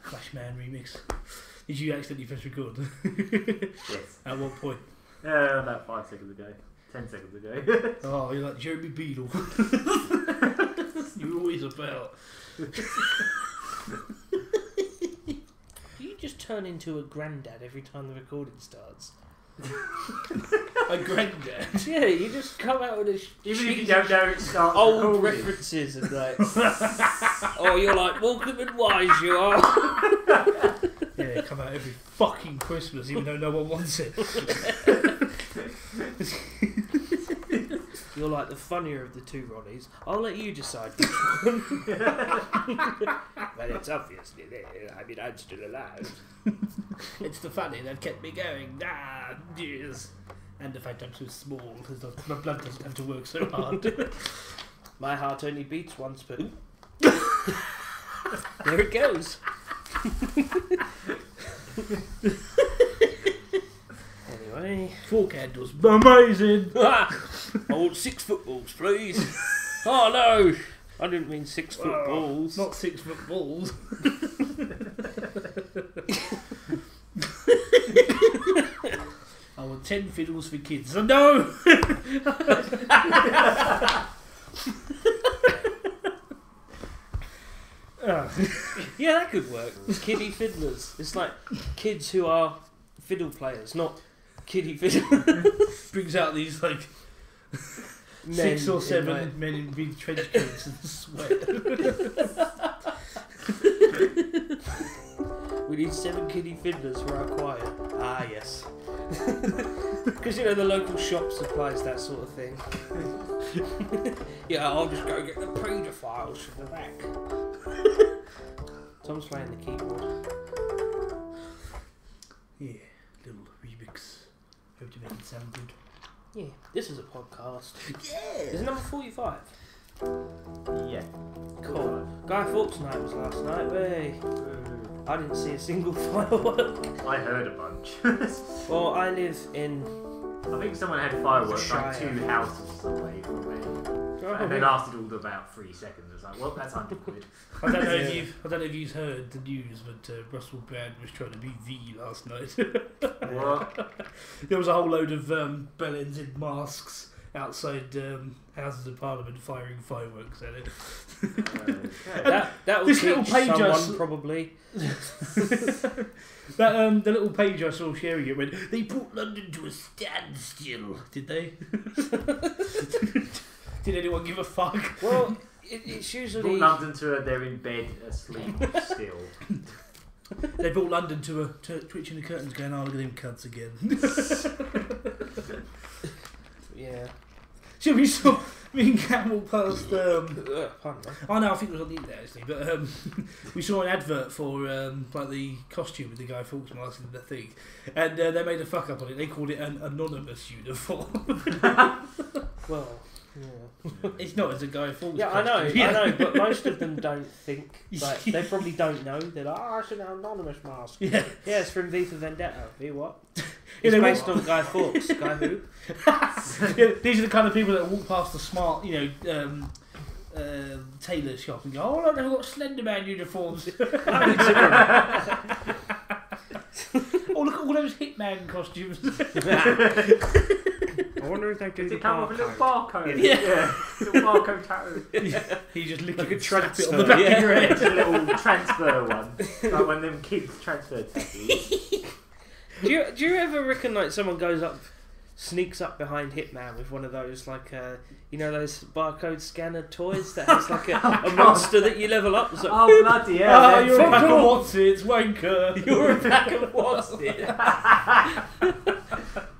Flashman remix. Did you accidentally press record? Yes. At what point? About 5 seconds ago. 10 seconds ago. Oh, you're like Jeremy Beadle. You're always about. Do you just turn into a granddad every time the recording starts? A granddad? Yeah, you just come out with this Even if you don't know it starts old recording. references and like, oh, you're like Morecambe and Wise, you are. Yeah, come out every fucking Christmas, even though no one wants it. You're like the funnier of the two Ronnies. I'll let you decide which one. Well, it's obviously there. I mean, I'm still alive. It's the funny that kept me going. Ah, yes. And the fact I'm so small, because my blood doesn't have to work so hard. My heart only beats once per... There it goes. Anyway. 4 candles. Amazing! I want 6 footballs, please. Oh no! I didn't mean 6 footballs. Not 6 foot balls. I want 10 fiddles for kids. Oh, no! Yeah, that could work. Kiddie fiddlers. It's like kids who are fiddle players, not kiddie fiddlers. Brings out these like 6 or 7 men in big trench coats and sweat. We need 7 kiddie fiddlers for our choir. Ah, yes. Because, you know, the local shop supplies that sort of thing. Yeah, I'll just go get the paedophiles from the back. Tom's playing the keyboard. Yeah, little remix. Hope to make it sound good. Yeah, this is a podcast. Yeah! Is it number 45? Yeah. Cool. Guy Fawkes night was last night, way. I didn't see a single firework. I heard a bunch. Well, I live in... I think someone had fireworks like Shire. 2 houses away from me. And they lasted all about 3 seconds. I was like, well, that's 100 quid. I don't know if you've heard the news, but Russell Brand was trying to be V last night. What? There was a whole load of bellends in masks outside Houses of Parliament firing fireworks at it. That will This teach little page someone, probably. The little page I saw sharing it went, they brought London to a standstill, did they? Did anyone give a fuck? Well, it's usually... Brought London to they're in bed asleep still. They brought London to twitching the curtains going, oh, look at them cunts again. Yeah. So we saw me and Cam walk past... Pardon me. Oh no, I think it was on the internet actually, but we saw an advert for like the costume with the Guy Fawkes mask and the thing, and they made a fuck up on it. They called it an anonymous uniform. Well, yeah. It's not as a Guy Fawkes. Yeah, costume. I know, but most of them don't think. Like, they probably don't know. They're like, oh, it's an anonymous mask. Yeah, Yeah, it's from V for Vendetta. V what? Yeah, It's they based on Guy Fawkes. Guy who? Yeah, these are the kind of people that walk past the smart, tailor shop and go, oh look, they've got Slenderman uniforms. Oh look at all those Hitman costumes. I wonder if they do Does the it come with a little barcode? Yeah. Little barcode tattoo. Yeah. He just lick Like it a and slap it transfer, on the back yeah. of your head. It's a little transfer one. Like one of them kids transfer tattoos. Do you ever reckon like someone sneaks up behind Hitman with one of those like those barcode scanner toys that has like a monster that you level up? It's like, Oh bloody hell! Oh, you're a Fuck pack of off. what's it, wanker. You're a pack of what's it?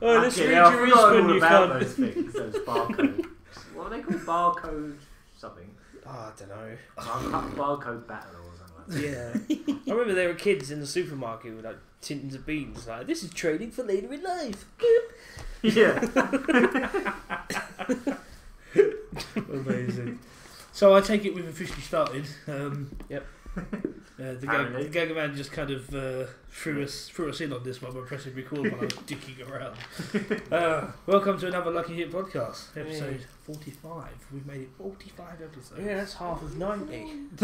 Oh, let's Okay, read I your forgot Xbone, all you about cunt. those things. Those barcodes. What are they called? Barcode something. Oh, I don't know. Barcode battle or something like that. Yeah. I remember there were kids in the supermarket with like tins of beans. Like, this is training for later in life. Yeah. Amazing. So I take it we've officially started. Yep. The Apparently. Gagaman just kind of threw us in on this one by pressing record while I was dicking around. Welcome to another Lucky Hit podcast, episode 45. We've made it 45 episodes. Yeah, that's half of 90. And,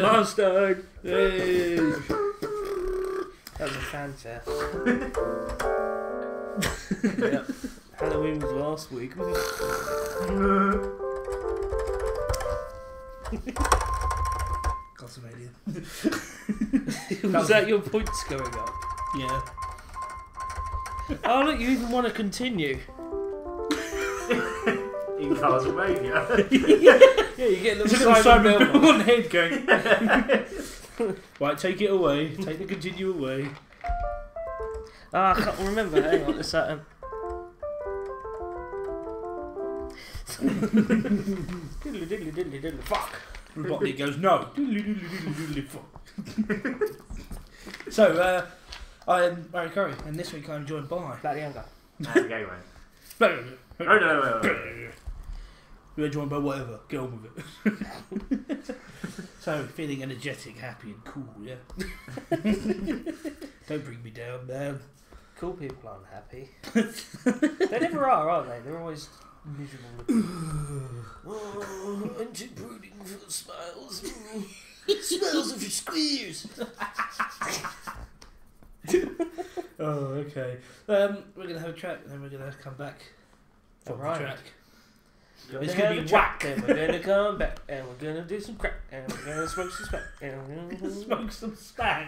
Milestone! Hey. That was a fanfare. Yep. Halloween was last week. Castelvania. Was that your points going up? Yeah. Oh look, you even want to continue. In Castelvania. Yeah, you get a There's a little little Simon Simon Belmont. Bell on head going. Right, take it away. Take the continue away. Ah, I can't remember. Hang on, it's that. Diddly diddly diddly diddly. Fuck. Robotnik goes, no. So, I am Mario Kart, and this week I'm joined by... Flattheyounger. And Gagaman. No. We're joined by whatever. Get on with it. So, feeling energetic, happy and cool, yeah? Don't bring me down, man. Cool people aren't happy. They never are they? They're always miserable. Oh, anti-brooding for the smiles. Smells of your squeers. Oh, okay. We're going to have a track, and then we're going to come back from Alright. the track. It's gonna be whack. Then we're gonna come back and we're gonna do some crack and we're gonna smoke some smack and we're gonna Smoke some spag.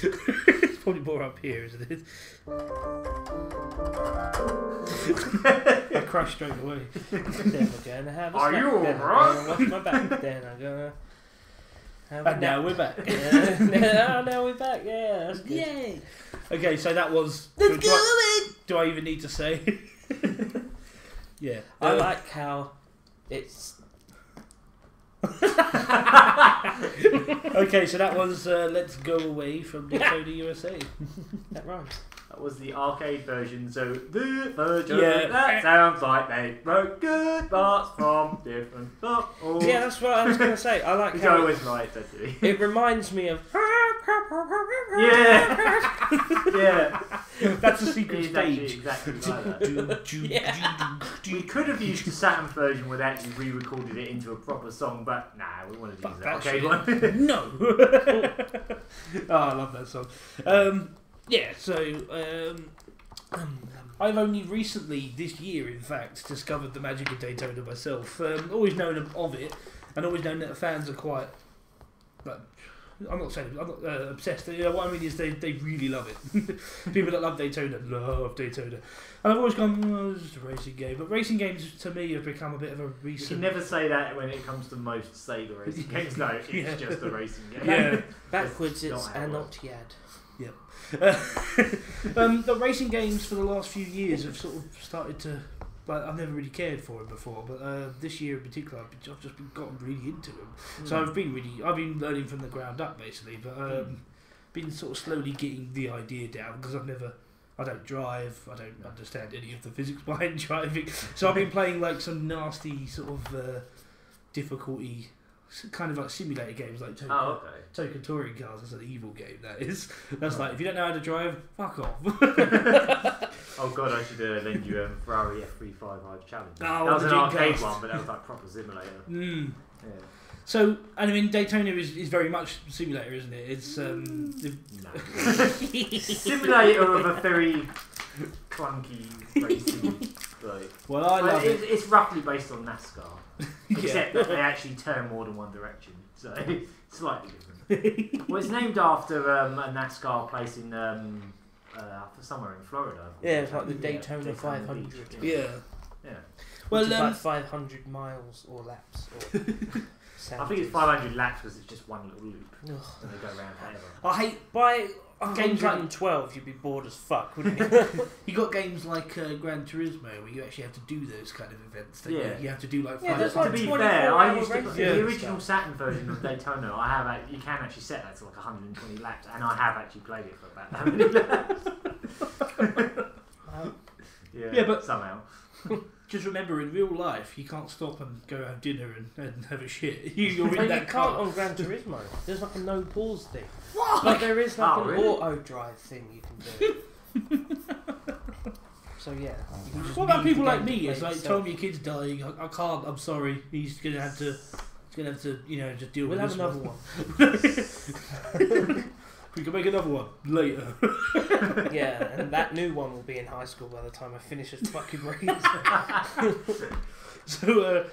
It's probably more up here, isn't it? I crashed straight away. Then we're going to have a Are snack. you Then I'm alright? going to wash my back. Then I'm going to have a And now we're back. now we're back. Yeah, that's good. Yay! Okay, so that was. Do I even need to say? Yeah. I like how it's. Okay, so that was Let's Go Away from Daytona USA. That rhymes. That was the arcade version, so the version Yeah. that sounds like they wrote good parts from different stuff. Yeah, that's what I was going to say. I like Which how I always liked, actually. it reminds me of. Yeah. Yeah. That's the secret It's actually stage. exactly like that. Yeah. We could have used the Saturn version where they actually re-recorded it into a proper song, but nah, we wanted to Fuck use that that arcade shit. one. No. Oh, I love that song. Yeah, so I've only recently, this year in fact, discovered the magic of Daytona myself. Always known of it, and always known that the fans are quite. Like, I'm not saying I'm not obsessed. You know, what I mean is they really love it. People that love Daytona love Daytona, and I've always gone, oh, it's just a racing game. But racing games to me have become a bit of a You recent. can never say that when it comes to most Sega racing games. No, it's Yeah. just a racing game. Yeah. Backwards, That's it's not how it works. Anotiad. The racing games for the last few years have sort of started to. Like, I've never really cared for them before, but this year in particular, I've just been gotten really into them. So I've been learning from the ground up basically, but been sort of slowly getting the idea down because I don't drive, I don't understand any of the physics behind driving. So I've been playing like some nasty sort of difficulty, kind of like simulator games like Token Touring Cars. That's an evil game, that is. That's like, if you don't know how to drive, fuck off. Oh god, I should lend you Ferrari F355 Challenge. Oh, that was the an arcade Dreamcast. one, but that was like proper simulator. Yeah. So, and I mean, Daytona is very much simulator, isn't it? It's No. Simulator of a very clunky racing. Like, well, I love it. It's roughly based on NASCAR, except that they actually turn more than one direction, so it's slightly different. Well, it's named after a NASCAR place in somewhere in Florida. Yeah, it's like the Daytona 500. Beach. Yeah. Yeah. Well, Which is like 500 miles or laps. Or I think it's 500 laps because it's just one little loop, Ugh. and they go around forever. I hate By games like 112, you'd be bored as fuck, wouldn't you? you got games like Gran Turismo where you actually have to do those kind of events. Don't Yeah. you have to do like Yeah, that's To like be 24 fair, I hour used to racing the and original Saturn version of Daytona. I have you can actually set that to like 120 laps, and I have actually played it for about that many laps. Wow. Yeah, but- somehow. Just remember, in real life, you can't stop and go have dinner and have a shit. You're in But that you can't car. on Gran Turismo. There's like a no pause thing. What? But there is like Oh, an really? auto drive thing you can do. So yeah. You can just What about leave people the like game to me? play It's like, itself. tell me your kid's dying. I can't. I'm sorry. He's gonna have to. You know, just deal We'll with have this another one. We can make another one later. Yeah, and that new one will be in high school by the time I finish this fucking race. So,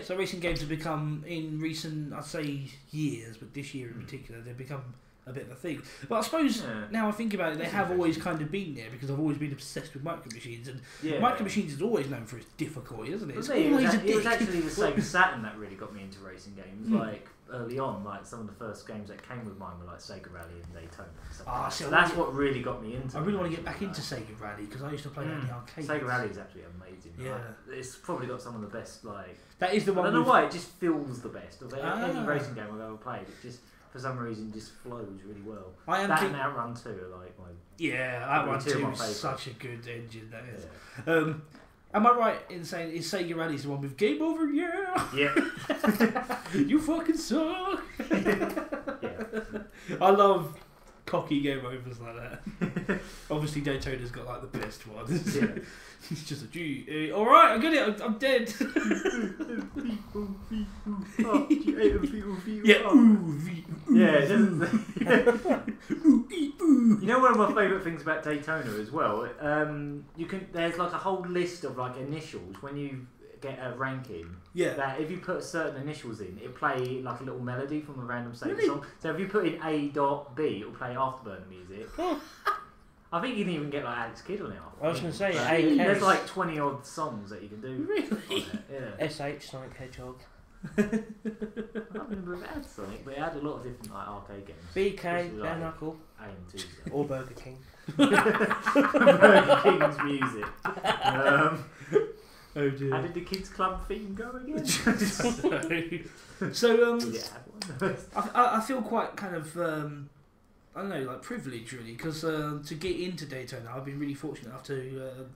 so racing games have become, in recent, I'd say, years, but this year in particular, they've become a bit of a thing. But I suppose, now I think about it, they have always kind of been there, because I've always been obsessed with Micro Machines, and Micro Machines is always known for its difficulty, isn't it? It's It always was, a it was dick. actually the Sega Saturn that really got me into racing games. Mm. Like early on, like some of the first games that came with mine were like Sega Rally and Daytona. And stuff like that. so So that's what really got me into. I really want to racing, get back into Sega Rally, because I used to play that in the arcade. Sega Rally is actually amazing. Yeah. Like, it's probably got some of the best. Like That is the I one don't know with- why it just feels the best of any Ah. racing game I've ever played. It just for some reason just flows really well. I am that think- and Outrun 2 are like my Yeah, that Probably one two of too my is favourites. such a good engine, that is. yeah. Am I right in saying is Sega Rally's the one with Game Over? Yeah! Yeah. You fucking suck! Yeah. I love cocky game overs like that. Obviously, Daytona's got like the best ones. Yeah. It's just a G. Alright, I got it, I'm dead. Yeah, ooh, Yeah, it doesn't. You know, one of my favourite things about Daytona as well. You can. There's like a whole list of like initials when you get a ranking. Yeah. That if you put certain initials in, it'll play like a little melody from a random Sega Really? song. So if you put in A.B, it'll play Afterburner music. I think you can even get like Alex Kidd on it. I was going to say, But there's AK. like 20 odd songs that you can do. Really? Yeah. SH, Sonic Hedgehog. I can't remember if it had Sonic, but it had a lot of different like arcade games. BK, Especially, Bare like, Knuckle. AM2 stuff. Or Burger King. Burger King's music. Oh dear. How did the kids' club theme go again? So Did it have one? I feel quite kind of I don't know, like privileged really, because to get into Daytona, I've been really fortunate enough to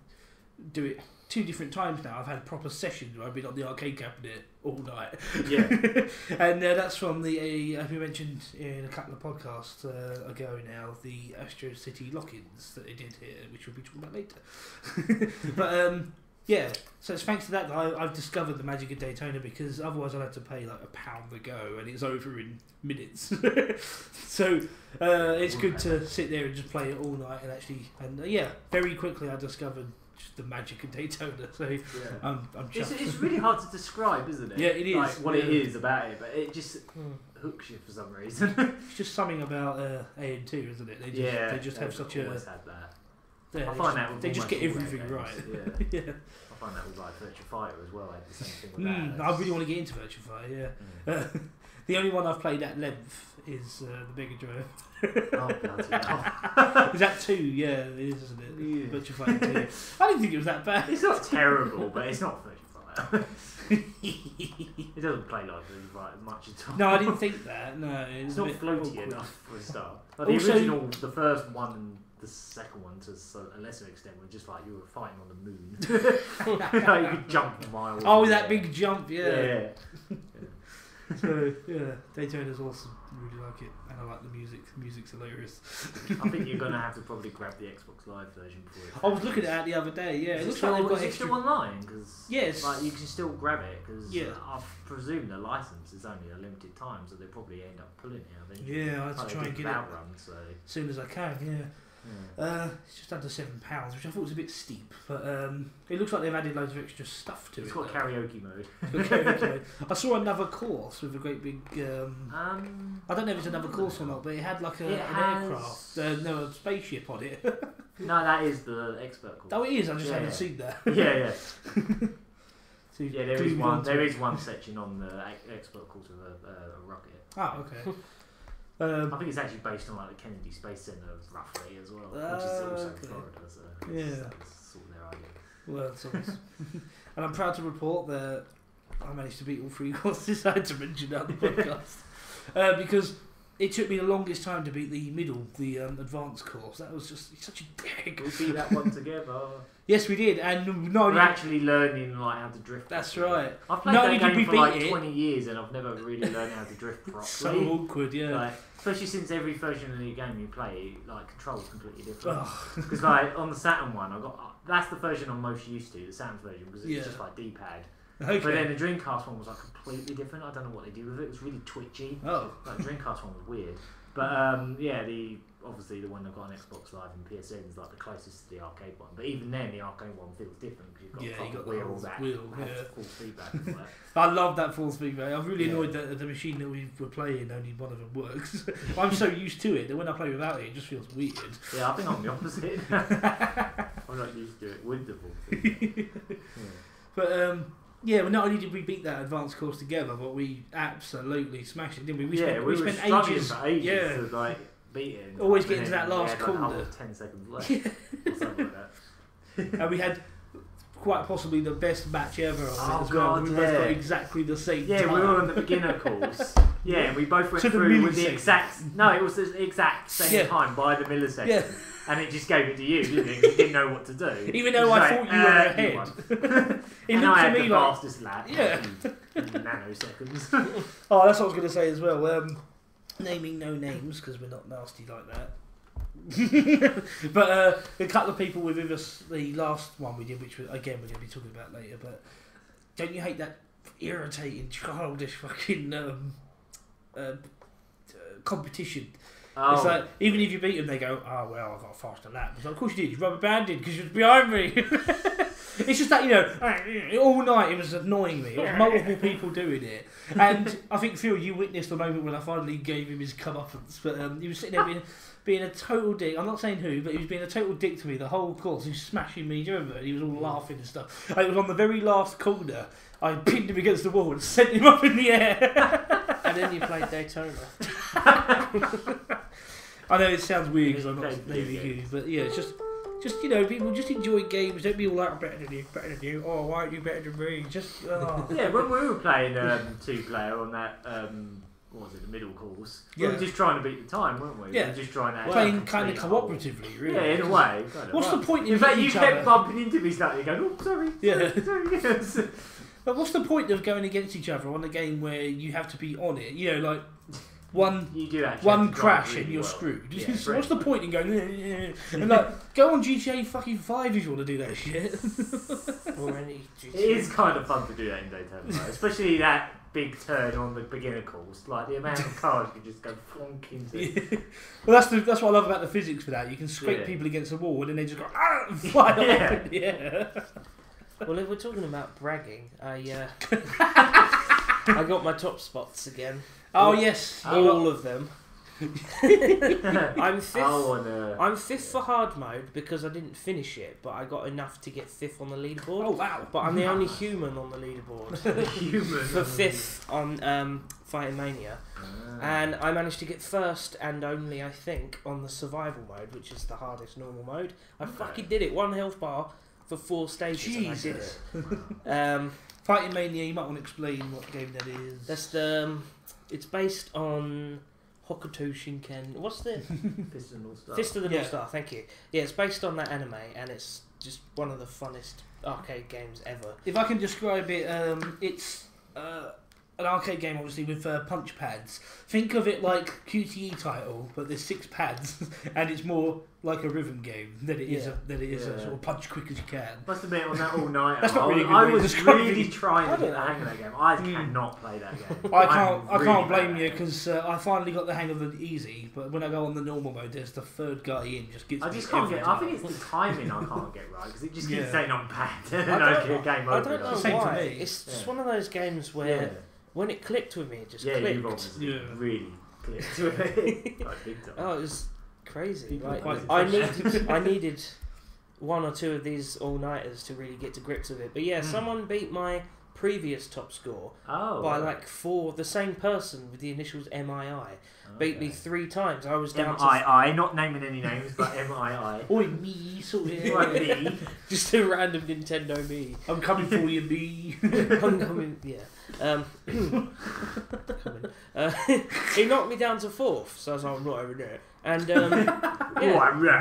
do it 2 different times now. I've had proper sessions where I've been on the arcade cabinet all night. Yeah. And that's from the, as we mentioned in a couple of podcasts ago now, the Astro City lock-ins that they did here, which we'll be talking about later. But yeah, so it's thanks to that I've discovered the magic of Daytona, because otherwise I'd have to pay like £1 a go and it's over in minutes. So it's good to sit there and just play it all night and actually, and yeah, very quickly I discovered just the magic of Daytona. So Yeah. I'm chuffed. It's really hard to describe, isn't it? Yeah, it is, Like what it yeah. is about it, but it just hooks you for some reason. It's just something about AM2, isn't it? They just have such a. always had that. Yeah, I find that with they just almost get all everything games, right. Yeah. Yeah. I find that with like Virtua Fighter as well. I had the same thing with that. I really want to get into Virtua Fighter. Yeah. The only one I've played at length is the Mega Drive. Oh bloody hell. Is that 2? Yeah, it is, isn't it? Yeah. Virtua Fighter 2. I didn't think it was that bad. It's not terrible, but it's not Virtua Fighter. It doesn't play like Virtua Fighter much at all. No, I didn't think that. No, It's a not bit floaty awkward. enough for a start. Like the Also- original, the first one and the second one to a lesser extent were just like you were fighting on the moon. Like you could jump miles. Oh, in that the air. big jump, yeah. Yeah. So, yeah, Daytona's awesome. I really like it. And I like the music. The music's hilarious. I think you're gonna have to probably grab the Xbox Live version before it. I was looking at it the other day, yeah. It Is looks still, like they've got is it extra. still online? Because Yes. like you can still grab it. Because Yeah. I presume the license is only a limited time, so they probably end up pulling it eventually. Yeah, I have to Like they try and did get it Outrun, so as soon as I can, yeah. It's just under £7, which I thought was a bit steep, but it looks like they've added loads of extra stuff to it's it. got though. karaoke mode. It's got karaoke mode. I saw another course with a great big. I don't know if it's another course or not, but it had like an aircraft, no, a spaceship on it. No, that is the expert course. Oh, it is. I just Yeah. haven't seen that. Yeah. So you've Yeah, there is glued one. onto There it. is one section on the expert course of a rocket. Oh, okay. I think it's actually based on like the Kennedy Space Center roughly as well, which is also okay. in Florida. So Yeah. that's sort of their idea. Well, it's awesome. And I'm proud to report that I managed to beat all 3 courses. I had to mention that on the podcast because it took me the longest time to beat the middle, the advanced course. That was just such a dig. We beat that one together. Yes, we did, and no, We're actually learning like how to drift. that's properly. right. I've played Not only that did we game for like beat it- 20 years and I've never really learned how to drift properly. So awkward, yeah. Like, especially since every version of the game you play, like controls completely different. Ugh. Because like on the Saturn one, that's the version I'm most used to, the Saturn's version, because it's Yeah. just like D-pad. Okay. But then the Dreamcast one was like completely different. I don't know what they do with it. It was really twitchy. Oh. Like the Dreamcast one was weird. But yeah, obviously the one that got on Xbox Live and PSN is like the closest to the arcade one. But even then, the arcade one feels different because you've got Yeah, the you got the wheel whole that wheel, has yeah. full feedback. And all that. I love that full speed, mate. I'm really Yeah. annoyed that the machine that we were playing, only one of them works. I'm so used to it that when I play without it, it just feels weird. Yeah, I think I'm the opposite. I'm not used to it with the full feedback. Yeah. But yeah, well, not only did we beat that advanced course together, but we absolutely smashed it, didn't we? We Yeah, spent, we we were spent struggling ages. for ages Yeah. to like beat it. Always And getting to that then last we had, like, corner. 10 seconds left. Yeah. Or something like that. And we had quite possibly the best match ever on Oh, it as well. God, We both got yeah. exactly the same Yeah, time. we were on the beginner course. Yeah, and we both went To the through with the millisecond. exact. No, it was the exact same Yeah. time by the millisecond. Yeah. And it just gave it to you, didn't it? 'Cause you didn't know what to do. Even though It was I like, thought you were ahead. you won. It And looked I to had me the like. fastest lap. Yeah. In nanoseconds. Oh, that's what I was going to say as well. Naming no names because we're not nasty like that. But a couple of people were with us the last one we did, which again we're going to be talking about later. But don't you hate that irritating, childish fucking competition? Oh. It's like even if you beat them, they go, "Oh well, I got a faster lap." It's like, of course you did. You rubber banded because you was behind me. It's just that, you know, all night it was annoying me. It was multiple people doing it. And I think, Phil, you witnessed the moment when I finally gave him his comeuppance. But he was sitting there being a total dick. I'm not saying who, but he was being a total dick to me the whole course. He was smashing me. Do you remember? He was all laughing and stuff. And it was on the very last corner. I pinned him against the wall and sent him up in the air. And then you played Daytona. I know it sounds weird because I'm not naming you, but yeah, it's just you know, people just enjoy games. Don't be all out better than you. Oh, why aren't you better than me? Just yeah. When we were playing 2-player on that, what was it, the middle course? We were just trying to beat the time, weren't we? Yeah, we were just trying to playing kind of cooperatively, really. Yeah, in a way. What's the point in fact, you kept bumping into me slightly, going, "Oh, sorry." Yeah. Sorry. But what's the point of going against each other on a game where you have to be on it? You know, like one crash really and you're screwed. Yeah, so what's the point in going and like go on GTA fucking 5 if you want to do that shit? Or any GTA. It is kind of fun to do that in Daytona, especially that big turn on the beginner course. Like the amount of cars you just go flonk into. Yeah. Well, that's what I love about the physics for that. You can scrape people against the wall and then they just go and fly off. Yeah. Well, if we're talking about bragging, I got my top spots again. Oh yes, all of them. I'm fifth. I'm fifth for hard mode because I didn't finish it, but I got enough to get fifth on the leaderboard. Oh wow! But I'm the only human on the leaderboard. For fifth on Fighting Mania, and I managed to get first and only, I think, on the survival mode, which is the hardest normal mode. I fucking did it. 1 health bar for 4 stages. Jesus. And I did it. Fighting Mania. You might want to explain what game that is. That's the. It's based on Hokuto Shinken. What's the Fist of the North Star? Fist of the North Star. Thank you. Yeah, it's based on that anime, and it's just one of the funnest arcade games ever. If I can describe it, it's an arcade game, obviously, with punch pads. Think of it like QTE title, but there's 6 pads, and it's more like a rhythm game than it is a sort of punch quick as you can. Must admit, on that all night, That's not really good. I was really trying to get the hang of that game. I cannot play that game. I can't blame you because I finally got the hang of the easy, but when I go on the normal mode, there's the third guy in just gets. I just can't get. I think it's the timing I can't get right because it just keeps saying I'm bad. Game over. I don't know why. It's just one of those games where when it clicked with me, it just clicked. You've obviously really clicked with it. Like big time. Oh, it was crazy. Like, I needed 1 or 2 of these all-nighters to really get to grips with it. But yeah, someone beat my previous top score by like 4. The same person with the initials MII beat me 3 times. I was down MII, not naming any names, but MII. Oi, me, sort of. Me. Just a random Nintendo me. I'm coming for you, me. I'm coming, yeah. He knocked me down to 4th, so I was like, I'm not over there. And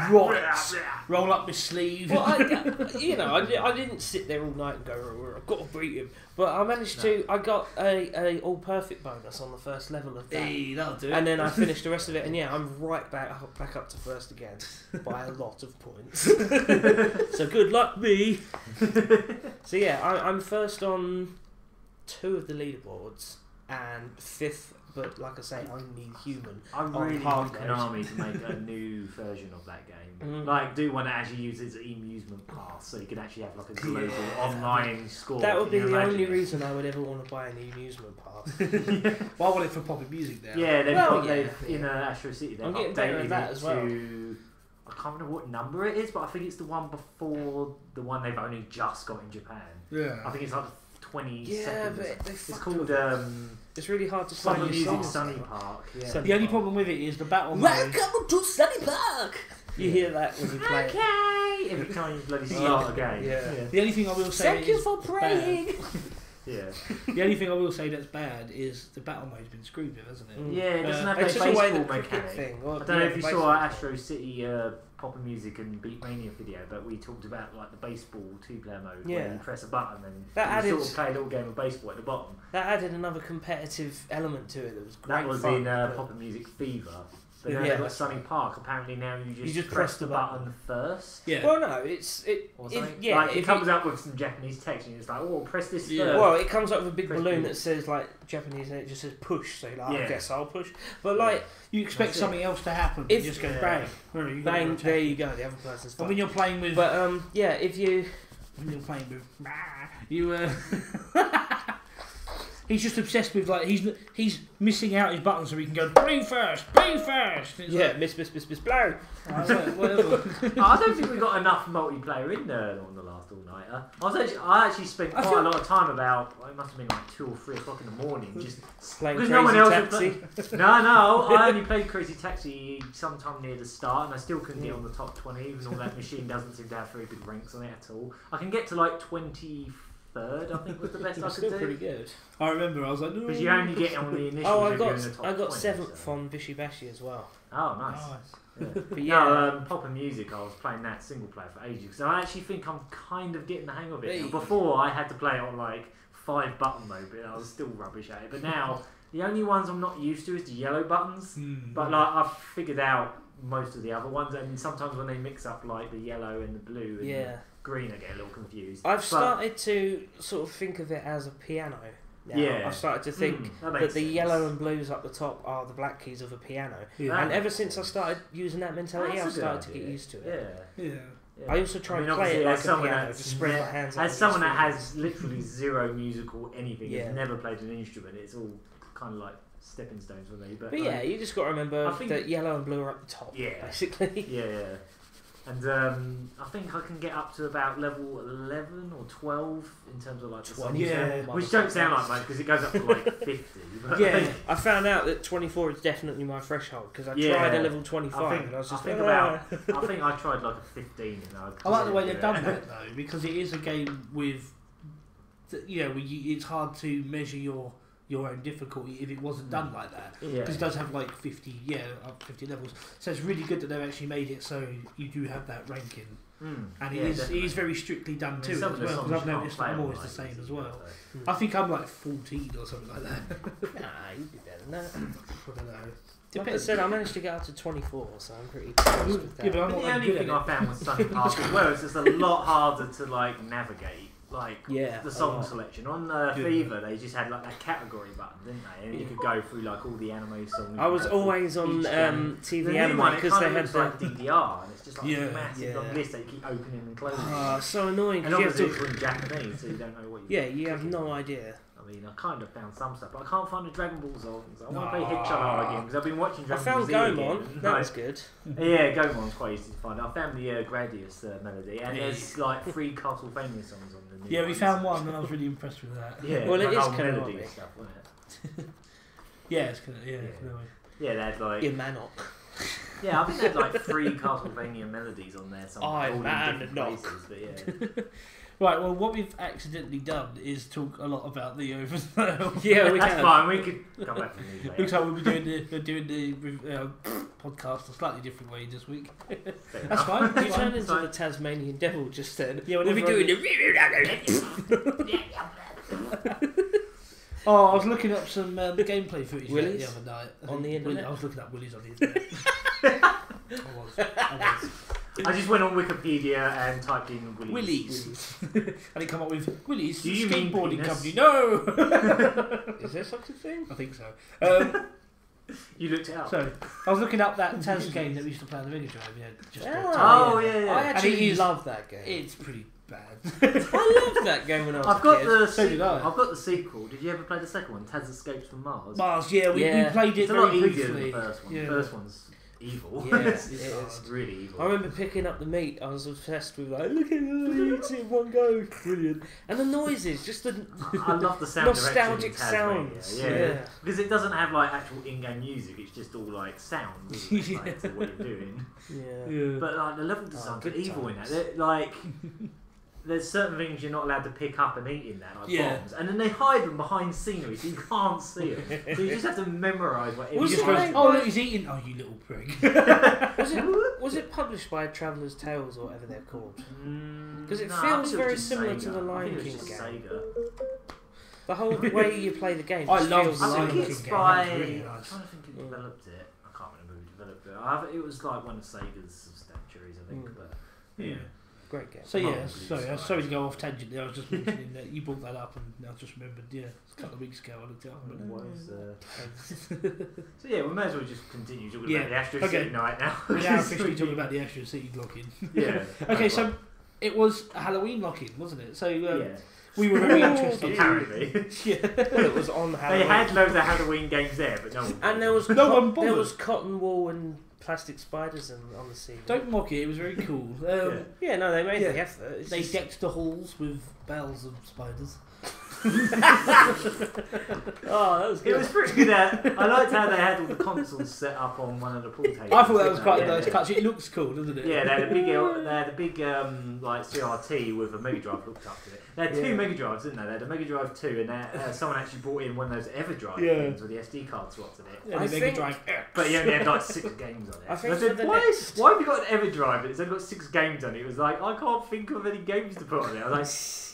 roll up my sleeve. Well, I didn't sit there all night and go, I've got to beat him. But I managed to. I got a all perfect bonus on the first level of that. Hey, that'll do it. And then I finished the rest of it, and I'm right back up to first again by a lot of points. So good luck, me. So yeah, I'm first on 2 of the leaderboards and 5th. But like I say, only human. I really want Konami to make a new version of that game. Like, do one that actually uses amusement pass, so you can actually have like a global online score. That would be the only reason I would ever want to buy an amusement pass. Well, I want it for popping music now. Yeah, in Astro City. They've I'm getting better at that it as well. I can't remember what number it is, but I think it's the one before the one they've only just got in Japan. Yeah. I think it's like 20 seconds. Yeah, but it's called it's really hard to Summer find Music Sunny Park. Yeah. The only problem with it is the battle mode. Welcome to Sunny Park! You hear that when you play it. Every time you bloody start a game. Yeah. The only thing I will say Thank you for praying! Yeah. The only thing I will say that's bad is the battle mode's been screwed with, hasn't it? Yeah, it doesn't have a baseball mechanic. I don't know if you saw our Astro City Pop and Music and Beatmania video, but we talked about like the baseball 2-player mode where you press a button and you sort of play a little game of baseball at the bottom. That added another competitive element to it that was great. That was fun, in Pop and Music Fever. But now they've got Sunny Park. Apparently now you just press the button first. Yeah. Well, no, it comes up with some Japanese text and you're just like, oh, press this first. Well, it comes up with a big balloon that says like Japanese and it just says push. So you're like, I guess I'll push. But like, you expect something else to happen. If you just go bang, bang, there you go. The other person's fine. And when you're playing with, but if you when you're playing with you. He's just obsessed with like he's missing out his buttons so he can go blue first. Yeah, like, miss, blow. Whatever. I don't think we got enough multiplayer in there on the last all-nighter. I actually spent quite a lot of time about. Well, it must have been like 2 or 3 o'clock in the morning, just playing because Crazy no one else Taxi. No, I only played Crazy Taxi sometime near the start, and I still couldn't get on the top 20, even though that machine doesn't seem to have very big ranks on it at all. I can get to like 23rd, I think was the best I could still do. pretty good. I remember I was like, no. Because you only get on the initial. Oh, I got 20, 7th so. on Bishi Bashi as well. Oh, nice. Yeah. But yeah, No, Pop and Music, I was playing that single player for ages because I actually think I'm kind of getting the hang of it. Now. Before I had to play it on like 5 button mode, but I was still rubbish at it. But now the only ones I'm not used to is the yellow buttons. But like I've figured out most of the other ones, and sometimes when they mix up like the yellow and the blue and the green, I get a little confused. I've started to sort of think of it as a piano. Now. Yeah. I've started to think that the sense. yellow and blues up the top are the black keys of a piano. Yeah. And ever since I started using that mentality, I've started to get used to it. Yeah. Yeah. I also try and play it like a piano, that's to spread my hands out. As someone that has literally zero musical anything, Yeah. has never played an instrument, it's all kind of like stepping stones for me. But yeah, you just got to remember that yellow and blue are at the top, basically. Yeah. And I think I can get up to about level 11 or 12 in terms of like the songs. Which don't sound like much because it goes up to like 50. But yeah, I found out that 24 is definitely my threshold because I tried a level 25 and I was just I think I tried like a 15. I like the way they've done that though because it is a game with, it's hard to measure your own difficulty if it wasn't done like that because it does have like 50 levels, so it's really good that they've actually made it so you do have that ranking and it is very strictly done too as well because I've noticed that more is the same as well. I think I'm like 14 or something like that. Nah, you'd be better than that. I don't know. Like I said, I managed to get up to 24, so I'm pretty pleased with that. Yeah, but the only thing I found with Sunny Park as well is it's a lot harder to like navigate. Like the song selection on Fever, they just had like that category button, didn't they? And you could go through like all the anime songs. I was always on TV Anime because they had like DDR, and it's just like a massive long list that you keep opening and closing. Oh, so annoying. And obviously it's in Japanese, so you don't know what you. Yeah, you have no idea. I mean, I kind of found some stuff, but I can't find the Dragon Ball songs. I want to play Hitchhiker again because I've been watching Dragon Ball Z. I found Gomon. That was good. Yeah, Gomon's quite easy to find. I found the Gradius melody, and there's like 3 Castlevania songs on the new Yeah, we found one, and I was really impressed with that. Yeah, well, it is melody melody and stuff, wasn't it? It's yeah, they had like Manok. Yeah, I think they had like 3 Castlevania melodies on there. I all in man different knock. places, but yeah. Right, well, what we've accidentally done is talk a lot about the oversale. Yeah, we That's have. fine. We could come back to the news later. Looks like we'll be doing the podcast a slightly different way this week. That's fine. You turned into the Tasmanian devil just then. Yeah, we'll be doing Oh, I was looking up some gameplay footage Willies? the other night. On the internet? I was looking up Willies on the internet. I was. I just went on Wikipedia and typed in Willies. And it come up with Willies Do you mean skateboarding penis? company. No! Is there such a thing? I think so. You looked it up. So, I was looking up that Taz game that we used to play on the Mega Drive. Yeah, just Oh, yeah. I And actually it is- love that game. It's pretty bad. I loved that game when I was I've a got kid. the So did I. I've got the sequel. Did you ever play the second one, Taz Escapes from Mars? Mars, we played it It's a lot very easier than briefly. the first one. Yeah. The first one's evil. Yeah, it's it is. really evil. I remember picking up the meat. I was obsessed with like, look at it, he eats it in one go, brilliant. And the noises, just the I love the sound nostalgic direction in Tasmania, sounds. Yeah, because it doesn't have like actual in-game music. It's just all like sound, isn't it? Like, to what you're doing. Yeah. But like the level designs are good evil in times. that. Like there's certain things you're not allowed to pick up and eat in that, like Yeah. bombs, and then they hide them behind scenery, so you can't see them. So you just have to memorise what. Was He it just goes, like- oh look, he's eating. Oh, you little prig. Was it published by Traveller's Tales or whatever they're called? Because it No, I feels think it was very just similar Sega. to the I Lion think it King was just game. Sega. The whole way you play the game I just love feels the I Lion think like... King it's game, by. that's really I'm nice. trying to think who developed it. I can't remember who developed it. It was like one of Sega's subsidiaries, I think. But yeah. Great game. So yeah, Probably sorry to go off tangent there. I was just mentioning that you brought that up, and I just remembered. Yeah, a couple of weeks ago I looked it up. But What was, so yeah, we may as well just continue talking Yeah, about the Astro okay. City night now. we're now officially talking about the Astro City lock-in. Yeah. Okay, so It was a Halloween lock-in, wasn't it? So Yeah. we were very interested. Apparently. Well, it was on Halloween. They had loads of Halloween games there, but no one. And there was No one bothered. there was cotton wool and plastic spiders on the scene. Don't mock it. It was very cool. Yeah, no, they made Yeah. the effort. It's They just- decked the halls with bells of spiders. Oh, that was It good. was pretty good. I liked how they had all the consoles set up on one of the pool tables. I thought that was quite a Yeah, nice yeah. touch. It looks cool, doesn't it? Yeah, they had a big like CRT with a Mega Drive hooked up to it. They had two Yeah. Mega Drives, didn't they? They had a Mega Drive 2, and someone actually brought in one of those EverDrive Yeah. things with the SD card slots in it. Yeah, I the Mega think- Drive X. But you only had like 6 games on it. I think And I for said, the why, next- why have you got an EverDrive? It's only got 6 games on it. It was like, I can't think of any games to put on it. I was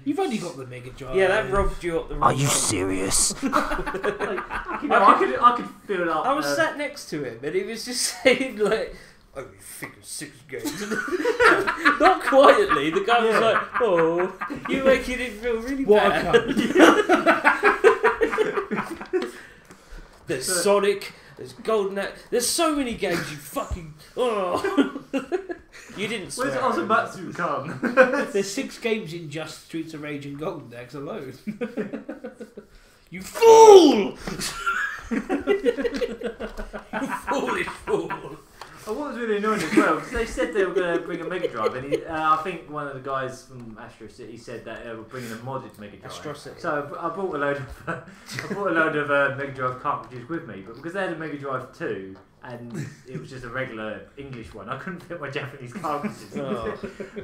You've only got the Mega Drive. Yeah, that robbed you up the wrong way. serious? I could feel up. I was sat next to him and he was just saying like, "Oh, you think of 6 games?" Not quietly. The guy was like, "Oh, you're making it feel really What a bad." cunt. There's Sonic. There's Golden Axe. There's so many games. You fucking. Oh. You didn't swear. Where's Osamatsu come? There's 6 games in just Streets of Rage and Golden Axe alone. You fool! You foolish fool. Oh, what was really annoying as well, because they said they were going to bring a Mega Drive, and I think one of the guys from Astro City said that they were bringing a modded Mega Drive. Astro City. So I brought a load of Mega Drive cartridges with me, but because they had a Mega Drive 2, and it was just a regular English one, I couldn't fit my Japanese cartridges. Oh.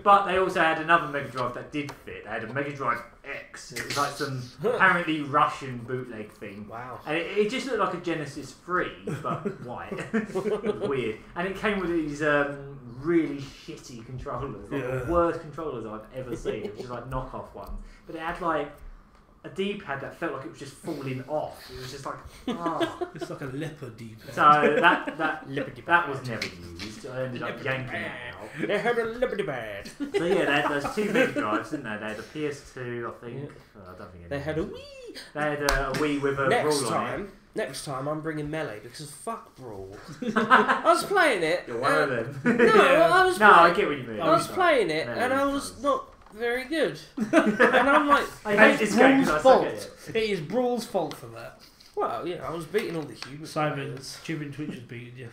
But they also had another Mega Drive that did fit. They had a Mega Drive X. It was like some apparently Russian bootleg thing. Wow. And it just looked like a Genesis 3, but white. It was weird. And it came with these really shitty controllers. Like the worst controllers I've ever seen. It was just like knockoff ones. But it had like a D-pad that felt like it was just falling off. It was just like, oh. It's like a leopard D-pad. So that was never used. I ended up Liberty yanking it bad. out. They had a Liberty Bad. So yeah, they had those 2 Mega Drives, didn't they? They had a PS2, I think. Yeah. I don't think They had a Wii. They had a Wii with a Brawl on it. Next time I'm bringing Melee because fuck Brawl. I was playing it. You're one of them. No, I was. No, I playing, get what you mean. I was playing it and I was not very good. And I'm like, I hate this game because I suck at it. It is Brawl's fault for that. well, yeah, I was beating all the human Simon, players. Jim Twitch was beating you.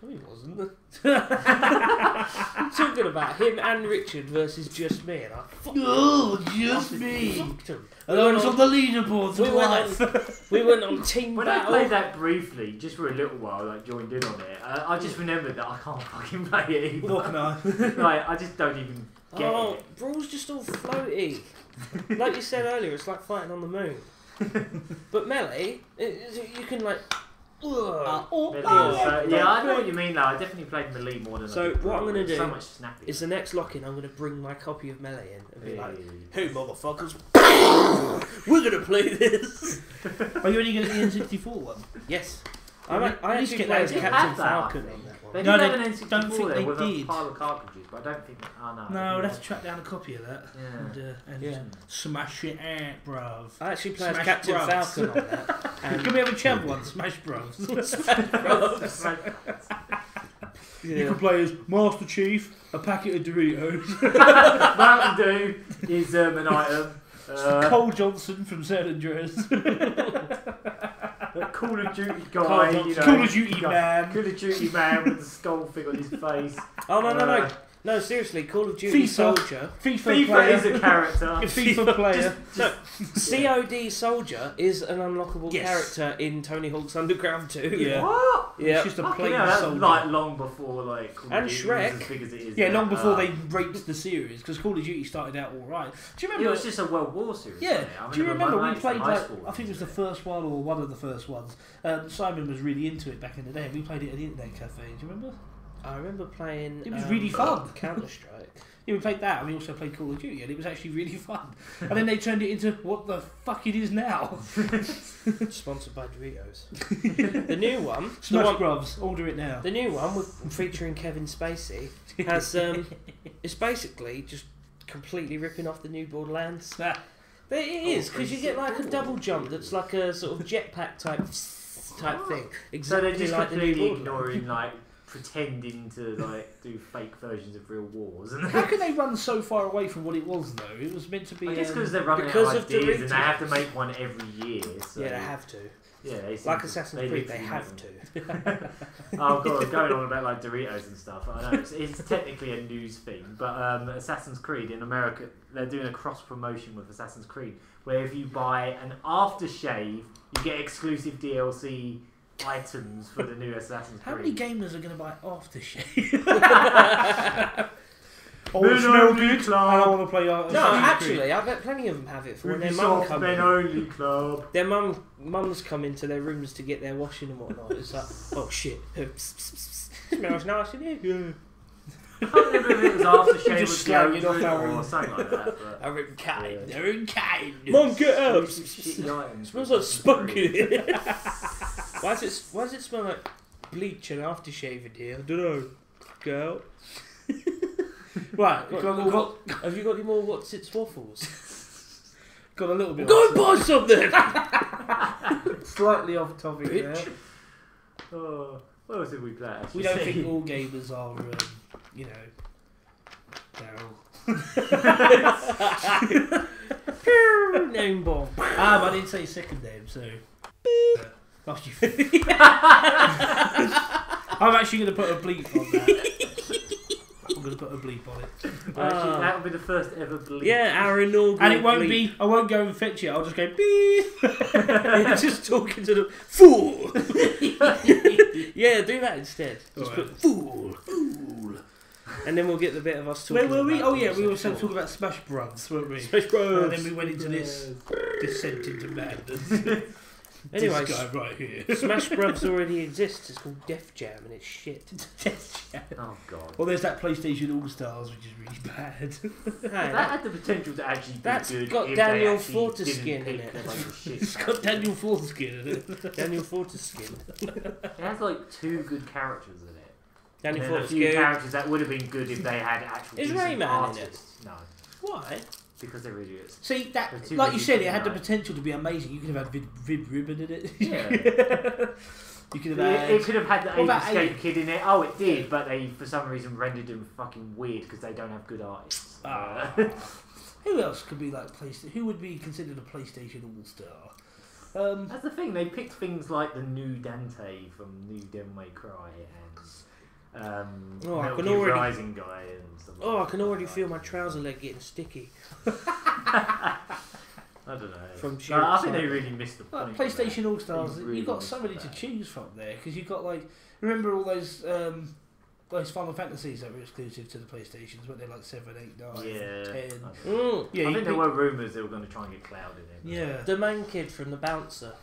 No, he wasn't. I'm talking about him and Richard versus just me, and I Oh, just me. fucked him. And I was on the leaderboards We of went life. We went on team When I battle. played that briefly, just for a little while, like joined in on it, I just remembered that I can't fucking play it either. What can I? Like, I just don't even get Oh, it. Brawl's just all floaty. Like you said earlier, it's like fighting on the moon. But Melee, you can like. Yeah, I know what you mean though. I definitely played Melee more than I So did what I'm Brawl. gonna It's do so much snappier. Is the next lock-in, I'm going to bring my copy of Melee in and be like, hey motherfuckers, we're going to play this. Are you only going to get the N64 one? Yes. I I at least actually get played as that. They Captain had that, I Falcon think. on that They one. No, did have they- an don't N64 think there they with did. a pile of cartridges, but I don't think. Oh no. No, we'll have to track down a copy of that and Yeah. smash it out, bruv. I actually played as Smash Captain Bruvs. Falcon on that. And Can we have a champ one? Smash Bros. You can play as Master Chief, a packet of Doritos, Mountain Dew is an item. Cole Johnson from San Andreas, Call of Duty Cole guy, Johnson. you know. Call of Duty man, Call of Duty man with the skull thing on his face. oh no, no, seriously, Call of Duty FIFA. Soldier. FIFA FIFA player, is a character. FIFA player. No, COD Soldier is an unlockable Yes. character in Tony Hawk's Underground 2. Yeah. What? Yeah. It's just a Fucking plain hell, that's soldier. like long before like Call of And Duty Shrek. was as big as it is. Yeah, now. long before they raped the series, because Call of Duty started out all right. Do you It remember? was just a World War series. Yeah. wasn't it? I Do you remember my we mates played in high like school I think it was the used first one or one of the first ones. Simon was really into it back in the day. We played it at the internet cafe. Do you remember? I remember playing. It was really fun. Counter Strike. Yeah, we played that, and we also played Call of Duty, and it was actually really fun. And then they turned it into what the fuck it is now. Sponsored by Doritos. The new one. The Smash one. Bruvs, order it now. The new one with featuring Kevin Spacey has it's basically just completely ripping off the new Borderlands. But it is because you get like a double jump that's like a sort of jetpack type thing, So they're exactly just like the new completely Borderlands. ignoring like pretending to like do fake versions of real wars. And how can they run so far away from what it was though? It was meant to be. I guess because they're running out of ideas and they have to make one every year. So. Yeah, they have to. Yeah, like Assassin's Creed, they have to. Oh god, going on about like Doritos and stuff. I know it's technically a news thing, but Assassin's Creed in America, they're doing a cross promotion with Assassin's Creed, where if you buy an aftershave, you get exclusive DLC items for the new Assassin's Creed. How many gamers are going to buy aftershave? Oh, it's no good. I don't want to play Assassin's No, Creed. actually, I bet plenty of them have it for when their mum comes in. Only club. Their mums come into their rooms to get their washing and whatnot. It's like, oh shit, smells nice in here. I can't remember if it was aftershave Just with slagging off deodorant our or something like that. But They're in kind. They're in kind. Mum, get out! shitty items. Smells like spunk in here. Why does it smell like bleach and aftershave in here? I don't know. Girl. Right, have you got any more What's It's Waffles? got a little bit. Go and buy something! Slightly off topic there. Oh, what else did we play? We don't think all gamers are, you know, Daryl. Name bomb. But I didn't say second name, so. Lost you. I'm actually going to put a bleep on that. I'm going to put a bleep on it. Actually, that will be the first ever bleep. Yeah, our inaugural And it won't bleep. be, I won't go and fetch it, I'll just go beep. It's just talking to the fool. Yeah, do that instead. Just Alright. put fool. And then we'll get the bit of us talking. Where were we? about Oh yeah, we were What's It's talking about Smash Bruvs, weren't we? Smash Bros. And then we went into this descent into madness. Anyway, this guy right here. Smash Bruvs already exists. It's called Def Jam and it's shit. Oh god. Well, there's that PlayStation All Stars, which is really bad. Hey, That had the potential to actually be That's good. got if Daniel they actually Fortescue didn't in pick it. a bunch of shit It's got characters. Daniel Fortescue in it. Daniel Fortescue. It has like 2 good characters in it. Daniel And then a few Fortescue. characters that would have been good if they had actual Is decent Rayman in it? artists. No, Why? because they're idiots. See, They're that, too like you busy said, it for had the that. potential to be amazing. You could have had Vid Ribbon in it. Yeah. You could have had. It could have had the What Ape about Escape Ape? Kid in it. Oh, it did, but they for some reason rendered them fucking weird because they don't have good artists. Who else could be like PlayStation? Who would be considered a PlayStation All Star? That's the thing. They picked things like the new Dante from New Devil May Cry and Oh, I Metal can Gear already- Rising guy and stuff. Oh, I like can that. already feel my trouser leg getting sticky. I don't know. From But sheer I think they excitement. really missed the point. Like PlayStation All Stars, They really you've got missed so many to that. choose from there because you've got like remember all those Final Fantasies that were exclusive to the PlayStations, but they're like 7, 8, 9, Yeah. 10. Yeah, Yeah, I you think there pick- were rumours they were going to try and get Cloud in it. Yeah, The main kid from The Bouncer.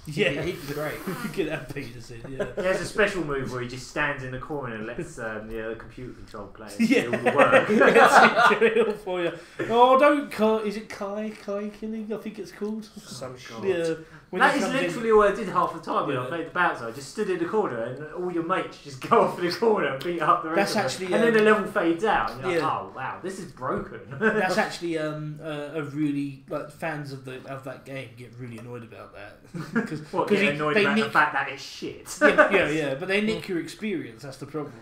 yeah, He'd be great. get that Peters in. Yeah. He has a special move where he just stands in the corner and lets the computer control players Yeah. do all the work. That's it, do it all for you. Oh, don't Kai. Is it Kai Killing? I think it's called. Some God. shit. Yeah. When That he is comes in- literally all I did half the time when I Yeah. played the bouncer. I just stood in the corner and all your mates just go off in the corner and beat up the rest That's of them. actually, And then the level fades out and you're yeah. like, oh wow, this is broken. That's actually a really like fans of that game get really annoyed about that because What, get annoyed they about the nick fact that it's shit? yeah, but they nick your experience. That's the problem.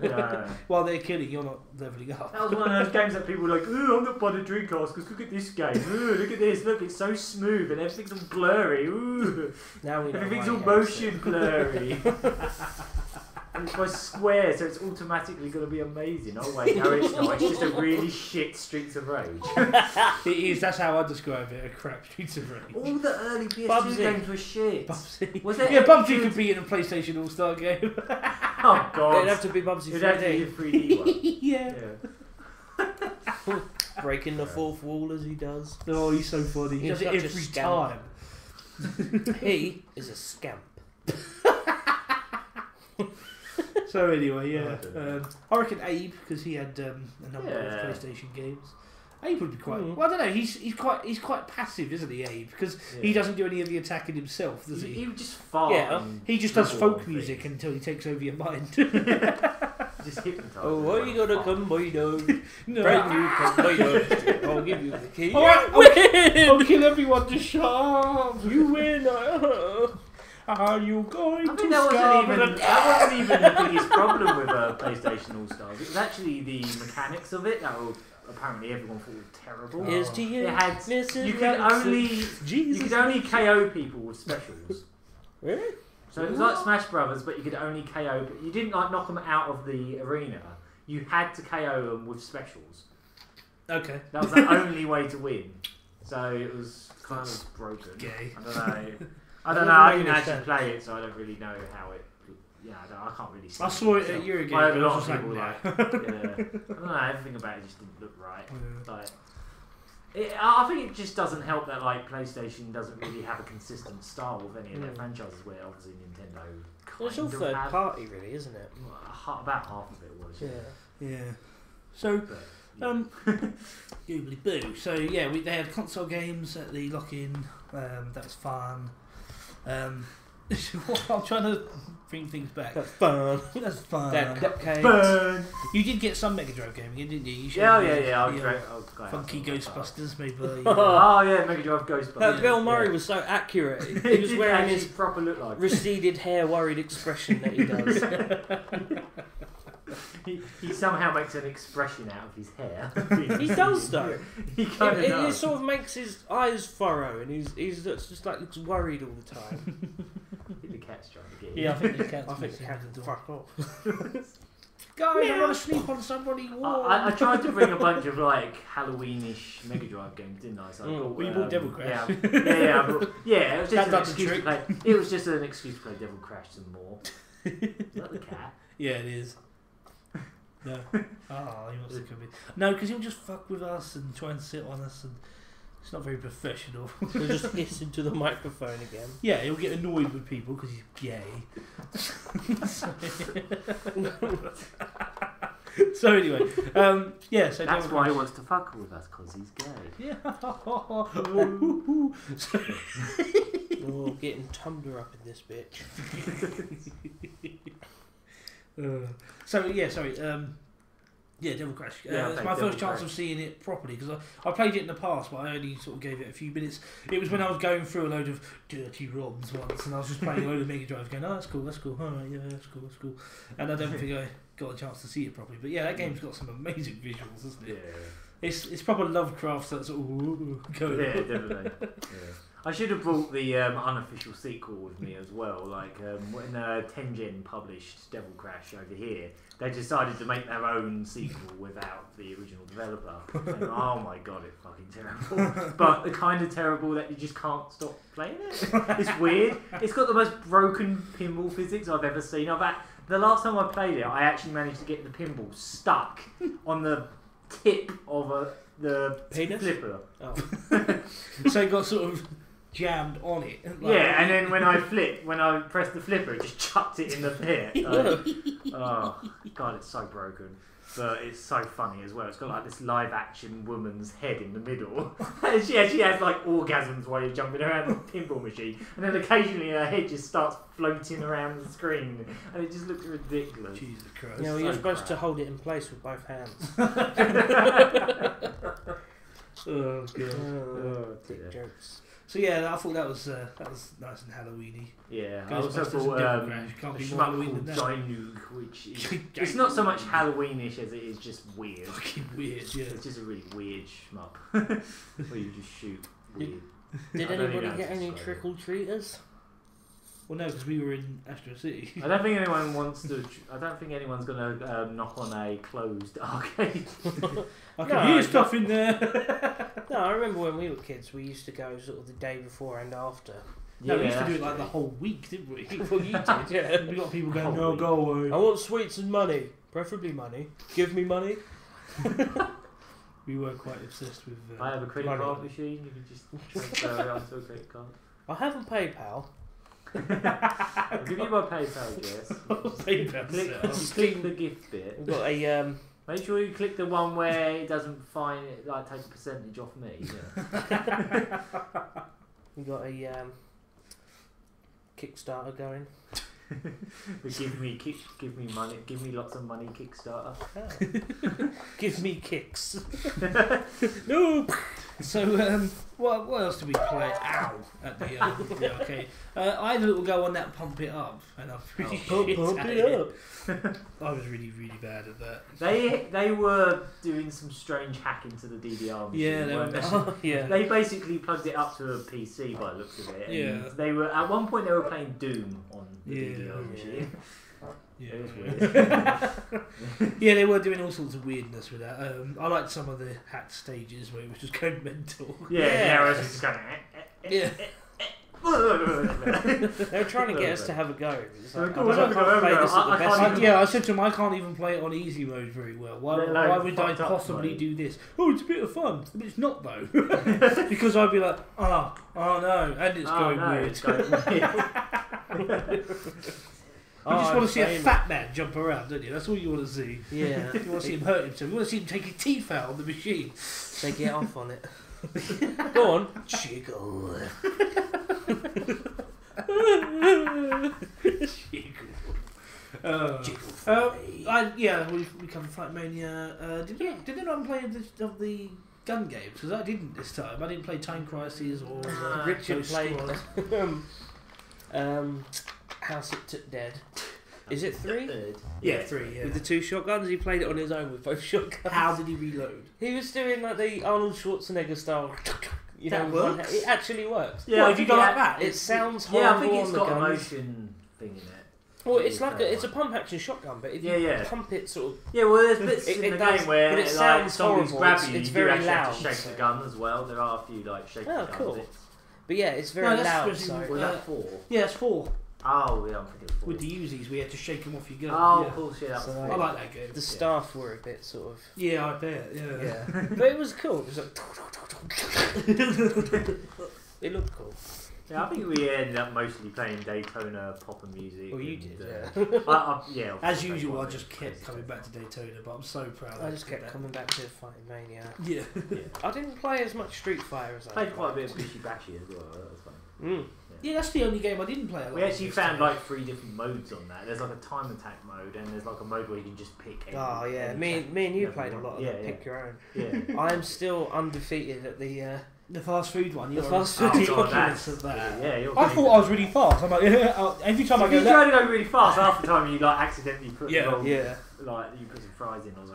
Yeah. While they're killing, you're not leveling up. That was one of those games that people were like, ooh, I'm not buying a Dreamcast because look at this game. Ooh, look at this. Look, it's so smooth and everything's all blurry. Ooh, Now we know everything's why all he motion blurry. And it's by Square, so it's automatically going to be amazing. Oh wait, no it's not. It's just a really shit Streets of Rage. It is. That's how I describe it. A crap Streets of Rage. All the early PS2 Bubsy. games were shit. Bubsy. Was there Yeah, any Bubsy good- could be in a PlayStation All Star game. Oh god. It'd have to be Bubsy It'd have to be a 3D. 3D one. yeah. Yeah. Breaking the fourth wall as he does. Oh, he's so funny. He He's does it such a every scamp. time. He is a scamp. So anyway, yeah, I don't know. I reckon Abe because he had a number Yeah. of PlayStation games. Abe would be quite. Mm. Well, I don't know. He's quite passive, isn't he, Abe? Because he Yeah. doesn't do any of the attacking himself, does He he? would just fart. Yeah. and He just does dribble folk on music things. until he takes over your mind. Just hypnotise. Oh, why everyone. you gonna Fart. come, boy, dog? No. Brand new combination. I'll give you the key. All right, You win! I'll kill everyone. Just shut up. You win! Are you going I to think that starve? wasn't even the biggest problem with PlayStation All Stars. It was actually the mechanics of it that were apparently everyone thought were terrible. Here's to you. It had Mrs. you could only KO people with specials. Really? So it was like Smash Brothers, but you could only KO. You didn't like knock them out of the arena. You had to KO them with specials. Okay. That was the only way to win. So it was kind of broken. Gay. I don't know. I didn't actually play it, so I don't really know how it. Yeah, I can't really see I saw it at Eurogame. I heard a lot of like, people nah. yeah, I don't know. Everything about it just didn't look right. Like, I think it just doesn't help that like PlayStation doesn't really have a consistent style with any of their franchises. Where obviously Nintendo. Well, it's all third party, really, isn't it? About half of it was. Yeah. So. But, Goobly boo. So yeah, they had console games at the lock-in. That was fun. I'm trying to bring things back. That's fun. That's fun. That cupcakes. Burn. You did get some Mega Drive gaming, didn't you? Yeah. Funky Ghostbusters, maybe. Oh yeah, Mega Drive Ghostbusters. That Bill Murray was so accurate. He was wearing his proper look like receded hair, worried expression that he does. He somehow makes an expression out of his hair. He does though. He kind of It does. sort of makes his eyes furrow, and he's just like looks worried all the time. I think the cat's trying to get you. Yeah, I think the cat's I think the cat the can door. fuck off. Guys, I want to sleep on somebody warm. I tried to bring a bunch of like Halloweenish Mega Drive games, didn't I? So I brought, Well, you bought Devil Crash. Yeah, it was just That an does the excuse to trick. play. It was just an excuse to play Devil Crash some more. Is that the cat? Yeah, it is. No. Oh, he wants to come in. No, because he'll just fuck with us and try and sit on us, and it's not very professional. He'll just hiss into the microphone again. Yeah, he'll get annoyed with people because he's gay. So anyway, yeah. So That's Devil why he Crash. wants to fuck with us, because he's gay. Yeah. Oh, getting Tumblr up in this bitch. So yeah, sorry. Yeah, Devil Crash. Yeah, it's I my played first Devil chance Crash. of seeing it properly because I played it in the past, but I only sort of gave it a few minutes. It was when I was going through a load of dirty ROMs once, and I was just playing a load of Mega Drive, going, "Oh, that's cool, that's cool. All right, yeah, that's cool, that's cool." And I don't think I got a chance to see it properly. But yeah, that game's got some amazing visuals, isn't Yeah. it? It's proper Lovecraft that sort of going. Yeah, definitely. Yeah. I should have brought the unofficial sequel with me as well. Like when Tengen published Devil Crash over here, they decided to make their own sequel without the original developer. And, oh my god, it's fucking terrible. But the kind of terrible that you just can't stop playing it. It's weird. It's got the most broken pinball physics I've ever seen. The last time I played it, I actually managed to get the pinball stuck on the tip of the Penis? flipper. Oh. So it got sort of jammed on it. Yeah, and then when I pressed the flipper, it just chucked it in the pit. Like, oh god, it's so broken, but it's so funny as well. It's got like this live action woman's head in the middle. And she has like orgasms while you're jumping around the pinball machine, and then occasionally her head just starts floating around the screen, and it just looks ridiculous. Jesus Christ. Yeah, well, so you're supposed crap. to hold it in place with both hands. Oh god. Dick jokes. So yeah, I thought that was nice and Halloweeny. Yeah, I Ghostbusters also and thought Devil Crash. a Can't be more schmuck Halloween called than that. Gynoug, which is it's not so much Halloweenish as it is just weird. Fucking weird, yeah. It's just a really weird shmup where you just shoot weird. Did I don't anybody even get know any how to describe trick-or-treaters? Well, no, because we were in Astro City. I don't think anyone wants to. I don't think anyone's going to knock on a closed arcade. I can hear stuff in there. No, I remember when we were kids, we used to go sort of the day before and after. No, we used to do that's it like the true. whole week, didn't we? Well, you did, yeah. We got people going, Whole no, week. go away. I want sweets and money, preferably money. Give me money. We were quite obsessed with. I have a credit Money. card machine. You can just transfer it onto a credit card. I have a PayPal. I'll give you my PayPal address. PayPal You sales. click the gift bit. We've got a Make sure you click the one where it doesn't find it, like take a percentage off me. Yeah. we got a Kickstarter going. The give me money, give me lots of money Kickstarter. Give me kicks. No. So, what else did we play? Ow! At the arcade. I had a little go on that Pump It Up, and I was really Pump It Up. I was really, really bad at that. They were doing some strange hacking to the DDR machine. Yeah, they weren't were. they? Oh, yeah. They basically plugged it up to a PC by the looks of it. And Yeah. They were at one point they were playing Doom on the Yeah. DDR machine. Yeah. It was weird. Yeah, they were doing all sorts of weirdness with that. I liked some of the hacked stages where it was just going mental. Yeah, I was just going. Yeah. They were trying to get us to have a go. It's like, Go, I can't play this at the I best can't time. Yeah, I said to him, I can't even play it on easy mode very well. Why would I possibly do this? Oh, it's a bit of fun. But it's not, though. Because I'd be like, oh no, and it's going weird. It's going weird. You just want to see a fat man jump around, don't you? That's all you want to see. Yeah. You want to see him hurt himself. You want to see him take his teeth out of the machine. They get off on it. Go on. Jiggle. We covered Fightmania. Did anyone play the gun games? Because I didn't this time. I didn't play Time Crisis or Richard Ghost played Squad. House It Took Dead. Is it 3? Yeah, 3. Yeah. With the 2 shotguns, he played it on his own with both shotguns. How did he reload? He was doing like the Arnold Schwarzenegger style. You That know, works? it actually works. Yeah, if you go like that, It sounds Yeah, horrible I think it's on the got a guns. motion thing in it. Well, it's like it's a pump action shotgun, but if you pump it sort of, Yeah, well, there's bits It- in it the does, game where but it like sounds zombies horrible. grab It's- you, it's you very do actually have loud, to shake so- the gun as well. There are a few like shaking Oh, the gun cool. bits. but yeah, it's very No, that's loud. especially- So Was that 4? Yeah, it's 4. Oh, yeah, I'm thinking 4. With the Uzis, we had to shake them off your gun. Oh, yeah. of course, yeah, that was So, 4. I like that game. the staff were a bit sort of, Yeah, I bet. Yeah. yeah, but it was cool. It was like, it looked cool. Yeah, I think we ended up mostly playing Daytona pop and music. Well, you and, did, yeah. As usual, I just kept coming back to Daytona, but I'm so proud. I just kept coming back to Fighting Mania. Yeah. I didn't play as much Street Fighter as I Played quite a bit of Bishi Bashi as well. That was fun. Yeah, that's the only game I didn't play a lot. We actually found like 3 different modes on that. There's like a time attack mode, and there's like a mode where you can just pick. Oh yeah, me and you played a lot of that. Pick your own. Yeah. I am still undefeated at the fast food one. The fast food. Ridiculous of that. Yeah, you're I thought I was really fast. I'm like, every time I if go. you try to go really fast, half the time you like accidentally put the wrong, yeah. like you put some fries in or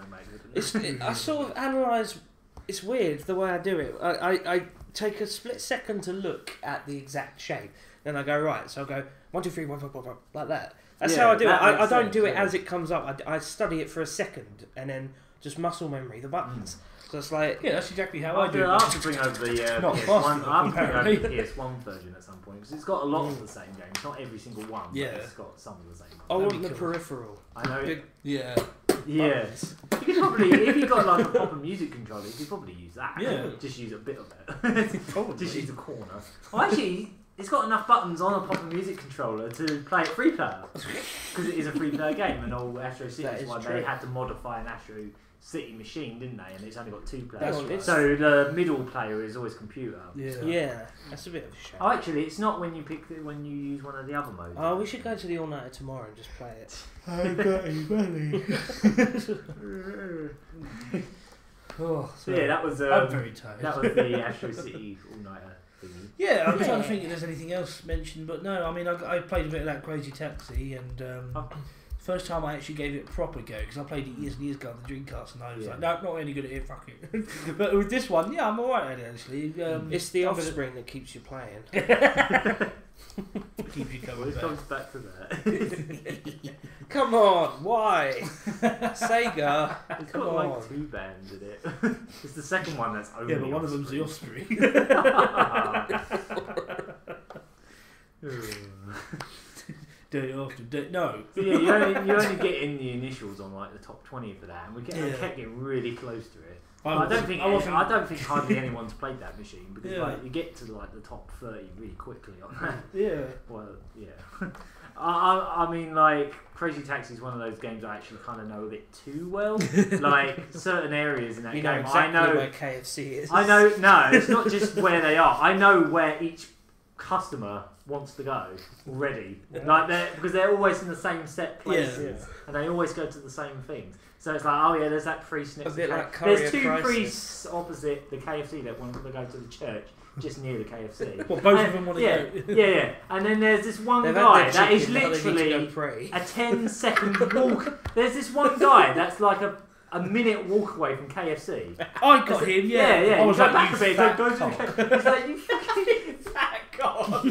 something. I sort of analyse. It's weird the way I do it. I take a split second to look at the exact shape, then I go right. So I go 1, 2, 3, 1, 4, 5, like that. That's how I do it. I don't do it as it comes up. I study it for a second and then just muscle memory the buttons. So it's like that's exactly how I do it. I have to bring over the Not PS1. fast I have to bring over the apparently. PS1 version at some point because it's got a lot of the same games. Not every single one. Yeah. But it's got some of the same. I Ones. want the peripheral. I know. Big- Yeah. Yeah. You could probably, if you got like a proper music controller, you could probably use that. Yeah. Just use a bit of it. Probably. Just use a corner. Well, actually, it's got enough buttons on a proper music controller to play it free player. Because it is a free player game, and all Astro City That is is why true. they had to modify an Astro City machine, didn't they? And it's only got 2 players. That's right. So the middle player is always computer. Yeah, that's a bit of a shame. Oh, actually, it's not when you when you use one of the other modes. Oh, we should go to the all-nighter tomorrow and just play it. I got a belly. So yeah, that was. I'm very tired. That was the Astro City all-nighter thingy. Yeah, I'm trying to think if there's anything else mentioned, but no. I mean, I played a bit of that Crazy Taxi, and first time I actually gave it a proper go because I played it years and years ago on the Dreamcast, and I was like, no, not any good at it. Fuck it. But with this one, yeah, I'm alright at it actually. It's the offspring that keeps you playing. Keeps you Well, coming it back. comes back to that. Come on, why? Sega, It's come got on. like 2 bands in it. It's the second one that's only. Yeah, but one of them's the Offspring. Day after day. No. So yeah, you only get in the initials on like the top 20 for that, and we kept getting really close to it. I don't think hardly anyone's played that machine because like you get to like the top 30 really quickly on that. Yeah. Well, yeah. I mean, like Crazy Taxi is one of those games I actually kind of know a bit too well. Like certain areas in that You game, know exactly I know where KFC is. I know. No, it's not just where they are. I know where each customer wants to go already. Yeah. Like because they're always in the same set places, Yeah. and they always go to the same things. So it's like, oh yeah, there's that priest next A bit to like There's Courier two Crisis. priests opposite the KFC that want to go to the church just near the KFC. Well, both of them want to go. Yeah. And then there's this one They've guy had that their is chicken, now they need to go literally pray. a 10-second walk. There's this one guy that's like a minute walk away from KFC. I got him, yeah. Yeah. I was go like, back you a bit, fat go to the cock. KFC. It's like, you fucking fat cock.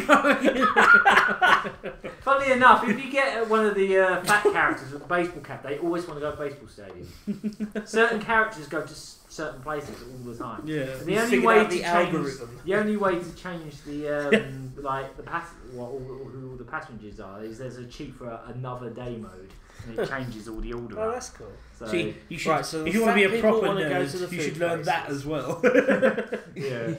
Funnily enough, if you get one of the fat characters with the baseball cap, they always want to go to baseball stadium. Certain characters go to certain places all the time. Yeah. And the only way to change the like the who all the passengers are is there's a cheat for another day mode, and it changes all the order. Oh, that's cool. So, See, you should, Right, so if you want to be a people proper wanna go nerd, to the you should food learn that places. as well. yeah.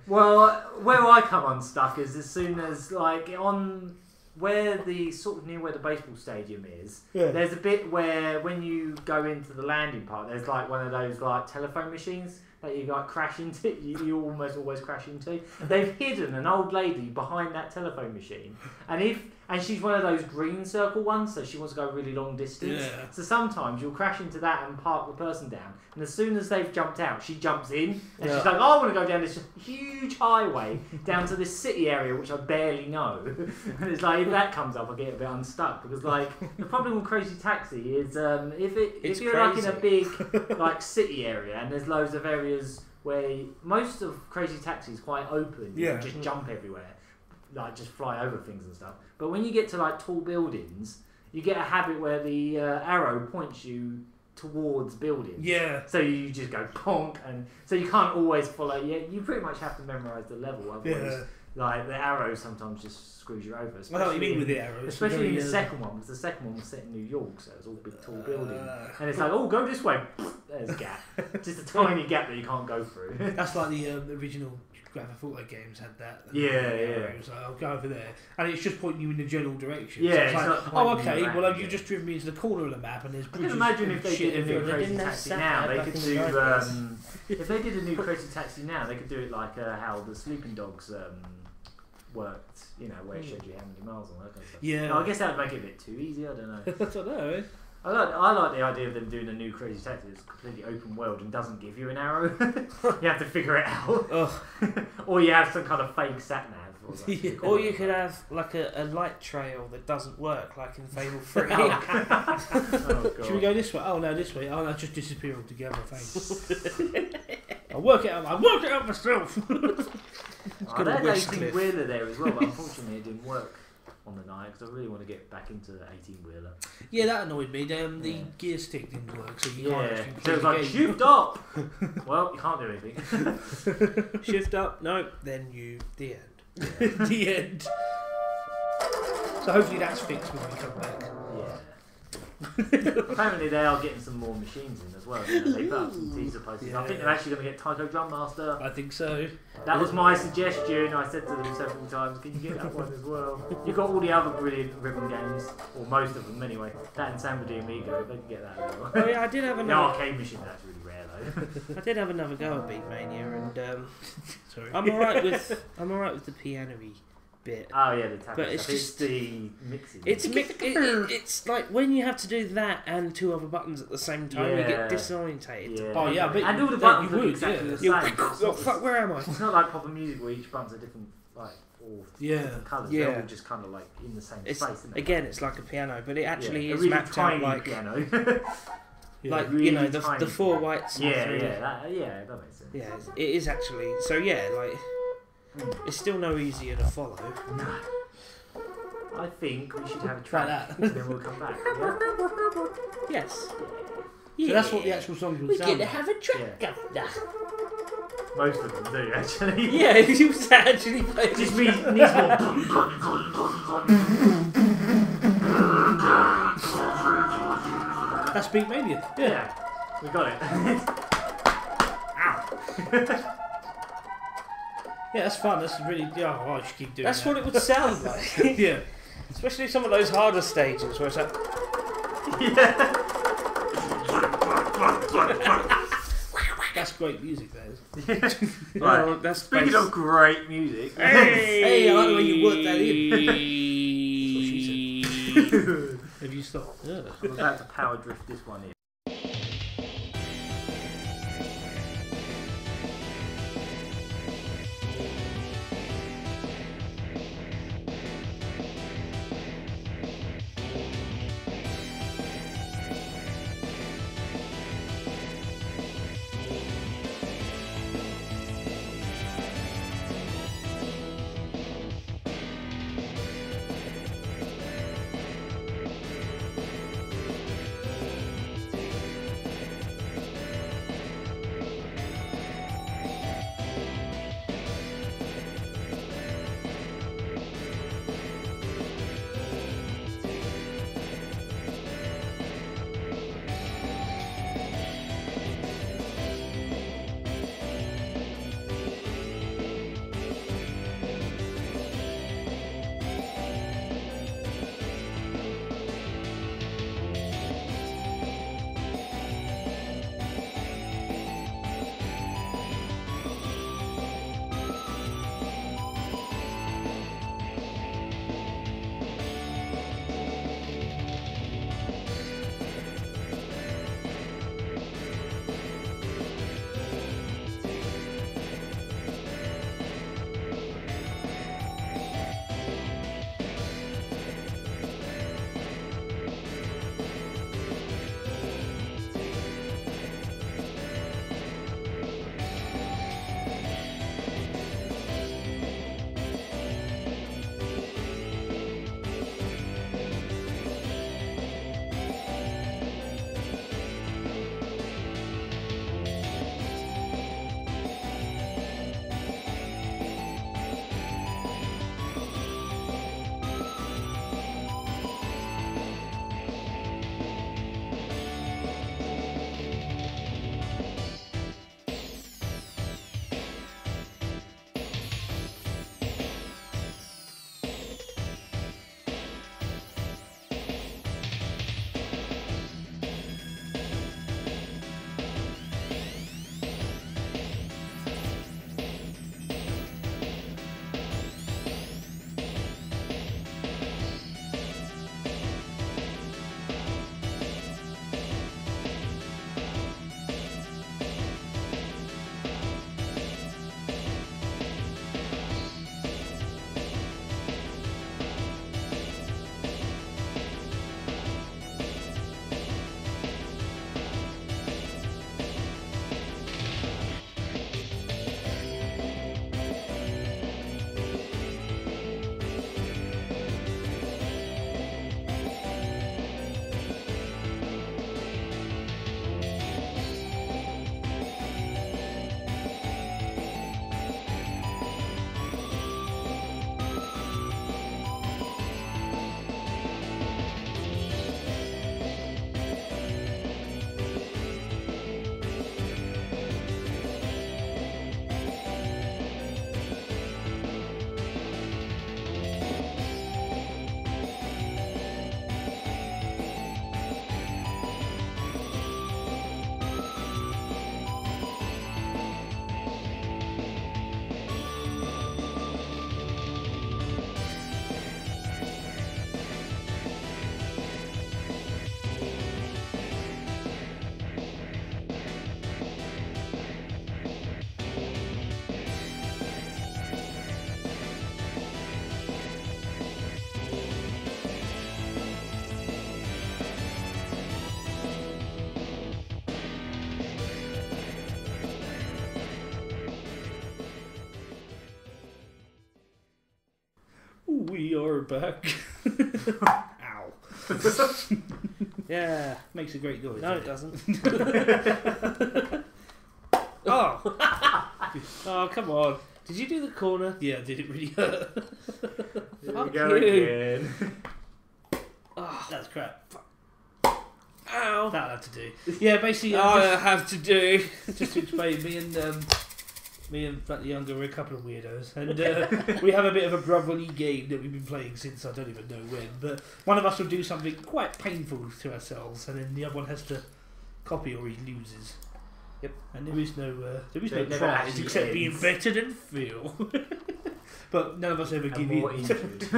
Well, where I come unstuck is as soon as like on where the sort of near where the baseball stadium is, there's a bit where when you go into the landing part, there's like one of those like telephone machines that you like crash into. You almost always crash into. They've hidden an old lady behind that telephone machine, and she's one of those green circle ones, so she wants to go a really long distance. Yeah. So sometimes you'll crash into that and park the person down, and as soon as they've jumped out, she jumps in, and she's like, oh, I want to go down this huge highway down to this city area which I barely know. And it's like, if that comes up, I get a bit unstuck, because like the problem with Crazy Taxi is if you're like in a big like city area and there's loads of areas where most of Crazy Taxi is quite open, you can just jump everywhere, like just fly over things and stuff. But when you get to like tall buildings, you get a habit where the arrow points you towards buildings. Yeah. So you just go ponk, and so you can't always follow. You pretty much have to memorise the level. Otherwise, like the arrow sometimes just screws you over. I know what you mean with the arrows. Especially in the second one, because the second one was set in New York, so it was all big tall buildings. And it's like, oh, go this way. There's a gap. Just a tiny gap that you can't go through. That's like the original Grand Theft Auto games had that. Yeah. It was like, I'll go over there, and it's just pointing you in the general direction. Yeah, so it's like, not oh, pointing okay. you around, Well, you've just driven me into the corner of the map, and there's I bridges. can imagine if they shit did a new everywhere. Crazy didn't have Taxi Sega now, they back could in the do. 90s. If they did a new Crazy Taxi now, they could do it like how the Sleeping Dogs worked. You know, where it showed you how many miles and all that kind of stuff. Yeah. No, I guess that would make it a bit too easy. I don't know. I don't know. Eh? I like the idea of them doing a new Crazy Taxi that's completely open world and doesn't give you an arrow. You have to figure it out. Or you have some kind of fake sat nav. Or you could have like a light trail that doesn't work, like in Fable 3. Oh, God. Should we go this way? Oh no, this way. Oh no, just disappear altogether. Thanks. I'll work it out myself. I had 18-wheeler there as well, but unfortunately it didn't work on the night because I really want to get back into the 18-wheeler. Yeah, that annoyed me. The gear stick didn't work, so you can't actually So play it was the like, game. shift up! Well, you can't do anything. Shift up, no, then the end. The end. So hopefully that's fixed when we come back. Yeah. Apparently they are getting some more machines in as well. You know, they put up some teaser posters. I think they're actually going to get Taiko Drum Master. I think so. That was my suggestion. I said to them several times, can you get that one as well? You've got all the other brilliant ribbon games, or most of them anyway. That and Samba de Amigo, if they can get that as well. Oh yeah, I did have The another. arcade machine, that's really rare though. I did have another go at Beatmania, and Sorry. I'm alright with the piano-y bit. Oh yeah, the tablet. But it's stuff. just the mixing. It's like when you have to do that and two other buttons at the same time, you get disorientated. Yeah. Oh yeah, but and all the that buttons you look would, exactly the yeah. same. Oh fuck, where am I? It's not like proper music where each button's a different different colours. Yeah. They're all just kind of like in the same It's, space. Isn't it? again, it's like a piano, but it actually a is really mapped tiny out like piano. like really you know tiny the four piano. whites. And Yeah, three that makes sense. Yeah, it is actually. So yeah, like it's still no easier to follow. No. I think we should have a track, that. and then we'll come back. Yeah? Yes. So that's what the actual songs would We're sound gonna like. have a track of that. Most of them do actually. Yeah, you actually play. It just needs more. That's Beatmania. Yeah, we got it. Ow. Yeah, that's fun. That's really. Yeah, I should keep doing That's that. what it would sound like. Yeah. Especially some of those harder stages where it's like. Yeah. That's great music, that is. Right. Well, that's Speaking of great music. Hey, I like the way you worked that in. That's what she said. Have you stopped? Yeah. I'm about to power drift this one in. we are back. Ow. Yeah. Makes a great noise. No, it doesn't. Oh. Oh, come on. Did you do the corner? Yeah, did it really hurt? Here Fuck we go you. again. Oh, that's crap. Ow. That I had to do. Yeah, basically, I have to do. just to explain, me and flattheyounger were a couple of weirdos, and we have a bit of a brotherly game that we've been playing since I don't even know when. But one of us will do something quite painful to ourselves, and then the other one has to copy or he loses. Yep. And there is no never prize actually except ends. being better than Phil. But none of us ever give more in. injured.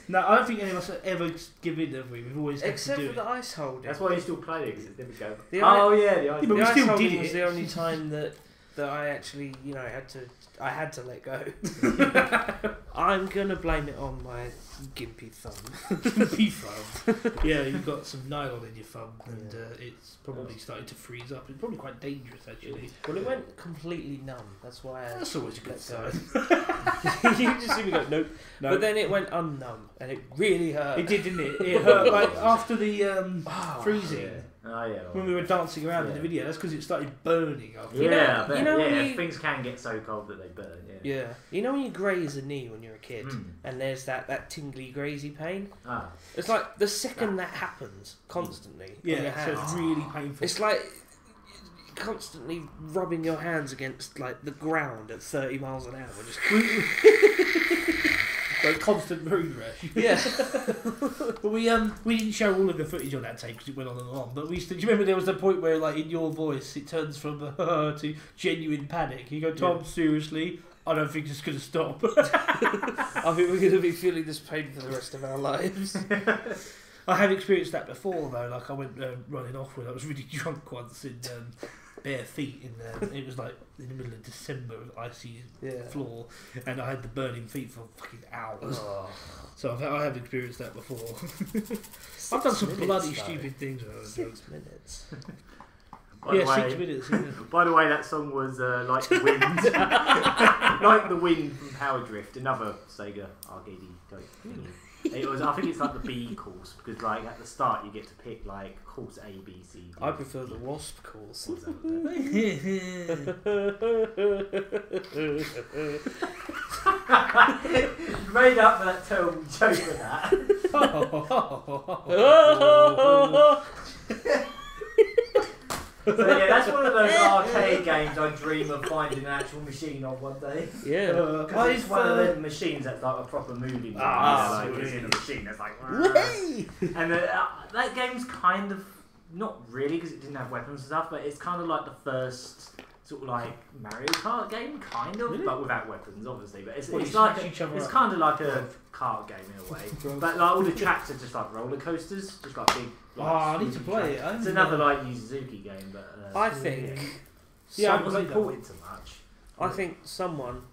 No, I don't think any of us ever give in, have we? We've always had Except to do for the it. ice holding. That's why you still play it, because it's never go. The Oh yeah, the Yeah, ice. but we the ice still holding did was it. the only time that I actually, I had to let go. I'm gonna blame it on my gimpy thumb. Gimpy thumb. Yeah, you've got some nylon in your thumb, and it's probably starting to freeze up. It's probably quite dangerous, actually. Well, it went completely numb. That's why I That's always a good let sign. go. You just see me go, nope. No, But then it went unnumb, and it really hurt. it did, didn't it? It hurt like after the freezing. Yeah. Oh yeah. When we were dancing around in Yeah. the video, that's because it started burning after. You know- Yeah, but you know when yeah, you- things can get so cold that they burn. Yeah. Yeah. You know when you graze a knee when you're a kid, Mm. and there's that tingly, grazy pain? Ah. It's like the second that happens, constantly, on your Yeah, so hands, it's really painful. it's like constantly rubbing your hands against like the ground at 30 miles an hour. Just like constant road rash. yeah. But we didn't show all of the footage on that tape because it went on and on. But we used to, do you remember there was the point where like in your voice it turns from to genuine panic. You go, Tom, seriously, I don't think it's going to stop. I think we're going to be feeling this pain for the rest of our lives. I have experienced that before though. Like I went running off when I was really drunk once in bare feet. It was like in the middle of December, icy floor, and I had the burning feet for fucking hours. Oh. So I have experienced that before. I've done some bloody though. stupid things when I was drunk. 6 minutes. By the way, 6 minutes. Yeah. By the way, that song was like the wind, like the wind from Power Drift, another Sega arcade game. It was. I think it's like the B course because like at the start you get to pick like course A, B, C. D. I prefer the wasp course. What was that? You made up for that terrible joke for that. So yeah, that's one of those arcade games I dream of finding an actual machine on one day. Yeah. Because it's one of the machines that's like a proper movie game. Ah, Like it's in a machine that's like. Whee! And that game's kind of not really because it didn't have weapons and stuff, but it's kind of like the first sort of like Mario Kart game, kind of, but without weapons, obviously. But it's Well, it's you like smash each other it's up. kind of like a kart game in a way. But like all the tracks are just like roller coasters, just like big. Like, I need to smooth play tracks. it. It's another like Yu Suzuki game, but I think. Yeah, I it wasn't played that ported so much. I think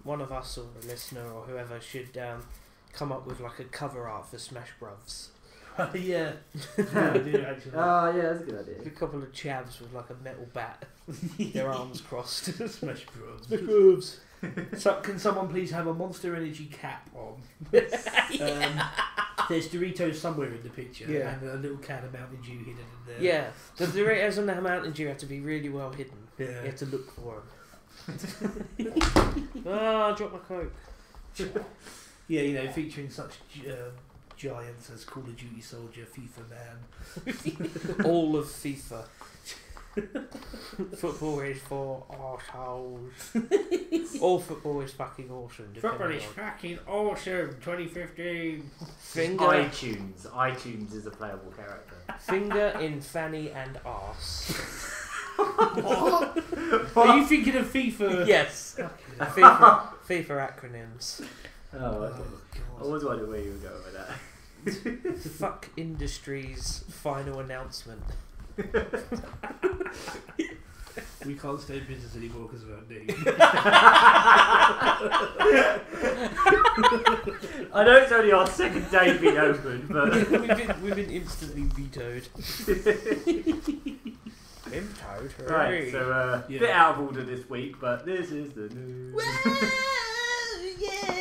one of us or a listener or whoever should come up with like a cover art for Smash Bruvs. Yeah. Yeah, I do actually. Oh yeah, that's a good idea. A couple of chavs with like a metal bat, their arms crossed. Smash Bros. Smash Bruvs. So, can someone please have a Monster Energy cap on? There's Doritos somewhere in the picture, Yeah. and a little can of Mountain Dew hidden in there. Yeah, the Doritos on the Mountain Dew have to be really well hidden. You Yeah. have to look for them. I dropped my Coke. Yeah, you know, featuring such giants as Call of Duty Soldier, FIFA Man. All of FIFA. Football is for arseholes. All football is fucking awesome. Football depending is on- fucking awesome, 2015. Finger, iTunes is a playable character. finger in fanny and arse. Are you thinking of FIFA? Yes. Fucking FIFA acronyms. Oh, Oh, okay. I God. was wondering where you were going with that. Fuck Industries' final announcement. We can't stay in business anymore because of our name. I know it's only our second day being open, but we've been instantly vetoed. Vetoed? right. So Yeah. bit out of order this week, but this is the news. Yeah,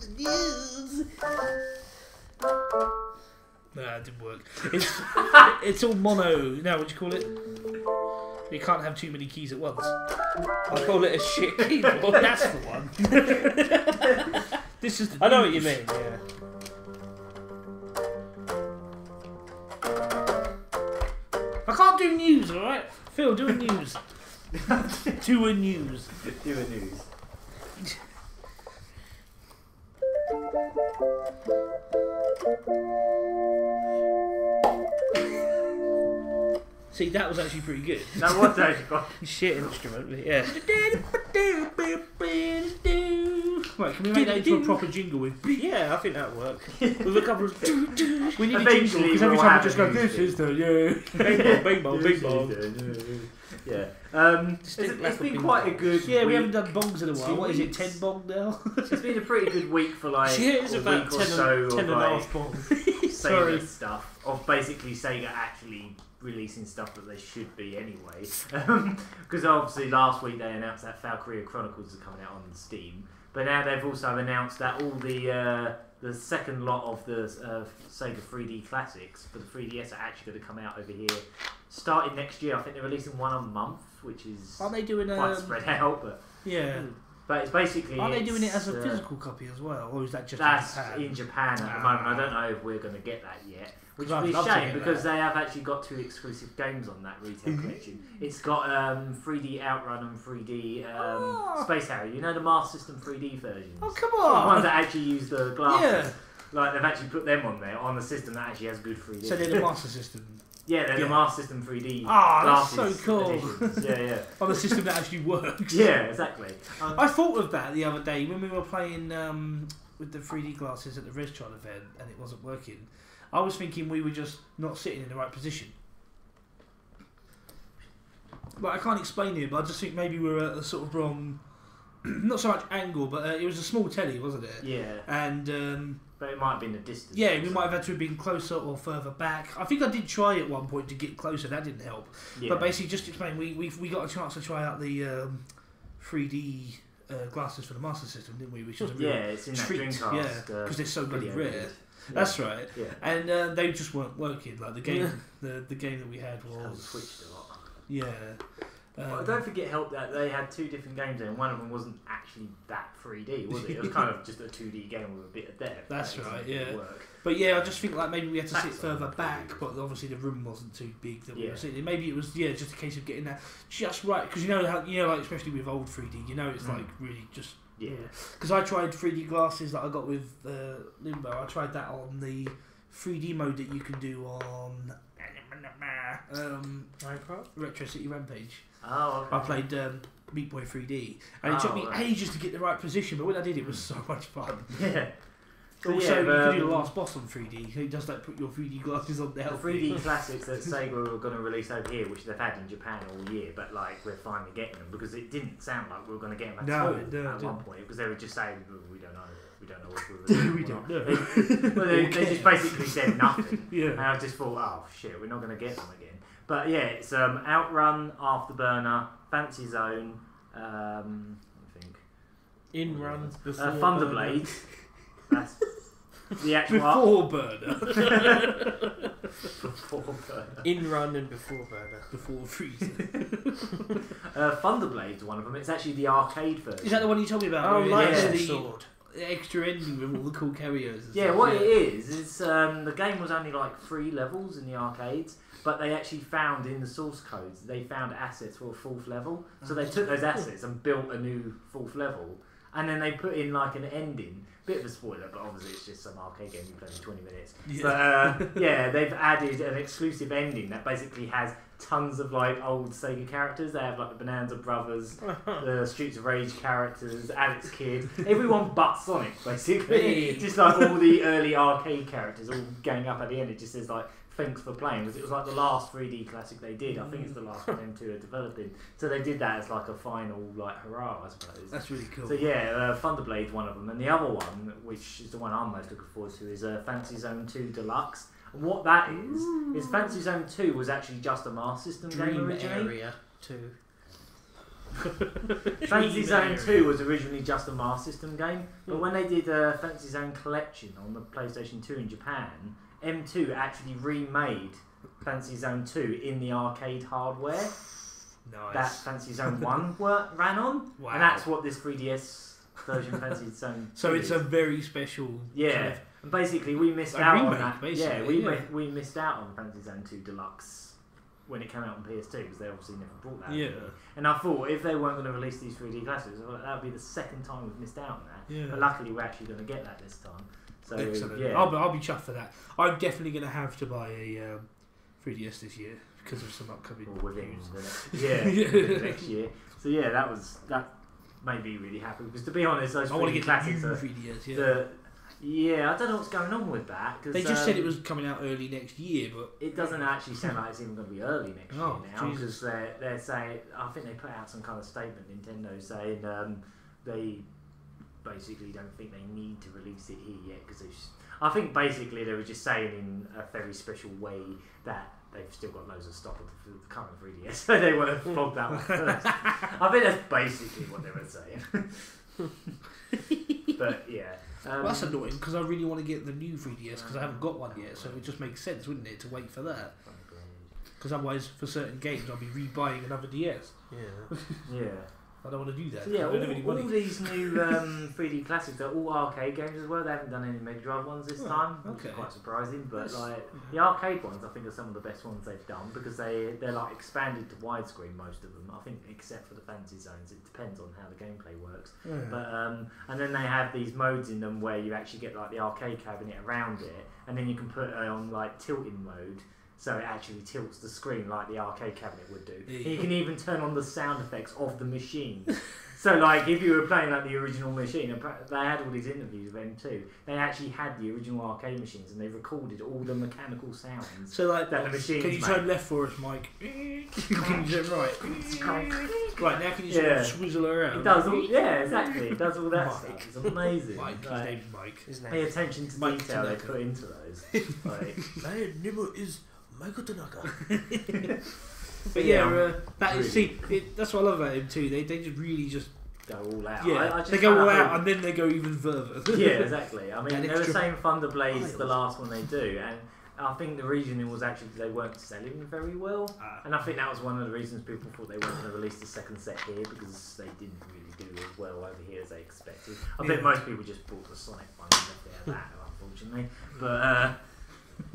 the news. It's all mono. No, what do you call it? You can't have too many keys at once. I call it a shit keyboard. That's the one. This is the I know what news. you mean, yeah. I can't do news, alright? Phil, do a news. Do a news. Do a news. See, that was actually pretty good. That was actually quite. Shit instrument, but yeah. Right, can we make that into a proper jingle with? Yeah, I think that'll work. With a couple of... We need a jingle Eventually because every we'll time we have just a go, music. this is the yeah. Bing bong, bing bong. Yeah. It's lack been of quite a bing good. Yeah, we week. haven't done bongs in a while. Two What is it, weeks? 10 bong now? It's been a pretty good week for like Yeah, it's a about week or 10 so and, 10 of and a like half bombs. Sorry. Sega stuff. Of basically Sega actually releasing stuff that they should be anyway. Because obviously last week they announced that Valkyria Chronicles is coming out on Steam, but now they've also announced that all the second lot of the Sega 3D classics for the 3DS are actually going to come out over here starting next year. I think they're releasing one a month, which is Aren't they doing quite spread out, Yeah. but it's basically. Are they doing it as a it's, physical copy as well, or is that just That's in Japan? in Japan at the moment. I don't know if we're going to get that yet. Which I'd would be a love to shame get because that. they have actually got 2 exclusive games on that retail collection. It's got 3D Outrun and 3D Space Harrier. You know the Master System 3D versions? Oh, come The on! ones that actually use the glasses. Yeah. Like they've actually put them on there on the system that actually has good 3D. So they're the Master System. Yeah, they're Yeah. the Master System 3D Ah, that's glasses. so cool. editions. Yeah. On the system that actually works. Yeah, exactly. I thought of that the other day when we were playing with the 3D glasses at the Res Trial event and it wasn't working. I was thinking we were just not sitting in the right position. But I can't explain it, but I just think maybe we were at a sort of wrong, not so much angle, but it was a small telly, wasn't it? Yeah. And But it might have been the distance. yeah, we might have had to have been closer or further back. I think I did try at one point to get closer, that didn't help. Yeah. But basically, just to explain, we got a chance to try out the 3D glasses for the Master System, didn't we? Which was a real it's in that treat, Dreamcast. yeah, because they're so bloody video rare. game. That's right. Yeah. And they just weren't working. Like the game, the game that we had It was switched a lot. yeah. But don't forget help that they had 2 different games there, and one of them wasn't actually that 3D, was it? It was kind of just a 2D game with a bit of depth. That's That right, doesn't really yeah. work. But yeah, I just think like maybe we had to sit That's further something. back, but obviously the room wasn't too big that we Yeah. were sitting in. Maybe it was just a case of getting that just right because like especially with old 3D, it's like really just Yeah. Because I tried 3D glasses that I got with Limbo. I tried that on the 3D mode that you can do on Minecraft? Retro City Rampage. Oh, okay. I played Meat Boy 3D, and it took me right. ages to get the right position. But when I did, it was so much fun. Yeah. So Also, yeah, you can do the but, last boss on 3D. He does like put your 3D glasses on the the help. 3D classics that Sega were going to release over here, which they've had in Japan all year, but like we're finally getting them because it didn't sound like we were going to get them at all it didn't. at one point because they were just saying we don't know if we're going to We don't know. They just basically said nothing. Yeah. And I just thought, oh shit, we're not going to get them again. But yeah, it's Outrun, Afterburner, Fancy Zone, I think In run before Thunderblade. That's the actual Before burner. before burner. In run and before burner. Before freezing. Thunderblade's one of them. It's actually the arcade version. Is that the one you told me about? Oh, where it Lightning has the Sword. extra ending with all the cool cameos. And Yeah, stuff, what it is the game was only like 3 levels in the arcades, but they actually found in the source codes, they found assets for a 4th level. So they took those assets and built a new 4th level, and then they put in like an ending. Bit of a spoiler, but obviously it's just some arcade game you play in 20 minutes. Yeah. But yeah, they've added an exclusive ending that basically has tons of like old Sega characters. They have like the Bonanza Brothers, the Streets of Rage characters, Alex Kidd, everyone but Sonic basically. Just like all the early arcade characters all gang up at the end. It just says like thanks for playing, because it was like the last 3D classic they did. I think it's the last one them two are developing. So they did that as like a final like hurrah, I suppose. That's really cool. So yeah, Thunderblade's one of them, and the other one, which is the one I'm most looking forward to, is Fantasy Zone 2 Deluxe. And what that is Fantasy Zone 2 was actually just a Master System game Dream originally. Area 2. Fantasy Dream Zone Area. 2 was originally just a Master System game, but when they did Fantasy Zone Collection on the PlayStation 2 in Japan, M2 actually remade Fantasy Zone 2 in the arcade hardware Nice. that Fantasy Zone 1 ran on. Wow. And that's what this 3DS version of Fantasy Zone 2 So it's is. a very special. Yeah. Kind of, And basically, we missed a out remake, on that. basically, Yeah, yeah. we missed out on Fantasy Zone 2 Deluxe when it came out on PS2 because they obviously never brought that. Yeah. And I thought if they weren't going to release these 3D classics, that would be the second time we've missed out on that. Yeah. But luckily, we're actually going to get that this time. So Excellent. yeah, I'll be chuffed for that. I'm definitely going to have to buy a 3DS this year because of some upcoming or within news. the next year. So yeah, that made me really happy because to be honest, those I want to 3D get the new classics 3DS. Yeah. I don't know what's going on with that. Cause, They just said it was coming out early next year, but It doesn't actually sound like it's even going to be early next year Oh, now because Jesus. they're saying, I think they put out some kind of statement, Nintendo, saying they basically don't think they need to release it here yet because I think basically they were just saying in a very special way that they've still got loads of stock of the current 3DS, so they want to flog that one first. I think that's basically what they were saying. But yeah. well, that's annoying because I really want to get the new 3DS because I haven't got one yet, so it just makes sense, wouldn't it, to wait for that? Because otherwise, for certain games, I'll be rebuying another DS. Yeah. Yeah. I don't want to do that. So yeah, I don't have any money. all these new 3D classics are all arcade games as well. They haven't done any Mega Drive ones this time, which okay. is quite surprising. But like the arcade ones, I think are some of the best ones they've done because they're like expanded to widescreen, most of them. I think except for the Fantasy Zones, it depends on how the gameplay works. Yeah. But and then they have these modes in them where you actually get like the arcade cabinet around it, and then you can put it on like tilting mode. So it actually tilts the screen like the arcade cabinet would do. Yeah. And you can even turn on the sound effects of the machine. So like if you were playing like the original machine, they had all these interviews with M2. They actually had the original arcade machines and they recorded all the mechanical sounds. So like that the machines can you make. turn left for us, Mike? Can you turn right? Right, now can you sort of swizzle around? It does all, yeah, exactly. It does all that Mike. stuff. It's amazing. Mike, his Like, name's Mike. His name pay attention to Mike detail they Tanaka. put into those. Like, My name is Michael Tanaka. But yeah, that really. is that's what I love about him too. They just really just go all out. yeah. I just They go found all that out and then they go even further. yeah, exactly. I mean, And they were extra saying Thunder Blade's piles. the last one they do, and I think the reasoning was actually they weren't selling very well, and I think that was one of the reasons people thought they weren't going to release the second set here because they didn't really do as well over here as they expected. I think most people just bought the Sonic one and left it at that, unfortunately. But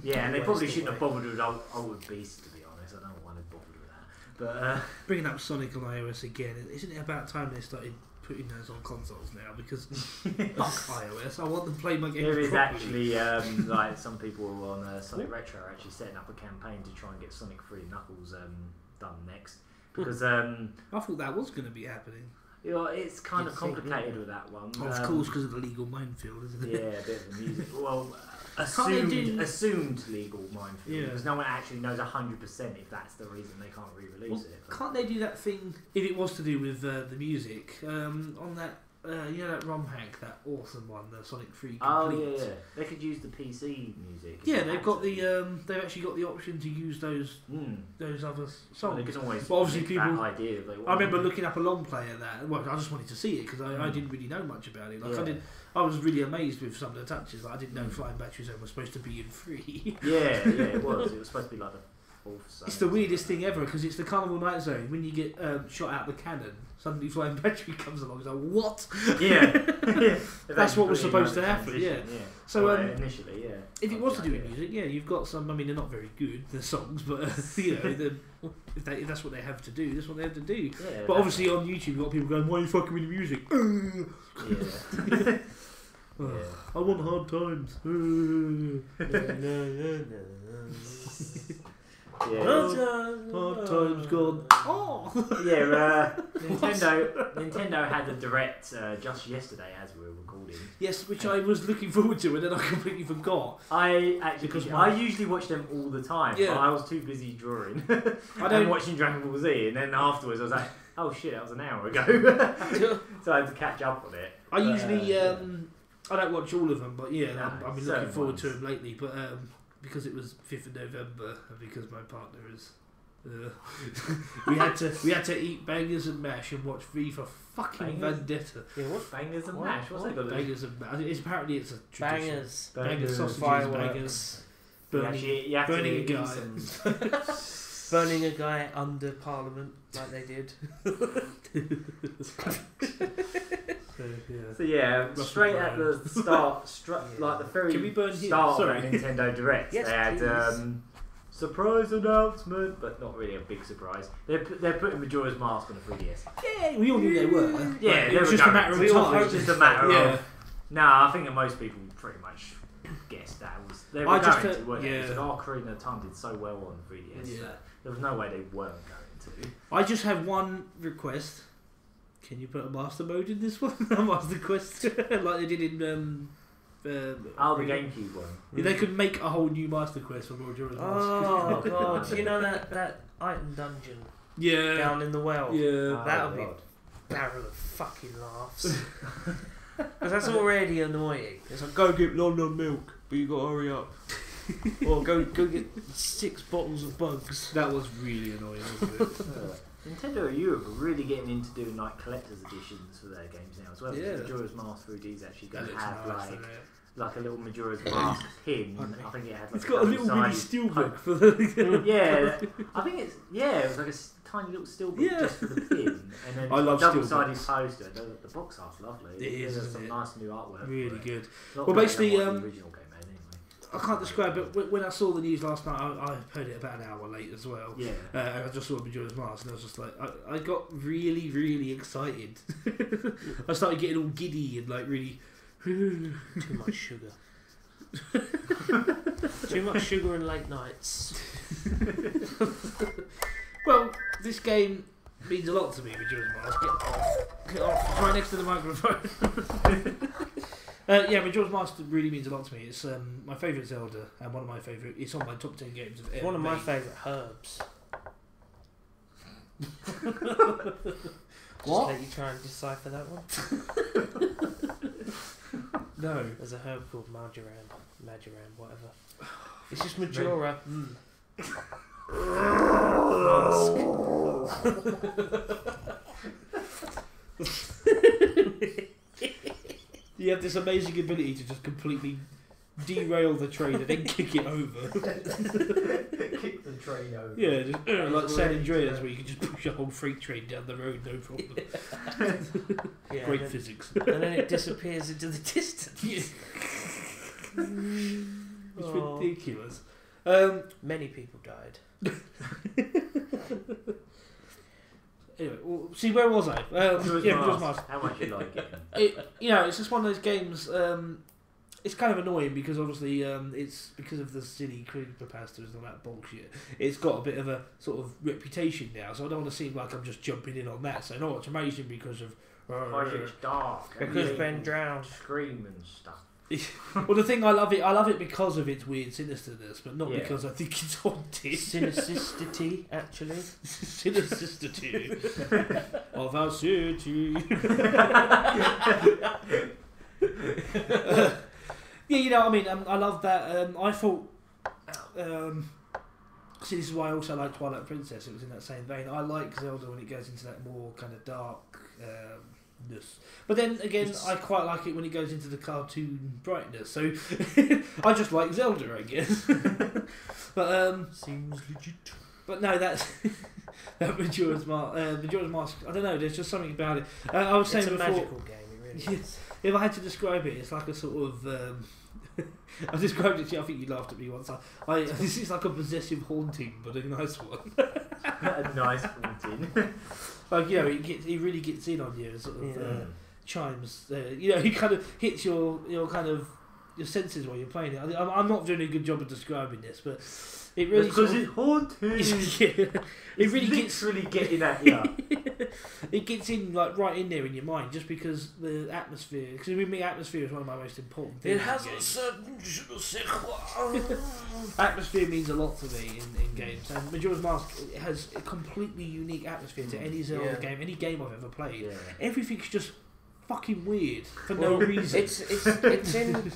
yeah, and they probably shouldn't have bothered with Old Beast, to be honest. I don't want to bother with that. But Bringing up Sonic on iOS again, isn't it about time they started putting those on consoles now? Because fuck iOS, I want them to play my games there is properly. actually like some people on Sonic Retro are actually setting up a campaign to try and get Sonic 3 Knuckles done next because I thought that was going to be happening. you know, it's kind of You'd think, complicated yeah. with that one. Of course, because of the legal minefield, isn't it? Yeah, a bit of the music. Well, Can't they do- assumed legal minefield Yeah. because no one actually knows 100% if that's the reason they can't re-release Well, it. can't they do that thing if it was to do with the music on that you know that ROM hack, that awesome one, the Sonic 3 Complete? Oh yeah, they could use the PC music. if Yeah, they they've had got to. they've actually got the option to use those other Well, songs. they can always But obviously make people- that idea if they want. I remember looking up a long play of that. Well, I just wanted to see it because I didn't really know much about it. Like I was really amazed with some of the touches. Like I didn't know Flying Battery Zone was supposed to be in 3. Yeah, it was. It was supposed to be like the fourth. It's the weirdest thing ever because it's the Carnival Night Zone. When you get shot out the cannon, suddenly Flying Battery comes along. It's like, what? Yeah, That's what was supposed to happen, yeah. So initially, yeah. if it was to do with music, yeah, you've got some. I mean, they're not very good, the songs, but you know, if that's what they have to do, that's what they have to do. Yeah, But obviously on YouTube, you've got people going, "Why are you fucking with the music?" yeah. Oh, Yeah. I want hard times. Yeah. Hard times gone. Oh. Yeah, Nintendo had a direct just yesterday as we were recording. Yes, which I was looking forward to, and then I completely forgot. I actually Because I usually watch them all the time. Yeah. But I was too busy drawing I and don't. watching Dragon Ball Z, and then afterwards I was like, oh shit, that was an hour ago. So I had to catch up on it. I usually I don't watch all of them, but yeah, No, I've been certain looking forward to ones. them lately. But because it was 5th of November, and because my partner is, we had to eat bangers and mash and watch V for fucking Bangers? Vendetta. Yeah, what? Bangers and What? mash. What's that got to do? Bangers and mash. Apparently it's a tradition. Bangers. Bangers, sausages, Fireworks. bangers. You have burning to a guy. Burning a guy under Parliament like they did. So yeah, straight at the start, like the very Can we burn him? start Sorry. of Nintendo Direct, Yes, they had surprise announcement, but not really a big surprise. They're putting Majora's Mask on the 3DS. Yeah, we all knew they were. Yeah, it was just a matter of time. It was just a matter Yeah. of. Nah, I think that most people pretty much guessed that was. They were going to, weren't they? It was an Ocarina of Time did so well on the 3DS that there was no way they weren't going to. I just have one request. Can you put a master mode in this one? A master quest like they did in the GameCube one. Yeah, they could make a whole new master quest for Majora's Mask. Oh god, you know that item dungeon down in the well? Yeah. That would be a barrel of fucking laughs. Because that's already annoying. It's like, go get London milk, but you gotta hurry up. Or go get 6 bottles of bugs. That was really annoying, wasn't it? Nintendo Europe are really getting into doing like collector's editions for their games now as well. Yeah. Majora's Mask 3D is actually going to That have looks nice, like a little Majora's Mask pin. I think it had like it's got a little mini steelbook for the yeah, I think it was like a tiny little steelbook just for the pin, and then I love double-sided poster. The box art's lovely. It is, There's isn't some it? nice new artwork. Really good. Not Well, better basically, than what the original game had anyway. I can't describe it. When I saw the news last night, I heard it about an hour late as well. Yeah. I just saw Majora's Mask and I was just like, I got really, really excited. I started getting all giddy and like really... Too much sugar. Too much sugar and late nights. Well, this game means a lot to me, Majora's Mask. Get off. It's right next to the microphone. Majora's Mask really means a lot to me. It's my favourite Zelda and one of my favourite. It's on my top 10 games of ever. One of my favourite herbs. What? Just let you try and decipher that one. No. There's a herb called Majoram, whatever. It's just Majora. You have this amazing ability to just completely derail the train and then kick it over. Kick the train over. Yeah, just, like San Andreas, where you can just push a whole freight train down the road, no problem. Yeah, Great physics. And then it disappears into the distance. It's ridiculous. Many people died. Anyway, well, see, where was I? Majora's Mask. How much you like it? It's just one of those games. It's kind of annoying because obviously it's because of the silly creepypastas and all that bullshit. It's got a bit of a sort of reputation now, so I don't want to seem like I'm just jumping in on that. So no, it's amazing because of. It's dark. Because Ben drowned. Scream and stuff. Well, the thing I love it because of its weird sinisterness, but not because I think it's haunted. Sinistrity, actually. Sinistrity of our city. You know what I mean? I love that. I thought. See, this is why I also like Twilight Princess. It was in that same vein. I like Zelda when it goes into that more kind of dark. But then again, I quite like it when it goes into the cartoon brightness. So I just like Zelda, I guess. But seems legit. But no, that's that Majora's Mask. I don't know. There's just something about it. I was saying it's a before. magical game. It really is. If I had to describe it, it's like a sort of. I described it to you. I think you laughed at me once. This is like a possessive haunting, but a nice one. A nice haunting. Like, you know, he really gets in on you and sort of chimes. He kind of hits your kind of your senses while you're playing it. I'm not doing a good job of describing this, but it really because it's haunting. It really gets really getting at you. It gets in like right in there in your mind, just because the atmosphere. Because with me, atmosphere is one of my most important things. It has a certain atmosphere means a lot to me in games, and Majora's Mask has a completely unique atmosphere to any Zelda game, any game I've ever played. Yeah. Everything's just fucking weird for no reason. It's in.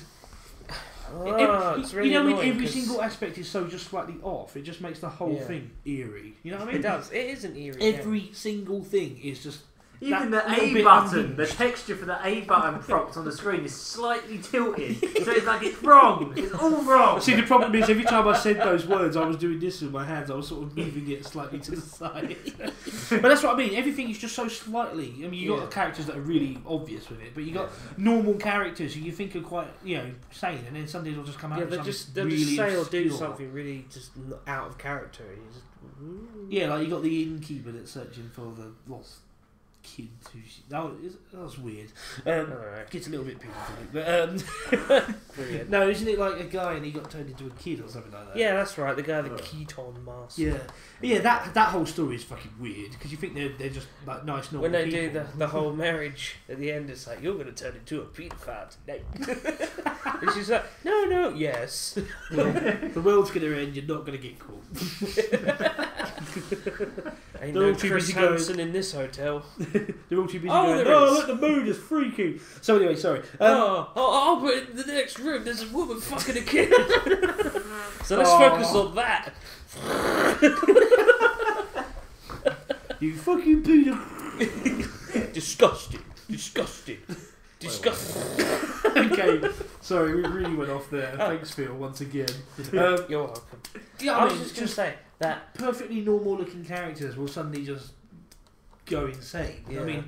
It's really every single aspect is so just slightly off. It just makes the whole thing eerie. You know what I mean? It does. It is an eerie. Every single thing is just. Even the little A bit button, the unhinged. texture for the A button prompt on the screen is slightly tilted. So it's like it's wrong. It's all wrong. See, the problem is every time I said those words, I was doing this with my hands. I was sort of moving it slightly to the side. But that's what I mean. Everything is just so slightly. I mean, you got characters that are really obvious with it, but you got normal characters who you think are quite, sane, and then suddenly they'll just come out. Yeah, with they'll really just say or do obscure. something really just out of character. You just, Yeah, like you got the innkeeper that's searching for the lost kid. That was weird. Gets a little bit pedophilic, but brilliant. no, isn't it like a guy and he got turned into a kid or something like that? Yeah, that's right. The guy with the Keaton mask. Yeah. That whole story is fucking weird because you think they're just like nice normal When they people. do the whole marriage at the end, it's like, you're going to turn into a paedophile today. And she's like, no, yes. The world's going to end. You're not going to get caught. Ain't They're no all too Chris busy going- Hansen in this hotel. They're all too busy Oh, going, there is. look, the moon is freaky. So anyway, sorry. But in the next room there's a woman fucking a kid. So let's Oh. focus on that. You fucking pedo. Disgusting. Okay, sorry, we really went off there. Thanks, Phil, once again. You're welcome. Yeah, I was just going to say that. Perfectly normal-looking characters will suddenly just go insane. Yeah. I mean,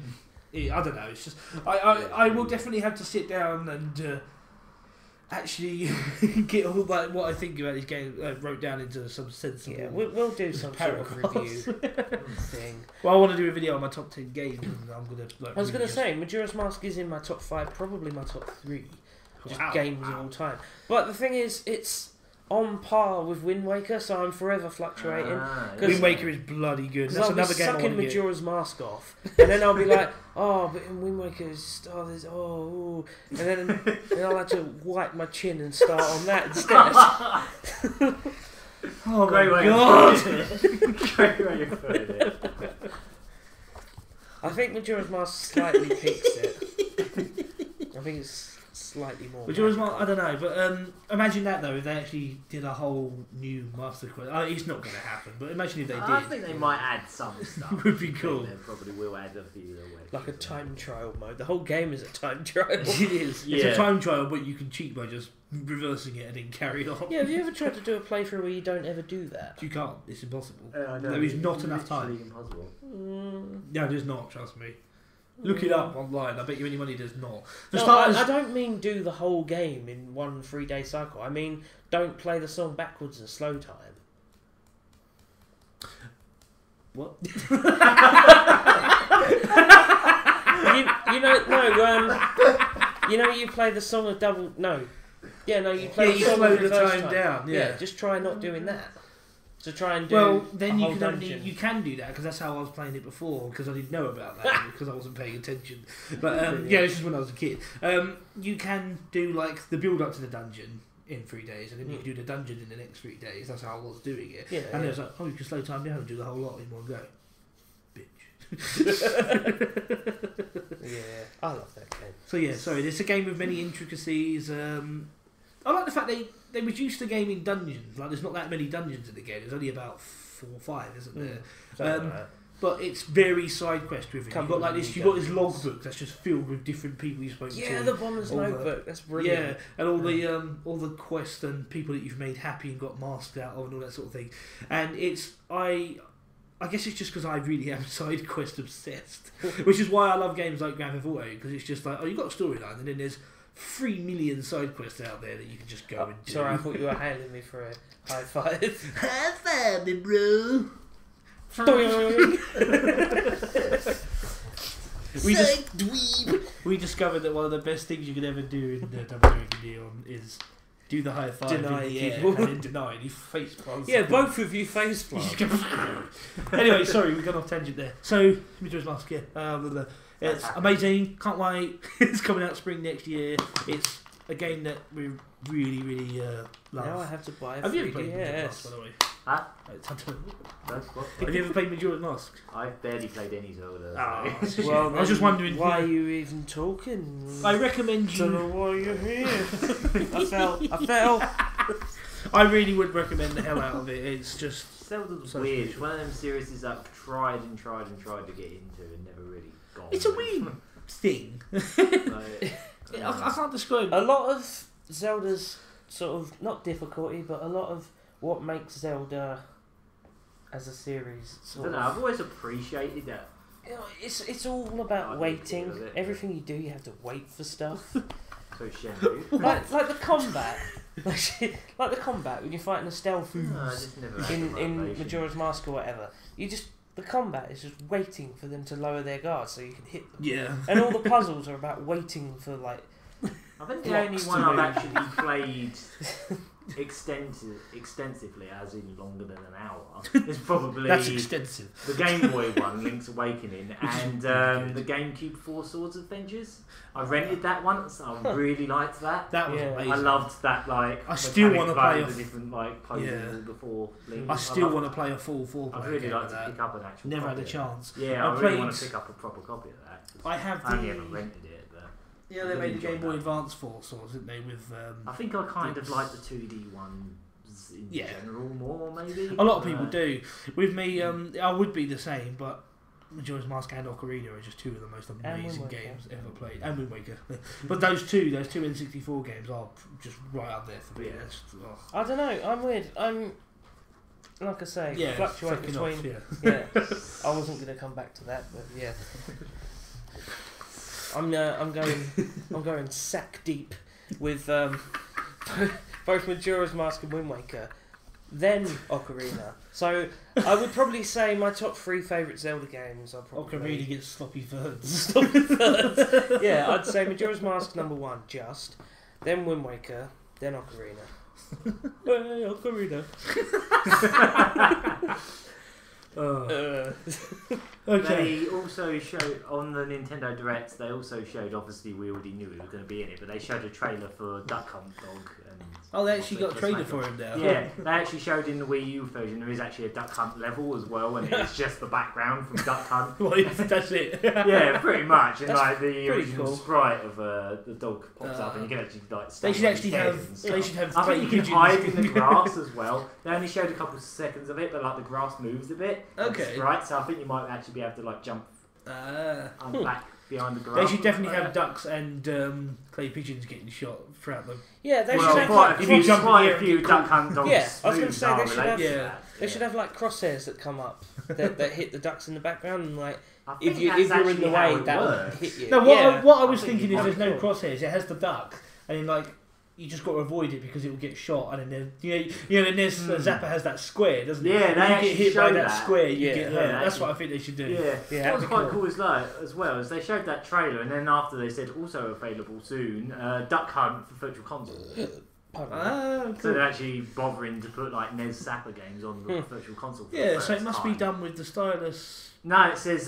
I don't know. It's just I will definitely have to sit down and actually get all that what I think about these games wrote down into some sensible. Yeah, we'll do some sort of paragraphs. review thing. Well, I want to do a video on my top 10 games, and I'm gonna. I was going to say, Majora's Mask is in my top 5, probably my top 3, just games of all time. But the thing is, it's on par with Wind Waker, so I'm forever fluctuating. Wind Waker is bloody good. That's I'll be another game I sucking want to get. Majora's Mask off, and then I'll be like, but in Wind Waker, it's just, and then I'll have to wipe my chin and start on that instead. Oh Great my way god! of putting it. Great way of putting it. I think Majora's Mask slightly peaks it. I think it's slightly more. Majora's Mask, I don't know, but imagine that though, if they actually did a whole new Master Quest. It's not going to happen, but imagine if they did. I think they might add some stuff. It would be cool. They probably will add a few little ways. Like a time trial mode. The whole game is a time trial. It is. Yeah. It's a time trial, but you can cheat by just reversing it and then carry on. Yeah, have you ever tried to do a playthrough where you don't ever do that? You can't. It's impossible. No, There is not enough time. literally impossible. No, there's not. Trust me. Look it up online. I bet you any money there's not. For No, starters, I don't mean do the whole game in one 3-day cycle. I mean don't play the song backwards in slow time. what? You play the song of double. No. Yeah, no, you play you the song slow of the reverse time down. Yeah. just try not doing that. So try and do. Well, then a you whole can only dungeon. you can do that because that's how I was playing it before because I didn't know about that because I wasn't paying attention. But yeah, this is when I was a kid. You can do like the build up to the dungeon in 3 days, and then you can do the dungeon in the next 3 days. That's how I was doing it. Yeah, and yeah. it was like, you can slow time down and do the whole lot in one go. Bitch. Yeah, I love that game. So yeah, sorry. It's a game with many intricacies. I like the fact they reduced the game in dungeons. Like, there's not that many dungeons in the game. There's only about 4 or 5, isn't there? Something like that. But it's very side quest driven. You've Couple got like of this. You've got this dungeons. logbook that's just filled with different people you've spoken to. Yeah, the Bomber's all the- Notebook. That's brilliant. Yeah, and all the quests and people that you've made happy and got masked out of and all that sort of thing. And it's I guess it's just because I really am side quest obsessed, which is why I love games like Grand Theft Auto, because it's just like, you've got a storyline and then there's 3 million side quests out there that you can just go and do. Sorry, I thought you were hailing me for a high five. High five me, bro. We discovered that one of the best things you could ever do in the WWE Neon is do the high five Deny, in the yeah. people and then deny, and he face plants. Yeah, both of you face plant. Anyway, sorry, we got off tangent there. So, Majora's Mask, yeah. It's amazing, can't wait. It's coming out spring next year. It's a game that we really, really love. Now I have to buy a Have you ever played Majora's 3DS. Mask, by the way? Huh? Have you ever played Majora's Mask? I've barely played any Zelda. Oh, So. Well, I was just wondering why are you even talking? I recommend Don't you. know why you're here. I fell. I really would recommend the hell out of it. It's just Zelda's so weird. special. One of them series that I've tried to get into and never really gone. It's a weird thing. Like, I can't describe. A lot of Zelda's sort of not difficulty, but a lot of what makes Zelda as a series. I don't know. I've always appreciated that. You know, it's all about waiting. Everything you do, you have to wait for stuff. So Shenmue. like the combat, like the combat when you're fighting the stealth No, I just never had the in motivation. Majora's Mask or whatever. The combat is just waiting for them to lower their guard so you can hit them. Yeah. And all the puzzles are about waiting for like. I think the only one I've actually played extensively, as in longer than an hour, is probably That's extensive. the Game Boy one, Link's Awakening, and the GameCube Four Swords Adventures. I rented that once. I really liked that. That was Yeah. amazing. I loved that. Like I still mechanic wanna about play the a- different like poses before Link. I still love want to that. play a full four-player I'd really game like of to that. pick up an actual. Never had copy a of chance. that. Yeah, I I really played- want to pick up a proper copy of that. I have I only the. ever rented it, but Yeah, they made the Game Boy Advance Four Swords, didn't they? With I think I kind of like the 2D ones in Yeah. general more, maybe. a lot of people do. With me, I would be the same, but Majora's Mask and Ocarina are just two of the most amazing Wind Waker. games ever played. And Wind Waker. But those two N64 games are just right up there for me. Yeah. That's, oh. I don't know. I'm weird. I'm like I say, Yeah, fluctuate fucking between. off, yeah. Yeah, I wasn't going to come back to that, but yeah. I'm going sack deep with both Majora's Mask and Wind Waker, then Ocarina. So I would probably say my top 3 favourite Zelda games are probably Ocarina gets sloppy thirds. Sloppy thirds. Yeah, I'd say Majora's Mask number 1, just then Wind Waker, then Ocarina. Hey, Ocarina. Okay. They also showed on the Nintendo Direct. They also showed. Obviously, we already knew he was going to be in it, but they showed a trailer for Duck Hunt Dog. And Oh, they actually got a the trailer Smash for him now. Yeah, they actually showed in the Wii U version. There is actually a Duck Hunt level as well, and it's just the background from Duck Hunt. Well, that's it. Yeah, pretty much. And That's like the pretty original cool. sprite of the dog pops up, and you can actually like. They stand should on actually his head have. and stuff. They should have. I think you can pigeons. hide in the grass as well. They only showed a couple of seconds of it, but like the grass moves a bit. Okay. Right, so I think you might actually be able to like jump back behind the grass. They should definitely have ducks and clay pigeons getting shot throughout the. Yeah, they Well, should have quite like a few, if you jump in the quite air a and few get Duck caught. Hunt dogs. Yeah, I was gonna say they moves should are have- related to yeah. that, They should have like crosshairs that come up that hit the ducks in the background, and like I think if you're that's in the actually how way, it that will works. hit you. No, Yeah. what I was I think thinking is it'd there's be no crosshairs. It has the duck, and then like you just got to avoid it because it will get shot, and then then there's Zappa has that square, doesn't it? Yeah, When they you actually get hit by show that that. square, you Yeah. get Yeah, hurt. they That's actually- what I think they should do. Yeah, Yeah, what was that'd be quite cool. cool as well is they showed that trailer, and then after they said also available soon, Duck Hunt for Virtual Console. Pardon me. Ah, So cool. they're actually bothering to put like NES Zappa games on the Virtual Console. For the Yeah, so first it must time. be done with the stylus. No, it says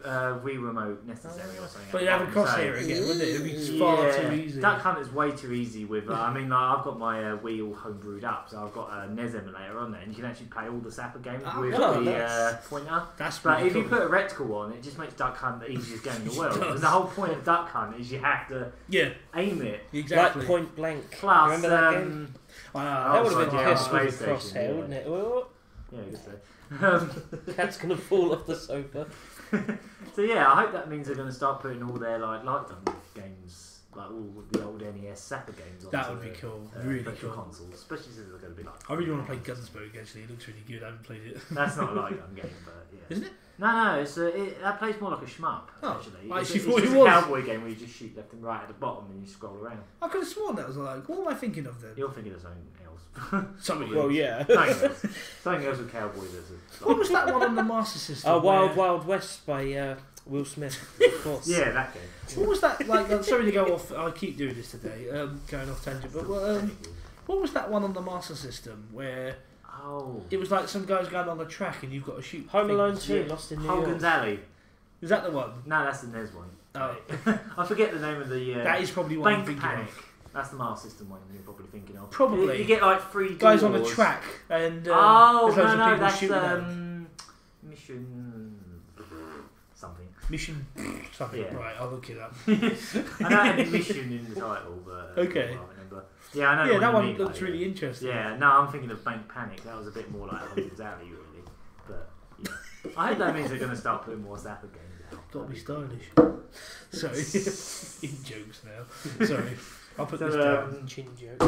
Wii Remote necessary or something. But like you'd have a that. crosshair So- again, wouldn't it? It'd be far too easy. Duck Hunt is way too easy with. I mean, like, I've got my Wii all homebrewed up, so I've got a NES emulator on there, and you can actually play all the Zappa games Oh, with wow, the nice. pointer. That's But really if you cool. put a reticle on, it just makes Duck Hunt the easiest game in the world. Because the whole point of Duck Hunt is you have to Yeah, aim it. exactly. Like Point Blank. Plus, Remember that game? Wow. That would have been yeah, piss on with a PlayStation, crosshair, yeah. wouldn't it? Oh, Yeah, I guess so. cat's gonna fall off the sofa. So yeah, I hope that means they're going to start putting all their like light gun games, like all the old NES Zappa games on. That would be cool. Really virtual cool. consoles, especially since they're going to be like. I really want to play Gunsmoke actually. It looks really good. I haven't played it. That's not a light gun game, but yeah. Isn't it? No, it's that plays more like a shmup. Oh, actually, I it's, actually it's thought just it a was. cowboy game where you just shoot left and right at the bottom and you scroll around. I could have sworn that was like, what am I thinking of then? You're thinking of something else. Something Well, else. yeah. Something else with cowboys. What was that one on the Master System? Oh, Wild where- Wild West by Will Smith, of course. Yeah, that game. What was that like? Sorry to go off. I keep doing this today, going off tangent. But what was that one on the Master System where Oh, it was like some guys going on the track and you've got to shoot? Home Alone things? 2, Yeah. Lost in New Hogan's York. Alley. Is that the one? No, that's the NES one. Oh. I forget the name of the. That is probably what I'm Bank thinking Panic. of. That's the Master System one you're probably thinking of. Probably. You get like 3 Guys on the doors. track and Oh there's loads no, of people that's shooting at them. Mission something. Mission something. Yeah. Right, I'll look it up. I don't have mission in the title, but Okay. I can't remember. Yeah, I know. Yeah, what that you one mean, looks though, really yeah. interesting. Yeah, no, I'm thinking of Bank Panic. That was a bit more like Hogan's Alley, really. But yeah. I hope that means they're going to start putting more Zappa games out. Got to be stylish. Sorry, in jokes now. Sorry, I'll put this down. Chin jokes.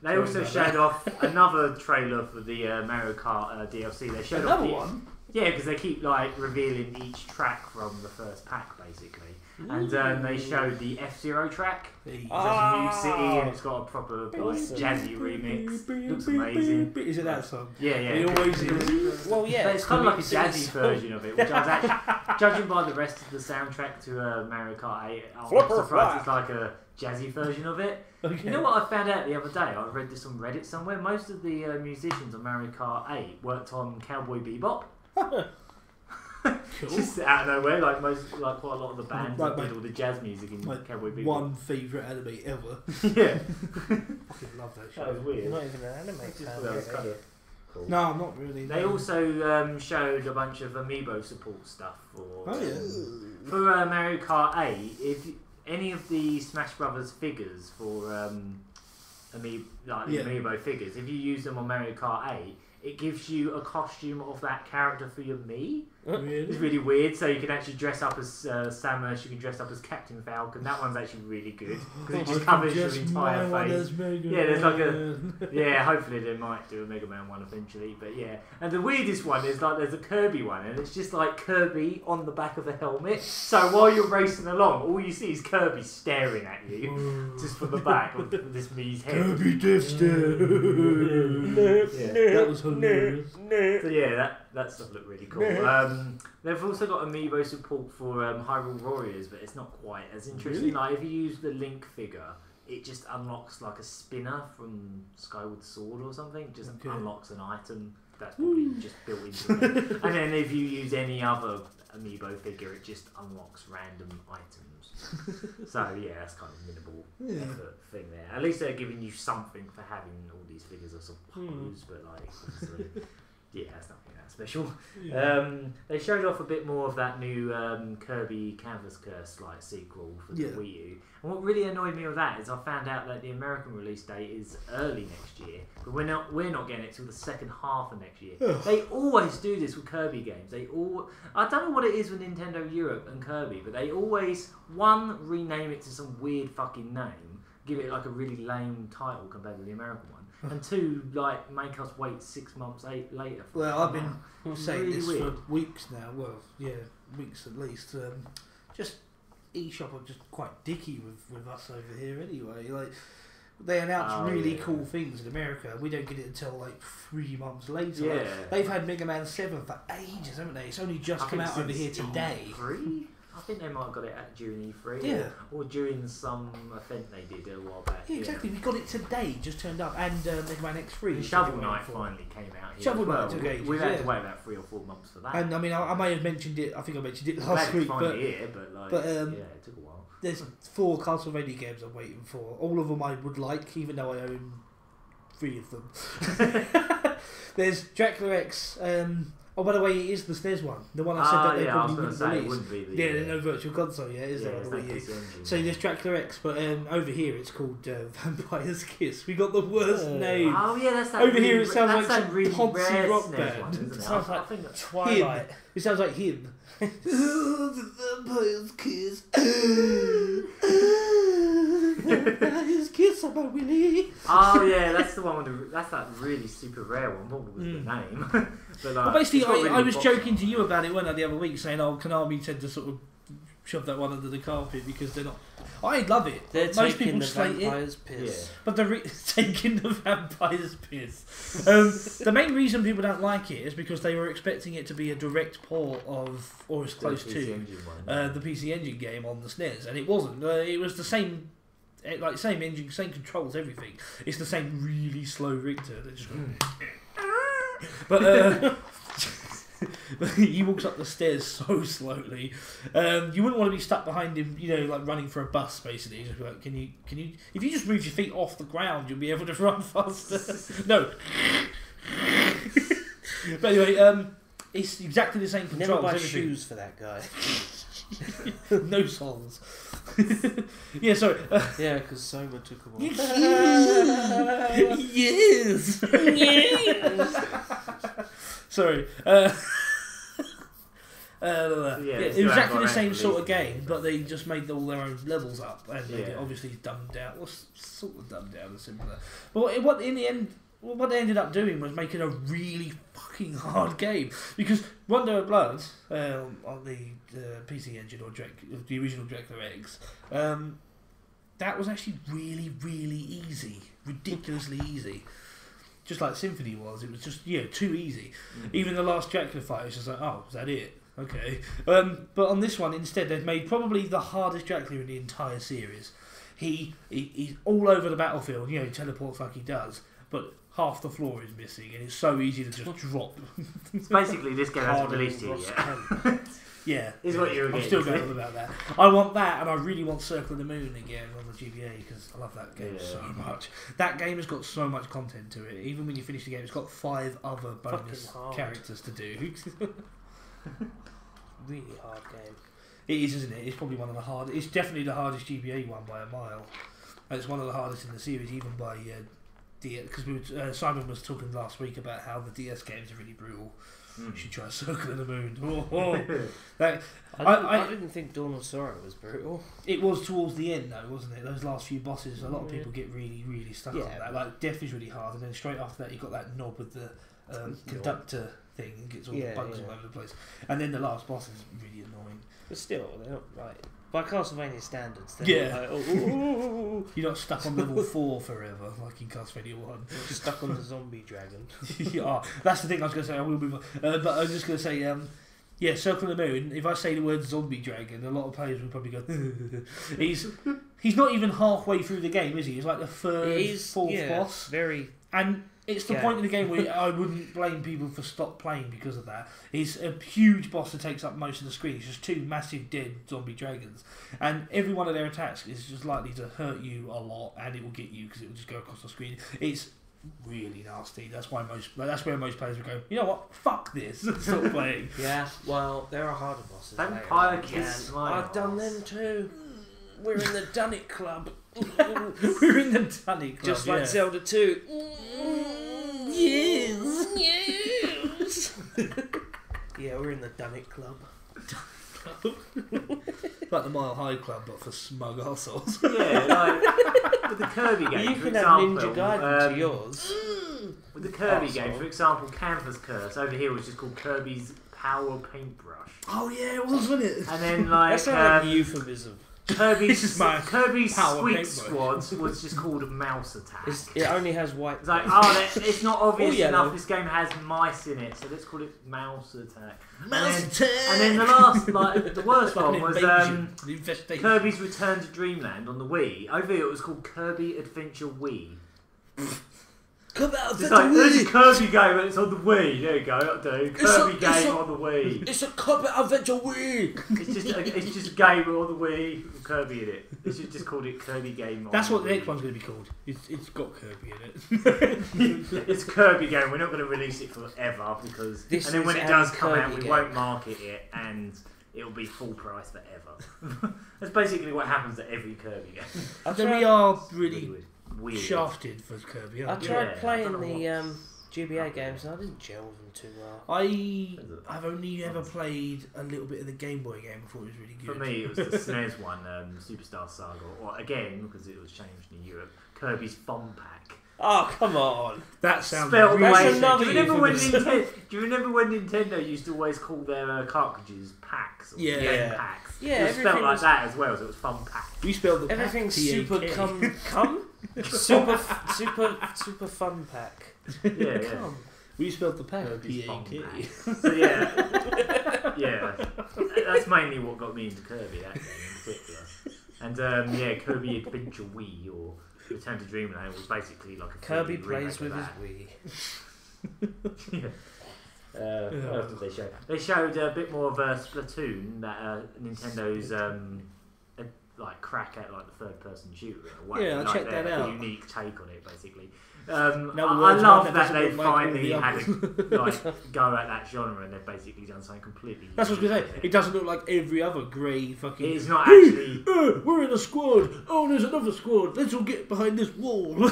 They also showed off another trailer for the Mario Kart DLC. They showed Another off one? Yeah, because they keep like revealing each track from the first pack, basically. And they showed the F-Zero track. It's a new city and it's got a proper like jazzy remix. Looks amazing. Is it that song? Yeah. It always is. Well, yeah. But it's kind of like a jazzy version of it, which I was actually, judging by the rest of the soundtrack to Mario Kart 8, I'm surprised it's like a jazzy version of it. Okay. You know what I found out the other day? I read this on Reddit somewhere. Most of the musicians on Mario Kart 8 worked on Cowboy Bebop. Cool. Just out of nowhere, like quite a lot of the bands that did all the jazz music in Cowboy Bebop. One favourite anime ever. Yeah. Fucking love that show. That was weird. You're not even an anime fan. That was kind of cool. No, I'm not really. They also showed a bunch of Amiibo support stuff for Mario Kart 8. If any of the Smash Brothers figures for Amiibo figures, if you use them on Mario Kart 8, it gives you a costume of that character for your Mii. Really? It's really weird. So you can actually dress up as Samus, you can dress up as Captain Falcon. That one's actually really good because it just covers your entire face. There's like a hopefully they might do a Mega Man one eventually. But yeah, and the weirdest one is like there's a Kirby one, and it's just like Kirby on the back of a helmet. So while you're racing along, all you see is Kirby staring at you just from the back of this Mii's head. Kirby Death Stare. That was hilarious. So yeah, that stuff looked really cool. They've also got Amiibo support for Hyrule Warriors, but it's not quite as interesting. Really? Like if you use the Link figure, it just unlocks like a spinner from Skyward Sword or something. It just unlocks an item that's probably just built into it. And then if you use any other Amiibo figure, it just unlocks random items. So yeah, that's kind of minimal effort thing there. At least they're giving you something for having all these figures, I suppose. But like, obviously, yeah, it's nothing that special. They showed off a bit more of that new Kirby Canvas Curse like sequel for the Wii U. And what really annoyed me with that is I found out that the American release date is early next year, but we're not getting it till the second half of next year. They always do this with Kirby games. I don't know what it is with Nintendo Europe and Kirby, but they always rename it to some weird fucking name, give it like a really lame title compared to the American one, and two, like make us wait 6 months later. Well, I've been saying really this weird. for weeks now. Well, yeah, weeks at least. Just eShop are just quite dicky with us over here anyway. Like they announce really cool things in America. We don't get it until like 3 months later. Yeah. Like, they've had Mega Man 7 for ages, haven't they? It's only just come out over here today. E3? I think they might have got it during E3 or during some event they did a while back. Yeah, exactly. We got it today, just turned up, and Mega Man X3. Shovel Knight finally came out here. Shovel Knight took ages. We've had to wait about 3 or 4 months for that. And I mean, I may have mentioned it. I think I mentioned it last week. But here, but it took a while. There's 4 Castlevania games I'm waiting for. All of them I would like, even though I own 3 of them. There's Dracula X. Oh, by the way, it is the SNES one. The one I said that they probably wouldn't release. It wouldn't be there's no virtual console yet, is there? So there's Dracula X, but over here it's called Vampire's Kiss. We got the worst name. Oh yeah, that's that. Over here it sounds like some really Ponzi rock band. One, It sounds like Twilight. It sounds like him. The Vampire's Kiss. Vampire's Kiss on my willy. Oh yeah, that's the one with that's that really super rare one. What was the name? But, well, basically, I was joking to you about it, weren't I, the other week, saying, Konami tend to sort of shove that one under the carpet because they're not... I love it. Most people slate it. Piss. But they're taking the vampire's piss. The main reason people don't like it is because they were expecting it to be a direct port of, or as close to, the PC Engine game on the SNES, and it wasn't. It was the same... Like, same engine, same controls, everything. It's the same really slow Richter. Just but he walks up the stairs so slowly. You wouldn't want to be stuck behind him, like running for a bus. Basically, just like, can you? If you just move your feet off the ground, you'll be able to run faster. No. But anyway, it's exactly the same controls. Never buy shoes for that guy. No soles. Yeah, sorry. Yeah, because Soma took them off. Yes. Yes. Sorry. It was exactly the same sort of game, but they just made all their own levels up and made it obviously dumbed down, or sort of dumbed down and simpler. But what in the end, what they ended up doing was making a really fucking hard game, because Wonder of Blood on the PC engine or the original Dracula X, that was actually really, really easy, ridiculously easy. Just like Symphony was, it was just too easy. Even the last Dracula fight was just like, oh, is that it? Okay. But on this one, instead, they've made probably the hardest Dracula in the entire series. He's all over the battlefield, he teleports like he does, but half the floor is missing, and it's so easy to just drop. It's basically, this game hasn't released it yet. Yeah, is what you're I'm still going on about that. I want that, and I really want Circle of the Moon again on the GBA, because I love that game so much. That game has got so much content to it. Even when you finish the game, it's got 5 other bonus characters to do. Really hard game. It is, isn't it? It's probably one of the hardest. It's definitely the hardest GBA one by a mile. And it's one of the hardest in the series, even by DS. Because Simon was talking last week about how the DS games are really brutal. You should try Circle of the Moon. I didn't think Dawn of Sorrow was brutal. It was towards the end though, wasn't it? Those last few bosses, a lot of people get really, really stuck on that. Like Death is really hard, and then straight after that you got that knob with the conductor thing, and gets all the bugs all over the place. And then the last boss is really annoying. But still, they're not right. By Castlevania standards, they're not like, you're not stuck on level 4 forever, like in Castlevania 1. You're stuck on the zombie dragon. That's the thing I was going to say, I will move on. But I was just going to say, Circle of the Moon, if I say the word zombie dragon, a lot of players will probably go, he's not even halfway through the game, is he? He's like the fourth boss. Very... And it's the point in the game where I wouldn't blame people for stop playing because of that. He's a huge boss that takes up most of the screen. It's just 2 massive dead zombie dragons, and every one of their attacks is just likely to hurt you a lot, and it will get you because it will just go across the screen. It's really nasty. That's where most players would go, you know what? Fuck this. Stop playing. Yeah. Well, there are harder bosses. Vampire Kiss. I've done them too. We're in the Dunnet Club. We're in the Dunnet Club. Just like Zelda 2. Yes. Yeah, we're in the Dunnet Club. Like the Mile High Club, but for smug assholes. Yeah, like with the Kirby game, you for can example, have Ninja Gaiden to yours. With the Kirby game, for example, Canvas Curse over here was just called Kirby's Power Paintbrush. Oh yeah, it was, wasn't it? And then like that's like a euphemism. Kirby's Squeak Squad was just called a Mouse Attack. It only has white. It's like, it's not obvious enough. This game has mice in it, so let's call it Mouse Attack. And then the last, the worst one was Kirby's Return to Dreamland on the Wii. Over here, it was called Kirby Adventure Wii. It's like, there's a Kirby game and it's on the Wii. There you go, that'll do. Kirby game on the Wii. It's a Kirby Adventure Wii. It's just a game on the Wii with Kirby in it. They should just call it Kirby game. That's what the next one's going to be called. It's got Kirby in it. It's Kirby game. We're not going to release it forever because, and then when it does come out, we won't market it and it'll be full price forever. That's basically what happens to every Kirby game. Then we are really weird. Shafted for Kirby. I tried playing the GBA games and I didn't gel with them too well. I've only ever played a little bit of the Game Boy game before it was really good. For me, it was the SNES one, Superstar Saga, or again, because it was changed in Europe, Kirby's Fun Pack. Oh, come on. That sounds spelled really do you remember when Nintendo used to always call their cartridges packs? Or game packs? Yeah, it was spelled like that as well, so it was Fun Pack. We spelled the everything super super fun pack. Yeah. We spelled the pack P-A-K. So yeah, that's mainly what got me into Kirby, that game in particular. And Kirby Adventure Wii or Return to Dreamland was basically like a Kirby plays with his Wii. What else did they show? They showed a bit more of a Splatoon, that Nintendo's like crack at like the third-person shooter in a way. Yeah, I checked that out. A unique take on it, basically. I love that they finally had a go at that genre and they've basically done something completely. That's what I was going to say. It doesn't look like every other grey fucking. It's not actually. We're in a squad. Oh, there's another squad. Let's all get behind this wall.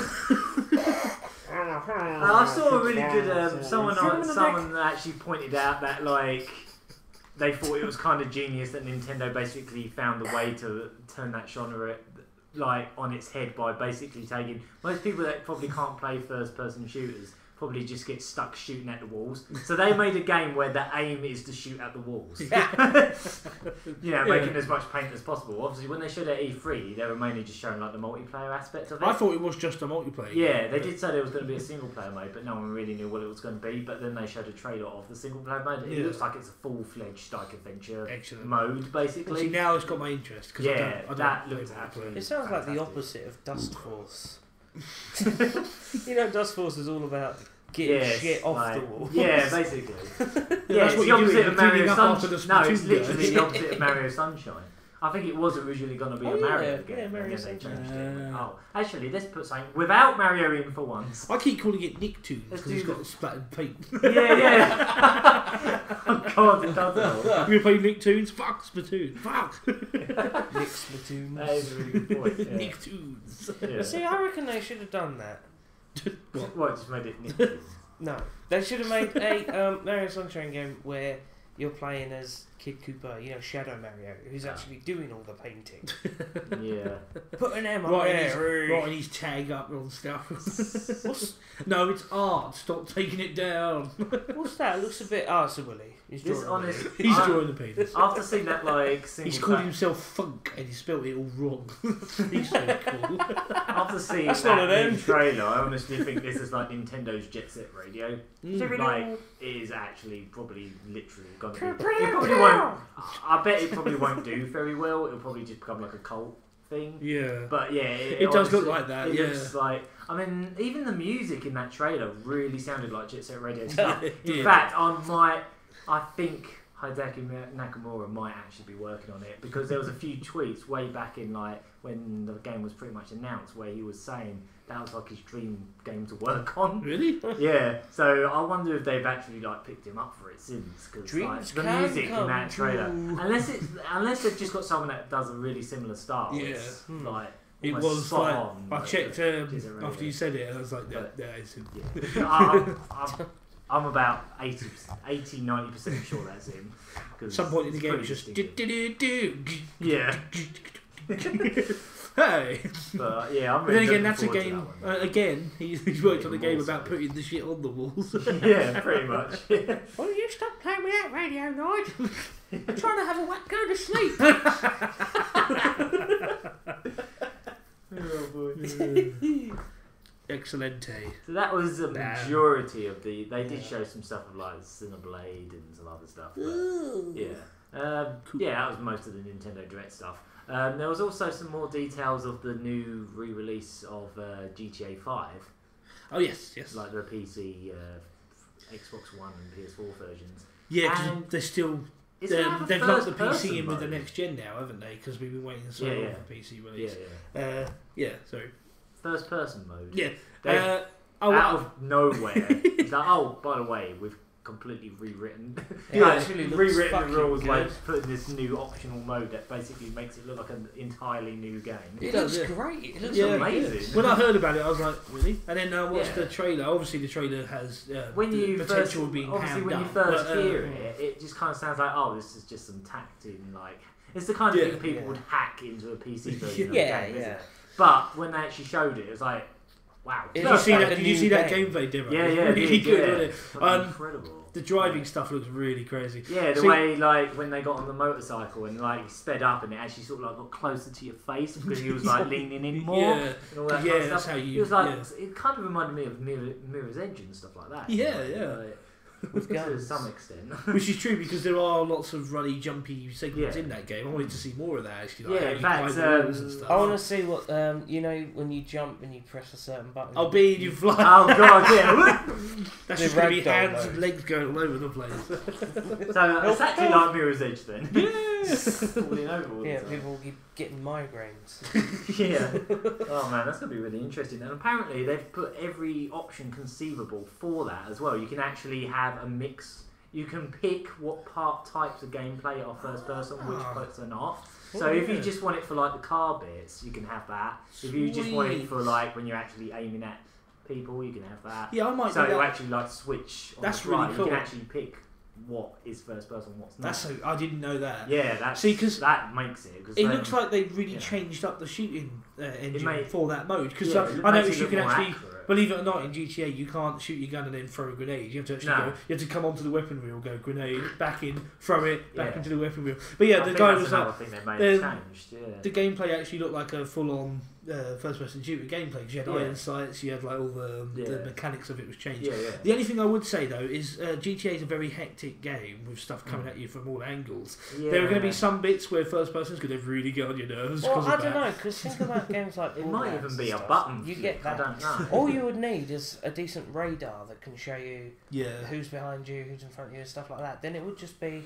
I saw a really good. Someone actually pointed out that like they thought it was kind of genius that Nintendo basically found a way to turn that genre like on its head by basically taking most people that probably can't play first-person shooters probably just get stuck shooting at the walls. So they made a game where the aim is to shoot at the walls. Making as much paint as possible. Obviously, when they showed at E3, they were mainly just showing like the multiplayer aspect of it. I thought it was just a multiplayer. Yeah, they did say there was going to be a single player mode, but no one really knew what it was going to be. But then they showed a trailer of the single player mode. It looks like it's a full-fledged like adventure mode, basically. See, now it's got my interest. Cause I don't that looks absolutely. It sounds like the opposite of Dust Force. Dust Force is all about getting shit off the wall. Yeah, basically. It's the opposite of Mario Sunshine. No, it's literally the opposite of Mario Sunshine. I think it was originally going to be a Mario game. Yeah, Mario Sunshine. Actually, let's put something without Mario in for once. I keep calling it Nicktoons because it's got splattered paint. Yeah. Oh God, it does. We're playing Nicktoons. Fuck Splatoon. Fuck. Nick Splatoons. That is a really good point. Yeah. Nicktoons. Yeah. See, I reckon they should have done that. What? Just made it Nicktoons? No, they should have made a Mario Sunshine game where you're playing as Kid Koopa, Shadow Mario, who's actually doing all the painting. Yeah. Put an M on there. Writing his tag up on stuff. No, it's art. Stop taking it down. What's that? It looks a bit arsewoolly. He's drawing the penis. After seeing that, he's called himself Funk and he spelled it all wrong. He's so cool. After seeing that new trailer, I honestly think this is like Nintendo's Jet Set Radio. Like, it is actually probably literally going to be. It probably won't. I bet it probably won't do very well. It'll probably just become like a cult thing. Yeah. But yeah, it does look like that. It looks like. I mean, even the music in that trailer really sounded like Jet Set Radio stuff. In fact, I think Hideki Nakamura might actually be working on it because there was a few tweets way back in like when the game was pretty much announced where he was saying that was like his dream game to work on. Really? Yeah. So I wonder if they've actually like picked him up for it since because like, the music in that trailer, unless they've just got someone that does a really similar style. Yeah. It's like. It was like on, I checked after you said it and I was like, it's him. Yeah. I'm about 80-90% sure that's him. Some point in the game, it's just yeah. Hey. But yeah, I'm really. But then again, that's a game. Again, he's worked on a game about putting the shit on the walls. Yeah, pretty much. Yeah. Will you stop playing with that radio, Nigel? I'm trying to have a whack go to sleep. Oh boy. Excellente. So that was a majority of the. They did show some stuff of like Cineblade and some other stuff. But cool. Yeah, that was most of the Nintendo Direct stuff. There was also some more details of the new re-release of GTA 5. Oh yes. Like the PC, Xbox One and PS4 versions. Yeah, because they're still. They've locked the PC in with the next gen now, haven't they? Because we've been waiting so long for PC release. Sorry. First person mode. Yeah. Out of nowhere. It's like, oh, by the way, we've completely rewritten. Actually rewritten the rules, like putting this new optional mode that basically makes it look like an entirely new game. It looks great. It looks amazing. When I heard about it, I was like, really? And then I watched the trailer. Obviously, the trailer has potential of being hammed when you first hear it, it just kind of sounds like, oh, this is just some tacked in, like it's the kind of thing people would hack into a PC version of the game, isn't it? But when they actually showed it, it was like, wow. Did you see that gameplay demo? Yeah, really good, wasn't it? Incredible. The driving stuff looks really crazy. Yeah, the way like when they got on the motorcycle and like he sped up and it actually sort of like got closer to your face because he was like leaning in more. And all that kind of that's stuff. how you. It was like it kind of reminded me of Mirror's Edge and stuff like that. To some extent. Which is true because there are lots of runny, jumpy segments in that game. I wanted to see more of that actually. Like in fact, I want to see what when you jump and you press a certain button. I'll be you fly. Oh god, yeah. That's just going to be hands and legs going all over the place. So it's actually like Mirror's Edge then. Falling over all the time. People keep getting migraines. Oh man, that's going to be really interesting. And apparently they've put every option conceivable for that as well. You can actually have a mix. You can pick what types of gameplay are first person, which parts are not. So if you just want it for like the car bits, you can have that. If you just want it for like when you're actually aiming at people, you can have that. Yeah, I might. So you actually like switch. On that's the fly. really cool. You can actually pick what is first person, what's not. That's so. I didn't know that. Yeah, that's because that makes it. Cause it looks like they really changed up the shooting engine for that mode. Because I noticed you can actually. Accurate. Believe it or not, in GTA you can't shoot your gun and then throw a grenade. You have to actually go. You have to come onto the weapon wheel, go grenade, back in, throw it, back into the weapon wheel. But yeah, the guy was like, the gameplay actually looked like a full-on first-person shooter gameplay. Because you had iron sights, you had like all the mechanics of it was changed. The only thing I would say though is GTA is a very hectic game with stuff coming at you from all angles. There are going to be some bits where first person's going to really get on your nerves. Well, I don't know, because think about games like it might even be a button. You get that. I don't know. All you would need is a decent radar that can show you who's behind you, who's in front of you, stuff like that. Then it would just be.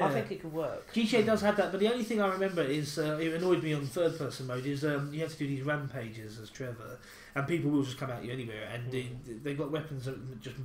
I think it could work. GTA does have that, but the only thing I remember is it annoyed me on third person mode is you have to do these rampages as Trevor, and people will just come at you anywhere, and they've got weapons that just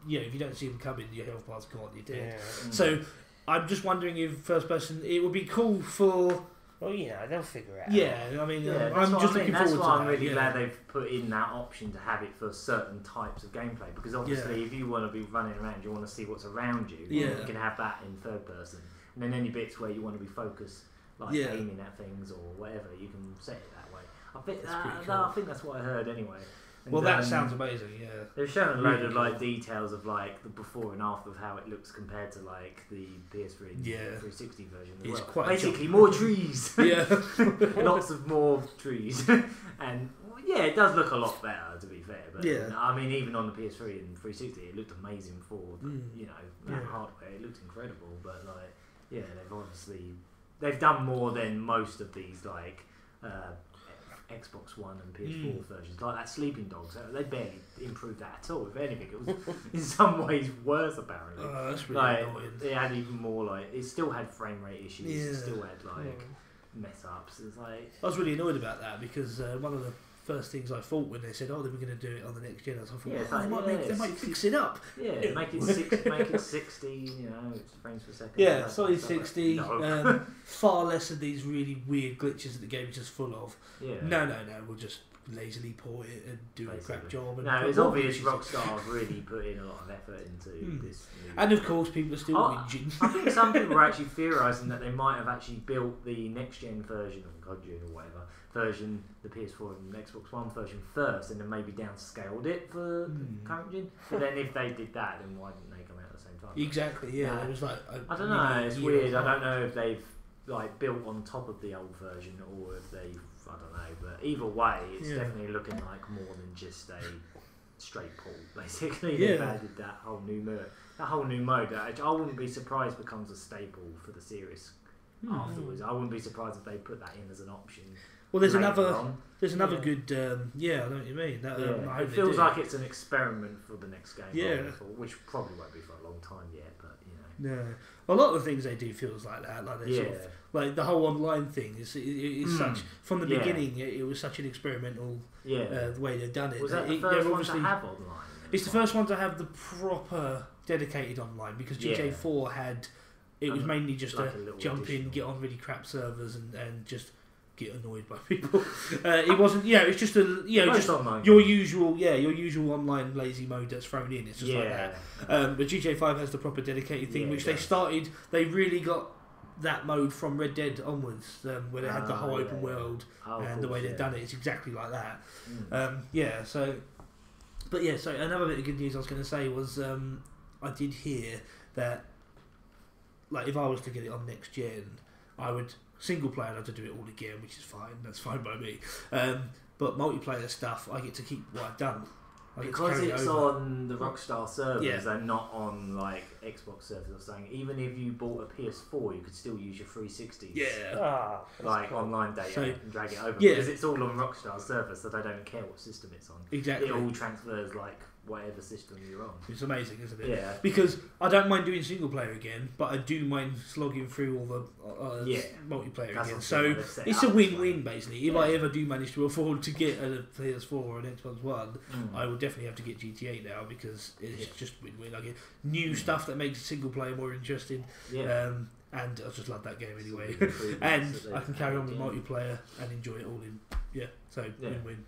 if you don't see them coming, your health bar's gone, you're dead. So I'm just wondering if first person, it would be cool for. Well, they'll figure it out. Yeah, I mean, I'm just looking forward to that. That's why I'm really glad they've put in that option to have it for certain types of gameplay. Because obviously, if you want to be running around, you want to see what's around you. You can have that in third person. And then any bits where you want to be focused, like aiming at things or whatever, you can set it that way. I think that's what I heard anyway. And well, that sounds amazing. Yeah, they've shown a load of like details of like the before and after of how it looks compared to like the PS3 and 360 version. As well. Basically, more trees. Lots of more trees, and it does look a lot better to be fair. But I mean, even on the PS3 and 360, it looked amazing for that hardware. It looked incredible, but like they've done more than most of these like. Xbox One and PS4 versions, like that Sleeping Dogs, they barely improved that at all. If anything, it was in some ways worse apparently. Oh, that's really annoying. It had even more like it still had frame rate issues. It still had like mess ups. It's like I was really annoyed about that because one of the first things I thought when they said, "Oh, they were going to do it on the next gen," I thought, they might fix it up. Yeah, make it 60, frames per second. Yeah, solid 60. Far less of these really weird glitches that the game is just full of. Yeah. No, we'll just lazily port it and do a crap job. And it's obvious Rockstar really put in a lot of effort into this. And of course, people are still whinging. I think some people were actually theorising that they might have actually built the next gen version of God-Gen or whatever version, the PS4 and Xbox One version first, and then maybe downscaled it for current gen. But then if they did that, then why didn't they come out at the same time? Exactly. Yeah, it was like I don't know. It's weird. I don't know if they've like built on top of the old version or if they've. I don't know, but either way, it's definitely looking like more than just a straight pull. Basically, they've added that whole new mode. I wouldn't be surprised becomes a staple for the series afterwards. I wouldn't be surprised if they put that in as an option. Well, there's another good. I know what you mean. It feels like it's an experiment for the next game. Which probably won't be for a long time yet, but No, a lot of the things they do feels like that. Like they sort of, like the whole online thing is such from the beginning. It was such an experimental the way they've done it. Was that the first one to have online? It's the first one to have the proper dedicated online because GTA 4 had. It was mainly just like a jump in, get on really crap servers, and just get annoyed by people. It wasn't. It's just just online. Your usual online lazy mode that's thrown in. It's just like that. But GTA 5 has the proper dedicated thing, which they started. They really got that mode from Red Dead onwards, where they had the whole open world and the way they've done it. It's exactly like that. So another bit of good news I was going to say was I did hear that, like, if I was to get it on next gen, I would. Single player, I'd have to do it all again, which is fine. That's fine by me. But multiplayer stuff, I get to keep what I've done. Because it's on the Rockstar servers and not on like Xbox servers or something. Even if you bought a PS4, you could still use your 360. Online data and drag it over because it's all on Rockstar servers, so they don't care what system it's on. Exactly, it all transfers like whatever system you're on. It's amazing, isn't it? Yeah. Because I don't mind doing single player again, but I do mind slogging through all the multiplayer again. So it's a win-win basically. If I ever do manage to afford to get a PS4 or an Xbox One, I will definitely have to get GTA now because it's just win-win. I get new stuff that makes single player more interesting. And I just love that game anyway. And I can carry on with multiplayer and enjoy it all in. So win-win.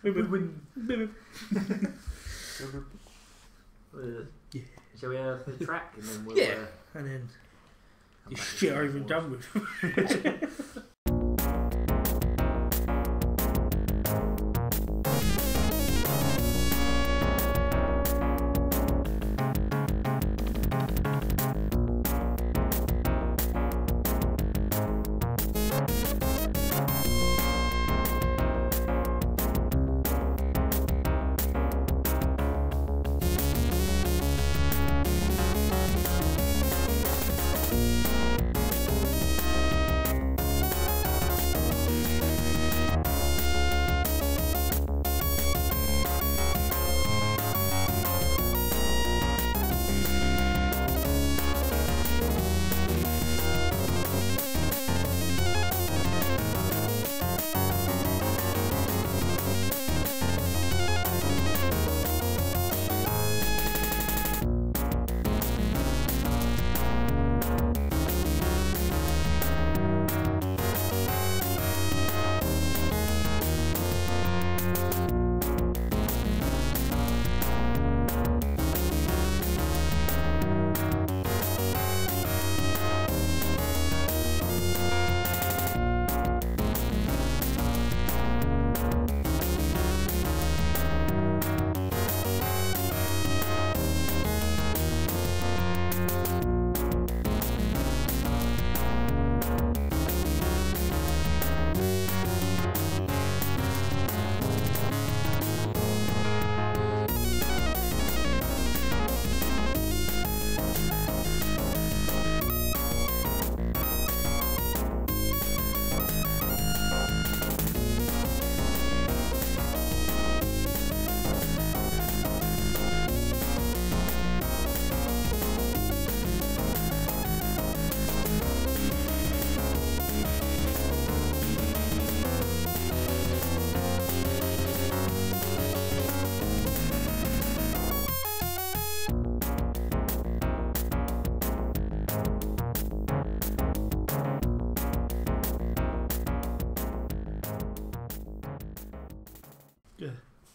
Win-win. Shall we have the track and then we'll... Yeah. And then this shit over and done with.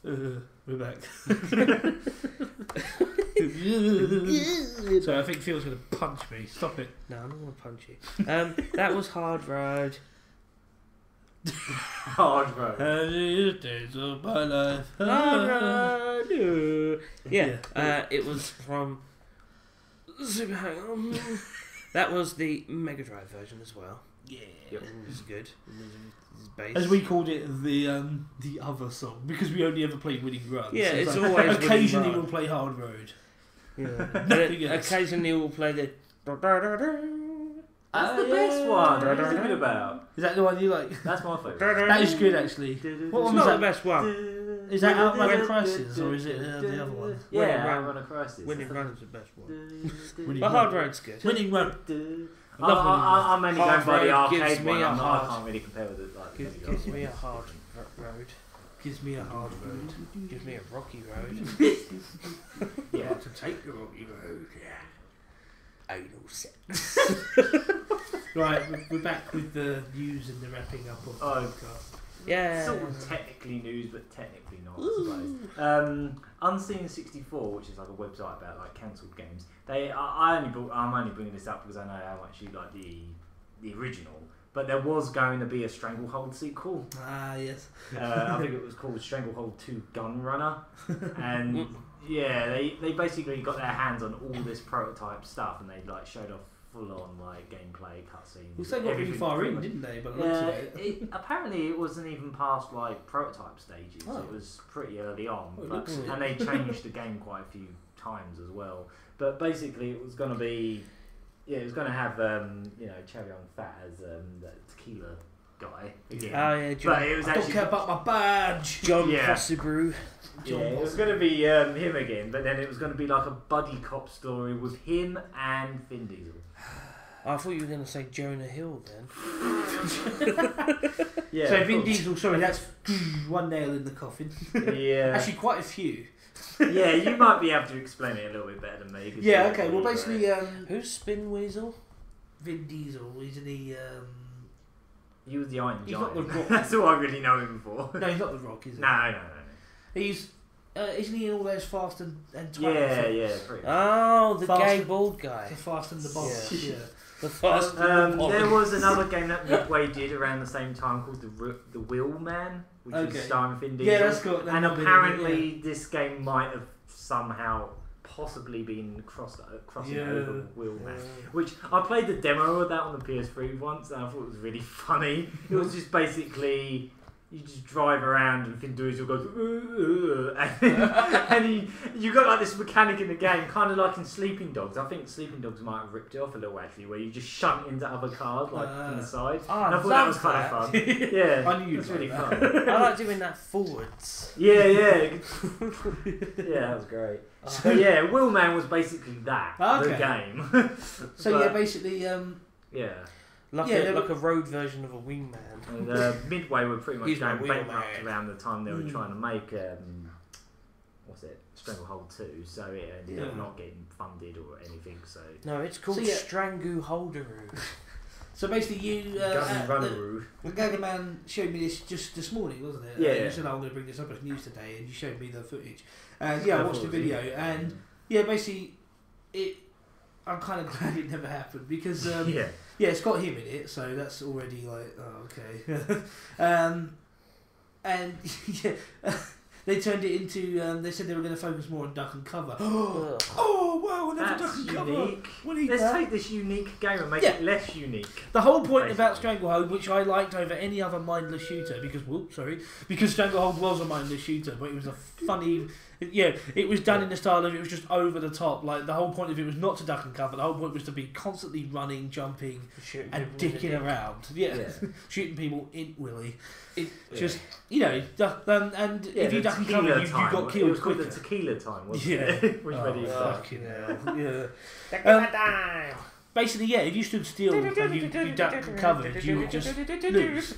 We're back. Sorry, I think Phil's going to punch me. Stop it. No, I'm not going to punch you. That was Hard Road. Hard Road. Days of my life. Hard Road. Yeah, it was from Super Hang-On. That was the Mega Drive version as well. Yeah, it was good. It was bass. As we called it, the other song, because we only ever played Winning Runs. Yeah, it's like, always occasionally Winning we'll play Hard Road. Yeah, occasionally we'll play the. That's the best one. What are you talking about? Is that the one you like? That's my favourite. That is good, actually. What one was not that? the best one. Is that Outrun a Crisis, or is it the other one? Yeah, Outrun a Crisis. Winning Run is the best one. But Hard Road's good. Winning Run. I'm only going by the Hard Road arcade gives me one. a I hard- can't really compare with it. Like, Gives me a hard road. Gives me a hard road. Gives me a rocky road. Yeah. To take the rocky road. Yeah. Anal sex. Right, we're back with the news and the wrapping up of the podcast. Yeah. Sort of technically news, but technically not, I suppose. Unseen64, which is like a website about like cancelled games. I'm only bringing this up because I know how much you like the original. But there was going to be a Stranglehold sequel. Ah, yes. I think it was called Stranglehold 2 Gunrunner. And yeah, they basically got their hands on all this prototype stuff and they like showed off full on like gameplay cutscenes. Well, they got really far in, didn't they? But apparently it wasn't even past like prototype stages. Oh. It was pretty early on, Oh, and they changed the game quite a few times as well. But basically, it was going to be, it was going to have Cherry on Fat as the tequila guy again. Oh yeah, John. But it was I don't actually care about my badge. John Yeah. Possibrew. Yeah, it was going to be him again, but then it was going to be like a buddy cop story with him and Vin Diesel. I thought you were going to say Jonah Hill then. Yeah. So Vin Diesel, sorry, that's one nail in the coffin. Yeah. Actually, quite a few. Yeah, you might be able to explain it a little bit better than me. 'Cause Yeah, you're okay. Well, really basically, great. Who's Spin Weasel? Vin Diesel, he's in the. He was the Iron He's Giant. not the Rock. That's all I really know him for. No, he's not the Rock, is he? No. He's isn't he in all those Fast and 12? Yeah, pretty much. Oh, the Fast gay and- bald guy. The Fast and the Boss. Yeah. The Fast and the Bold. There was another game that Midway did around the same time called the Wheelman, which was starring Vin Diesel. Yeah, that's got. And apparently this game might have somehow possibly been crossing over with Wheelman. Which I played the demo of that on the PS3 once, and I thought it was really funny. It was just basically you just drive around and Vin Diesel goes and you got like this mechanic in the game, kind of like in Sleeping Dogs. I think Sleeping Dogs might have ripped it off a little actually, where you just shunt into other cars like from the side. Oh, and I thought that was kind of fun. Yeah, I knew it was really fun. I like doing that forwards. Yeah, that was great. So yeah, Wheelman was basically that the game. So yeah, basically, Like a road version of a wingman. And Midway were pretty much He's going my bankrupt wheelman. around the time they were trying to make what's it, Stranglehold 2. So it ended up not getting funded or anything. So No, it's called Stranglehold. So basically, you Gunrunner. the Gagaman showed me this just this morning, wasn't it? Yeah. You said, I'm going to bring this up as news today, and you showed me the footage. And I watched the video, and basically, I'm kind of glad it never happened because it's got him in it, so that's already like okay. And they turned it into. They said they were going to focus more on duck and cover. Oh wow! Another duck and cover. Let's take this unique game and make it less unique. The whole point about Stranglehold, which I liked over any other mindless shooter, because Stranglehold was a mindless shooter, but it was a funny. It was done in the style of it was just over the top. Like the whole point of it was not to duck and cover. The whole point was to be constantly running, jumping, and dicking around. Shooting people in willy. Just and if you duck and cover, you got killed. It was called the tequila time, wasn't it? Which fucking hell. Basically, if you stood still and you ducked and covered, you would just lose.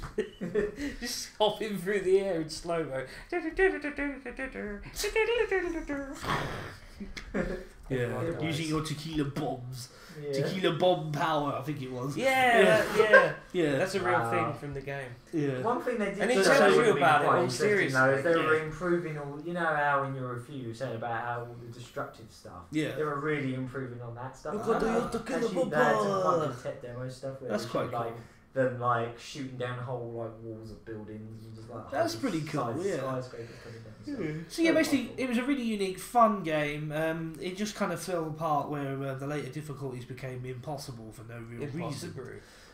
Just hopping through the air in slow mo. Using your tequila bombs. Tequila bomb power, I think it was. That's a real thing from the game. One thing they did, and it tells you about it all seriously. Is they were improving all. You know how in your review you said about how all the destructive stuff. They were really improving on that stuff. Actually, they had some fucking tech demo stuff. Where that's quite cool. Them shooting down whole walls of buildings and just that's pretty cool. Skyscrapers coming down. So basically, it was a really unique, fun game. It just kind of fell apart where the later difficulties became impossible for no real reason.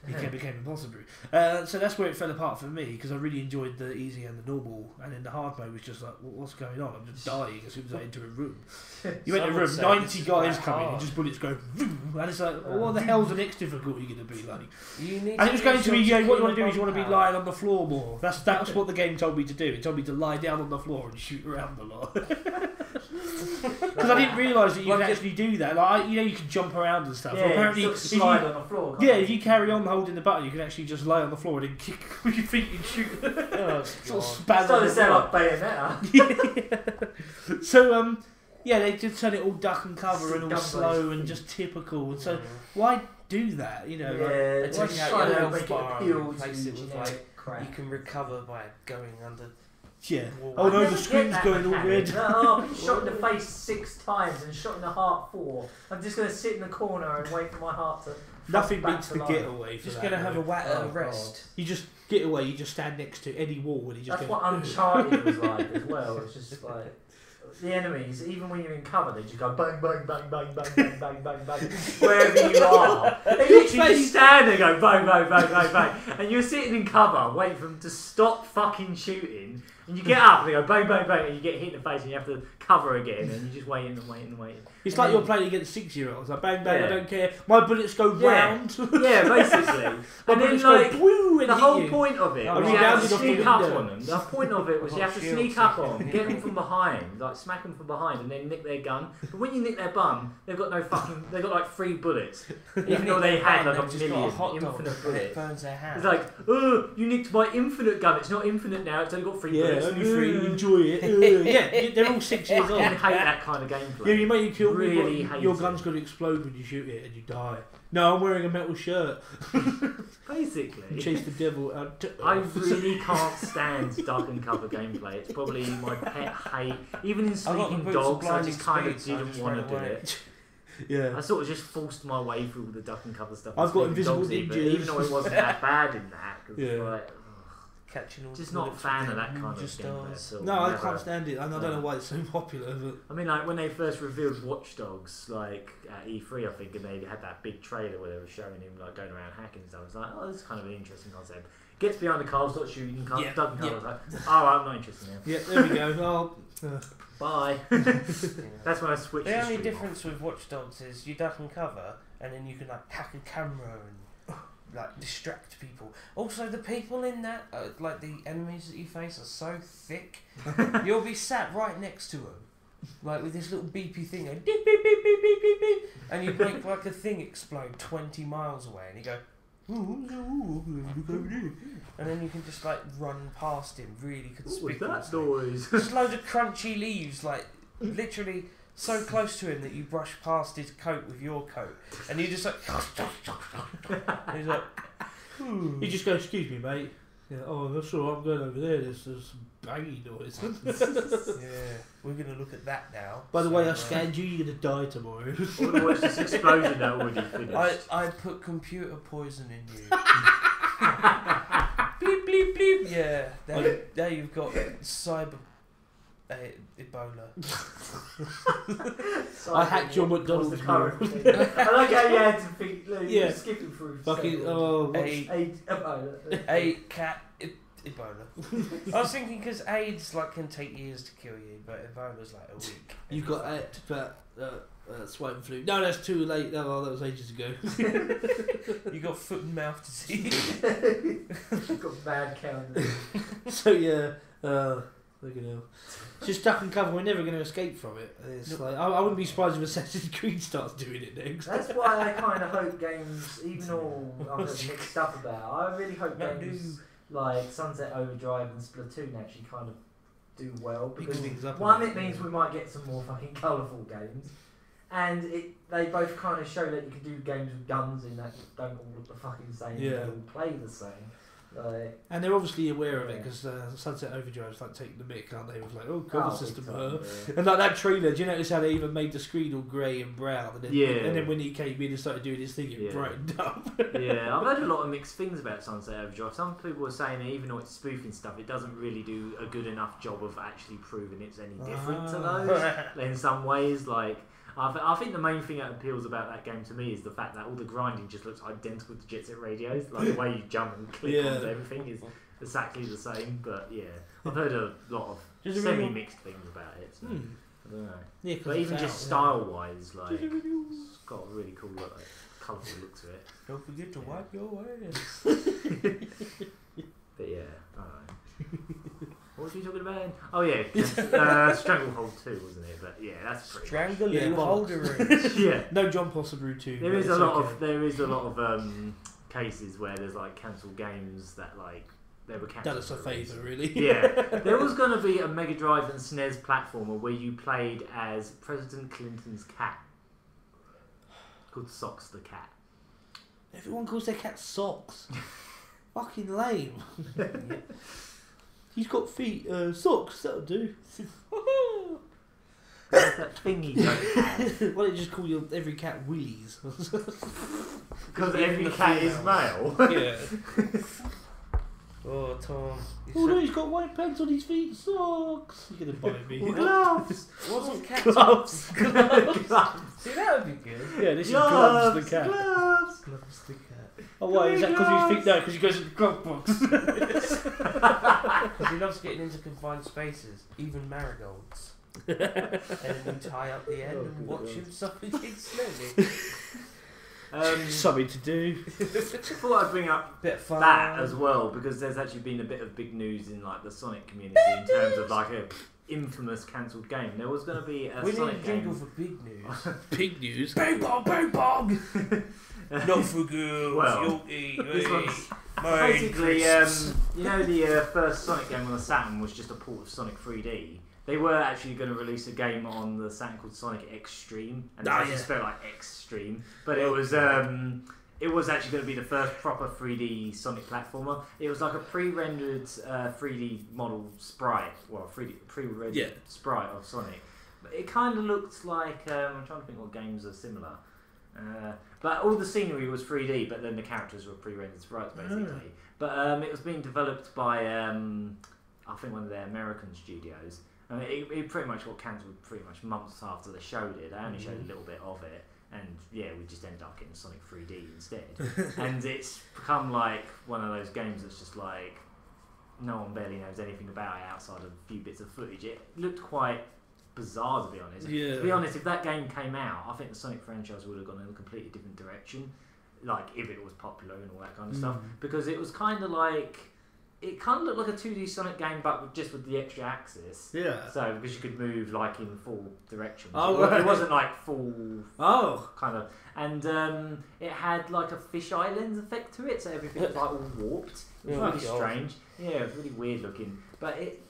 It became impossible. So that's where it fell apart for me because I really enjoyed the easy and the normal, and then the hard mode was just like, what's going on? I'm just dying as soon as I enter a room. You enter a room, 90 guys come in, and just bullets go, and it's like, what the hell's the next difficulty going to be like? And it was going to be, what you want to do is you want to be lying on the floor more. That's what the game told me to do. It told me to lie down on the floor and shoot around a lot. Because I didn't realise that you could actually do that. Like you can jump around and stuff. Well, apparently, you slide on the floor. If you carry on holding the button, you can actually just lie on the floor and then kick with your feet and shoot. Sort of spaz on the floor. Like Bayonetta. So they just turn it all duck and cover and all slow and just typical. And so why do that? They take you out your health bar and replace it with you can recover by going under. Oh no, the screen's going all red. I've been shot in the face 6 times and shot in the heart 4. I'm just going to sit in the corner and wait for my heart to. Nothing beats the getaway. Just going to have a rest. You just get away. You just stand next to any wall and you just. That's what Uncharted was like as well. It's just like. The enemies, even when you're in cover, they just go bang, bang, bang, bang, bang, bang, bang, bang, bang, wherever you are. They literally just stand there and go bang, bang, bang, bang, bang. And you're sitting in cover, waiting for them to stop fucking shooting. And you get up and they go bang, bang, bang, and you get hit in the face and you have to cover again. And you just waiting and waiting and waiting. It's like you're playing against 6-year-olds. Like bang, bang, I don't care. My bullets go round. Basically. And then the whole point of it was you have to sneak up on them. The point of it was you have to sneak up on them, get them from behind, like smack them from behind, and then nick their gun. But when you nick their bum, they've got like 3 bullets, even though they had like a million infinite bullets. It burns their hand. It's like, oh, you nicked my infinite gun. It's not infinite now. It's only got 3 bullets. only 3, enjoy it. Yeah, they're all 6 years I old. hate that kind of gameplay. Yeah, you make you kill Really people. hate Your it. gun's got to explode when you shoot it and you die. No, I'm wearing a metal shirt. Basically. Chase the devil out. I really can't stand duck and cover gameplay. It's probably my pet hate. Even in I got the Sleeping boots of Dogs, I blinding just kind of speed, so I didn't just want ran to do away. it. Yeah. I sort of just forced my way through all the duck and cover stuff. I've got in invisible Sleeping Dogs, ninjas. even though it wasn't that bad in that. 'Cause Yeah. like, Catching all just the not a bullets fan with of their that kind of ninja gameplay. stars. at all. No, I Never. can't stand it, and I don't know why it's so popular. But I mean, like when they first revealed Watch Dogs, like at E3, I think, and they had that big trailer where they were showing him like going around hacking and stuff. I was like, oh, this is kind of an interesting concept. Gets behind the car, starts shooting, duck and cover. I was like, oh, I'm not interested now. yeah, there we go. Bye. That's when I switched. The the only stream difference with Watch Dogs is you duck and cover, and then you can like hack a camera and like distract people. Also, the people in that, like the enemies that you face, are so thick. You'll be sat right next to them, like with this little beepy thing going beep beep beep beep beep beep beep, and you make like a thing explode 20 miles away, and you go. And then you can just like run past him really conspicuously. What's that noise? Just loads of crunchy leaves, like literally so close to him that you brush past his coat with your coat, and you just like. And he's like, You just go, excuse me, mate. Yeah, oh, that's all right, I'm going over there. There's some banging noise. yeah, we're gonna look at that now. By the way, I scanned you. You're gonna die tomorrow. Or to watch this explosion that already finished. I put computer poison in you. Bleep bleep bleep. Yeah, there you've got cyber Ebola. I hacked your McDonald's I like how you had to think. Like, Yeah. You're skipping through. Fucking several. A cat Ebola. I was thinking because AIDS like can take years to kill you, but Ebola's like a week. You've got swine flu. No, that's too late. No, that was ages ago. You got foot and mouth disease. You've got bad calendar. So yeah, look at him. It's just duck and cover. We're never going to escape from it. It's like I wouldn't be surprised if Assassin's Creed starts doing it next. That's why I kind of hope games, even all I've heard mixed stuff about, I really hope games like Sunset Overdrive and Splatoon actually kind of do well. Because things up. one, it means we might get some more fucking colourful games. And they both kind of show that you can do games with guns in that don't all look the fucking same. Yeah. They all play the same. Like, And they're obviously aware of it because Sunset Overdrive's like taking the mick, aren't they? With like, oh, cover system, and like that trailer. Do you notice how they even made the screen all grey and brown? And then, and then when he came in and started doing his thing, it brightened up. Yeah, I've heard a lot of mixed things about Sunset Overdrive. Some people are saying that even though it's spoofing stuff, it doesn't really do a good enough job of actually proving it's any different to those. In some ways, like. I think the main thing that appeals about that game to me is the fact that all the grinding just looks identical to Jet Set Radios. Like the way you jump and click onto everything is exactly the same. But yeah, I've heard a lot of semi-mixed things about it. So I don't know. Yeah, but even just style-wise, like it's got a really cool, colourful look to it. Don't forget to wipe your ass. But yeah, I don't know. What was you talking about? Oh yeah, Stranglehold 2, wasn't it? But yeah, that's pretty. Stranglehold. Yeah. No John Possible 2. There is a lot of cases where there's like cancelled games that like they were cancelled. Done us a favour, really. Yeah. There was going to be a Mega Drive and SNES platformer where you played as President Clinton's cat, called Socks the Cat. Everyone calls their cat Socks. Fucking lame. He's got feet, socks, that'll do. That thing you don't have. Why don't you just call every cat Willies? Because every cat is male. Yeah. Oh, Tom. Oh no, he's got white pants on his feet, socks. You're going to buy me. Gloves. Wasn't cat Gloves. Gloves. See, that would be good. Yeah, this is Gloves the cat. Gloves. Gloves the cat. Oh, why? Is that because his feet? No, because he goes to the glove box. Because he loves getting into confined spaces, even marigolds. And then you tie up the end and watch him suffocate slowly. Something to do. I thought I'd bring up Bit of fun. that as well because there's actually been a bit of big news in like the Sonic community in terms of like infamous cancelled game. There was going to be a We need a Sonic jingle game. for big news. Big news. Bang bong, bang bong! Not for girls, Well, you'll this one's basically, you know, the first Sonic game on the Saturn was just a port of Sonic 3D. They were actually going to release a game on the Saturn called Sonic X-treme, and it's just spelled like X-treme, but it was actually going to be the first proper 3D Sonic platformer. It was like a pre-rendered 3D model sprite, well, pre-rendered sprite of Sonic. But it kind of looked like, I'm trying to think what games are similar. But all the scenery was 3D, but then the characters were pre-rendered sprites, basically. But it was being developed by, I think, one of their American studios. And it pretty much got cancelled pretty much months after they showed it. They only showed a little bit of it. And yeah, we just ended up getting Sonic 3D instead. And it's become like one of those games that's just like, no one barely knows anything about it outside of a few bits of footage. It looked quite bizarre, to be honest. Yeah. To be honest, if that game came out, I think the Sonic franchise would have gone in a completely different direction. Like, if it was popular and all that kind of stuff. Because it was kind of like... It kind of looked like a 2D Sonic game, but just with the extra axis. Yeah. So, because you could move, like, in full directions. Oh, right. It wasn't, like, full... Oh. Kind of... And it had, like, a fisheye lens effect to it, so everything was, like, all warped. It was really strange. Yeah, it was really weird looking. But it...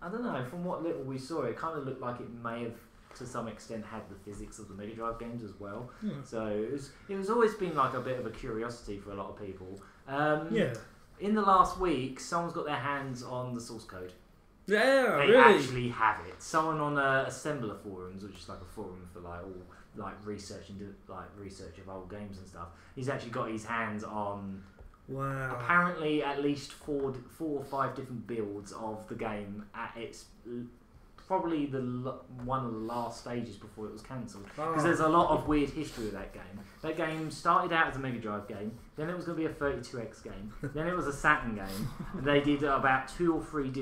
I don't know, from what little we saw, it kind of looked like it may have, to some extent, had the physics of the Mega Drive games as well. So, it was always been, like, a bit of a curiosity for a lot of people. In the last week, someone's got their hands on the source code. Yeah, they really? actually have it. Someone on Assembler forums, which is like a forum for like all like research of old games and stuff. He's actually got his hands on. Wow. Apparently, at least four or five different builds of the game at its probably one of the last stages before it was cancelled. Because there's a lot of weird history of that game. That game started out as a Mega Drive game, then it was going to be a 32X game, then it was a Saturn game, and they did about 2 or 3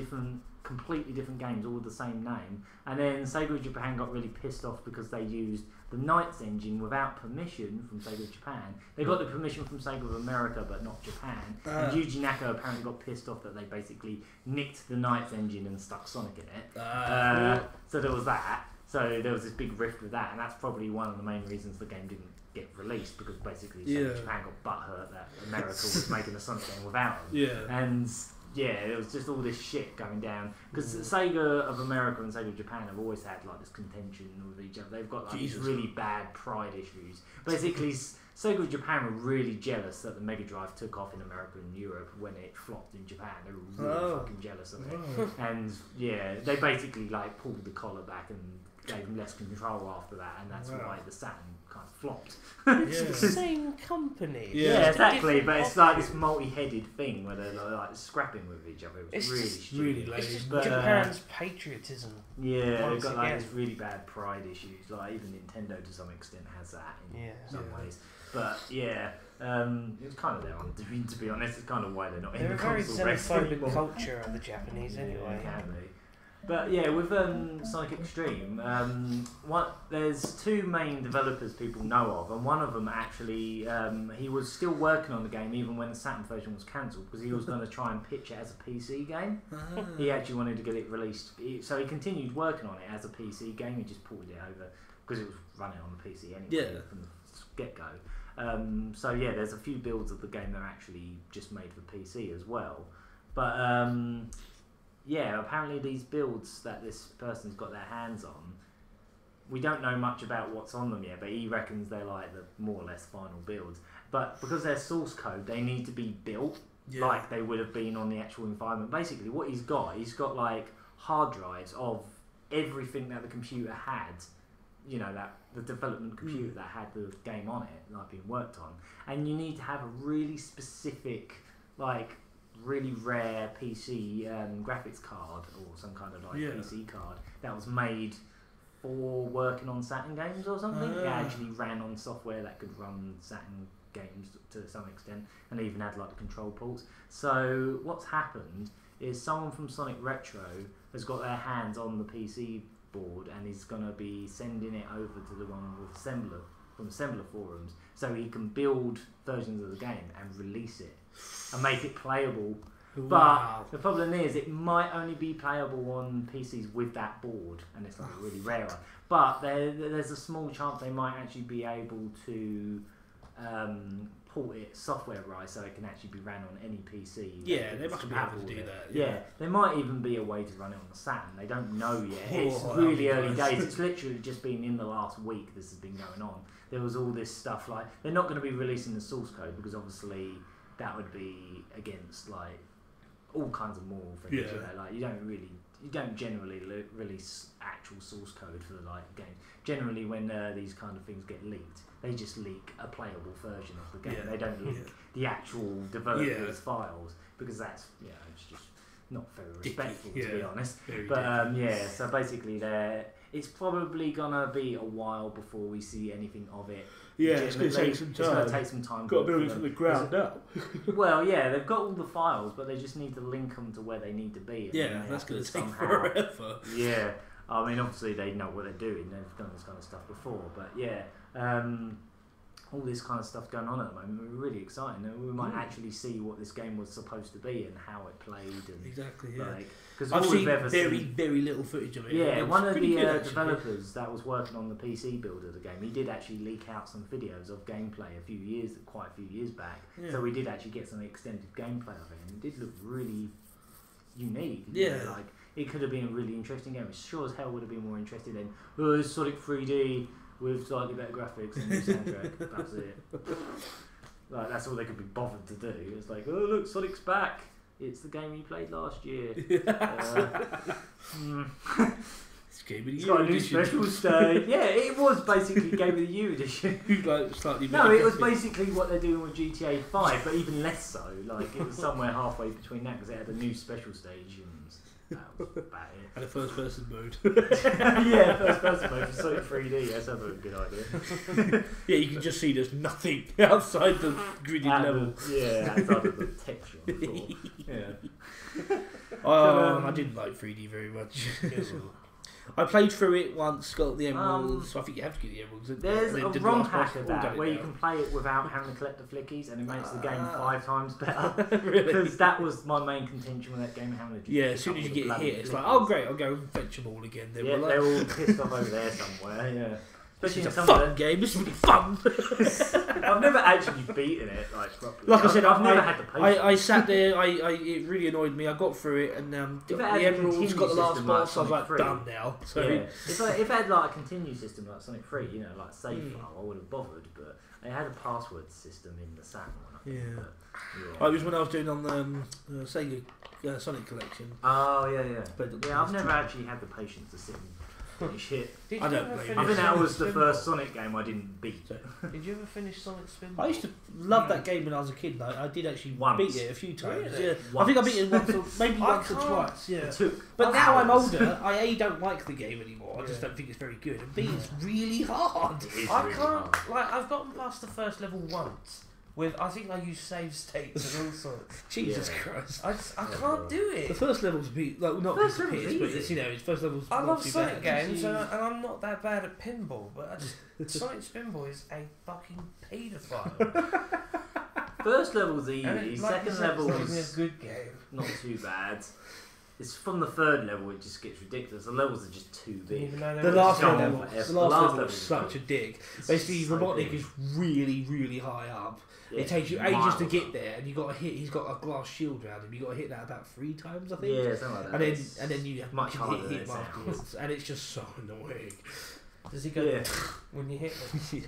completely different games, all with the same name. And then Sega of Japan got really pissed off because they used the Knights engine without permission from Sega of Japan. They got the permission from Sega of America, but not Japan. And Yuji Naka apparently got pissed off that they basically nicked the Knights engine and stuck Sonic in it. So there was that. So there was this big rift with that, and that's probably one of the main reasons the game didn't get released, because basically Sega of Japan got butthurt that America was making a Sonic game without them. And yeah, there was just all this shit going down, because Sega of America and Sega of Japan have always had like this contention with each other. They've got like these really bad pride issues. Basically, Sega of Japan were really jealous that the Mega Drive took off in America and Europe when it flopped in Japan. They were really fucking jealous of it. And yeah, they basically like pulled the collar back and gave them less control after that, and that's why the Saturn kind of flopped. It's the same company. Yeah, exactly, but it's like this multi-headed thing where they're like scrapping with each other. It's really stupid. Really lame. It's just But, Japan's patriotism. Yeah, they've got like this really bad pride issues. Like even Nintendo to some extent has that in some ways. But yeah, it was kind of their undoing, to be honest. It's kind of why they're not in the console race They're a very anymore. xenophobic culture of the Japanese anyway. Yeah, can be. But yeah, with Sonic X-treme, there's 2 main developers people know of, and one of them actually, he was still working on the game even when the Saturn version was cancelled, because he was going to try and pitch it as a PC game. He actually wanted to get it released, so he continued working on it as a PC game. He just ported it over because it was running on the PC anyway from the get-go. So yeah, there's a few builds of the game that are actually just made for PC as well. But yeah, apparently these builds that this person's got their hands on, we don't know much about what's on them yet, but he reckons they're like the more or less final builds. But because they're source code, they need to be built like they would have been on the actual environment. Basically, what he's got like hard drives of everything that the computer had, you know, that the development computer that had the game on it, like being worked on. And you need to have a really specific, like, really rare PC graphics card or some kind of like PC card that was made for working on Saturn games or something. It actually ran on software that could run Saturn games to some extent, and even had like the control ports. So what's happened is someone from Sonic Retro has got their hands on the PC board and is going to be sending it over to the one with Assembler from Assembler forums, so he can build versions of the game and release it and make it playable. Wow. But the problem is, it might only be playable on PCs with that board, and it's like a really rare one. But there's a small chance they might actually be able to port it software-wise, so it can actually be ran on any PC. Yeah, they must be able to do that. Yeah, there might even be a way to run it on the Saturn. They don't know yet. It's really early days. It's literally just been in the last week this has been going on. There was all this stuff like they're not going to be releasing the source code because obviously that would be against like all kinds of moral things. Yeah. You know, like you don't generally release actual source code for like games. Generally, when these kind of things get leaked, they just leak a playable version of the game. Yeah. They don't leak the actual developers' files because that's it's just not very respectful to be honest. But so basically, it's probably gonna be a while before we see anything of it. Yeah, it's gonna take some time. It's gonna take some time. Got to build it from the ground up. Well, yeah, they've got all the files, but they just need to link them to where they need to be. Yeah, that's going to take forever. Yeah, I mean, obviously they know what they're doing. They've done this kind of stuff before, but yeah, all this kind of stuff going on at the moment. We're really exciting. We might actually see what this game was supposed to be and how it played. And exactly, yeah. Because I've seen very little footage of it. Yeah, one of the good, developers that was working on the PC build of the game, he did actually leak out some videos of gameplay quite a few years back. Yeah. So we did actually get some extended gameplay of it, and it did look really unique. Yeah, like it could have been a really interesting game. It sure as hell would have been more interested in Sonic 3D with slightly better graphics and new soundtrack. That's it. Like that's all they could be bothered to do. It's like, oh look, Sonic's back. It's the game you played last year. It's got a new special stage. Yeah, it was basically Game of the Year edition. Like slightly no, it was basically what they're doing with GTA 5, but even less so. Like it was somewhere halfway between that because it had a new special stage and that was about it. And a first-person mode. Yeah, first-person mode for Sonic 3D. That's a good idea. Yeah, you can just see there's nothing outside the gridded level. Outside of the texture on the floor. Yeah. I didn't like 3D very much. I played through it once, got the emeralds. So I think you have to get the emeralds. There's a ROM hack of that where you can play it without having to collect the flickies, and it makes the game 5 times better. Really? Because that was my main contention with that game, having to as soon as you get hit, it's like, oh great, I'll go and fetch them all again. Then yeah, they're all pissed off over there somewhere. Yeah. This is a fun game. This is really fun. I've never actually beaten it properly. Like I said, I've never had the patience. I sat there. It really annoyed me. I got through it, and the emeralds got the last boss. I was like, done now. So if it had like a continue system like Sonic 3, like save file, I would have bothered. But it had a password system in the Saturn one. It was when I was doing on the Sega Sonic collection. Oh yeah. But I've never actually had the patience to sit and finish it. I don't blame you. I think that was the first Sonic game I didn't beat. Did you ever finish Sonic Spinball? I used to love that game when I was a kid. I did actually beat it a few times. Really? Yeah. I think I beat it once or twice. Yeah. But now I'm older. I A, don't like the game anymore. I just don't think it's very good. And B, it's really hard. I can't. Like I've gotten past the first level once. I think I use save states and all sorts. Jesus Christ! I can't do it. The first level's not piece of piss, but it's first level's. I love Sonic games, and I'm not that bad at pinball, but Sonic Spinball is a fucking paedophile. First level's easy. Second level is a good game. Not too bad. It's from the third level it just gets ridiculous. The levels are just too big. The last level is such a dig. Basically, Robotnik is really, really high up. Yeah, it takes you ages to get there, and you got to hit. He's got a glass shield around him. You got to hit that about 3 times, I think. Yeah, something like that. And then you much harder hit him afterwards, and it's just so annoying. Does he go when you hit him?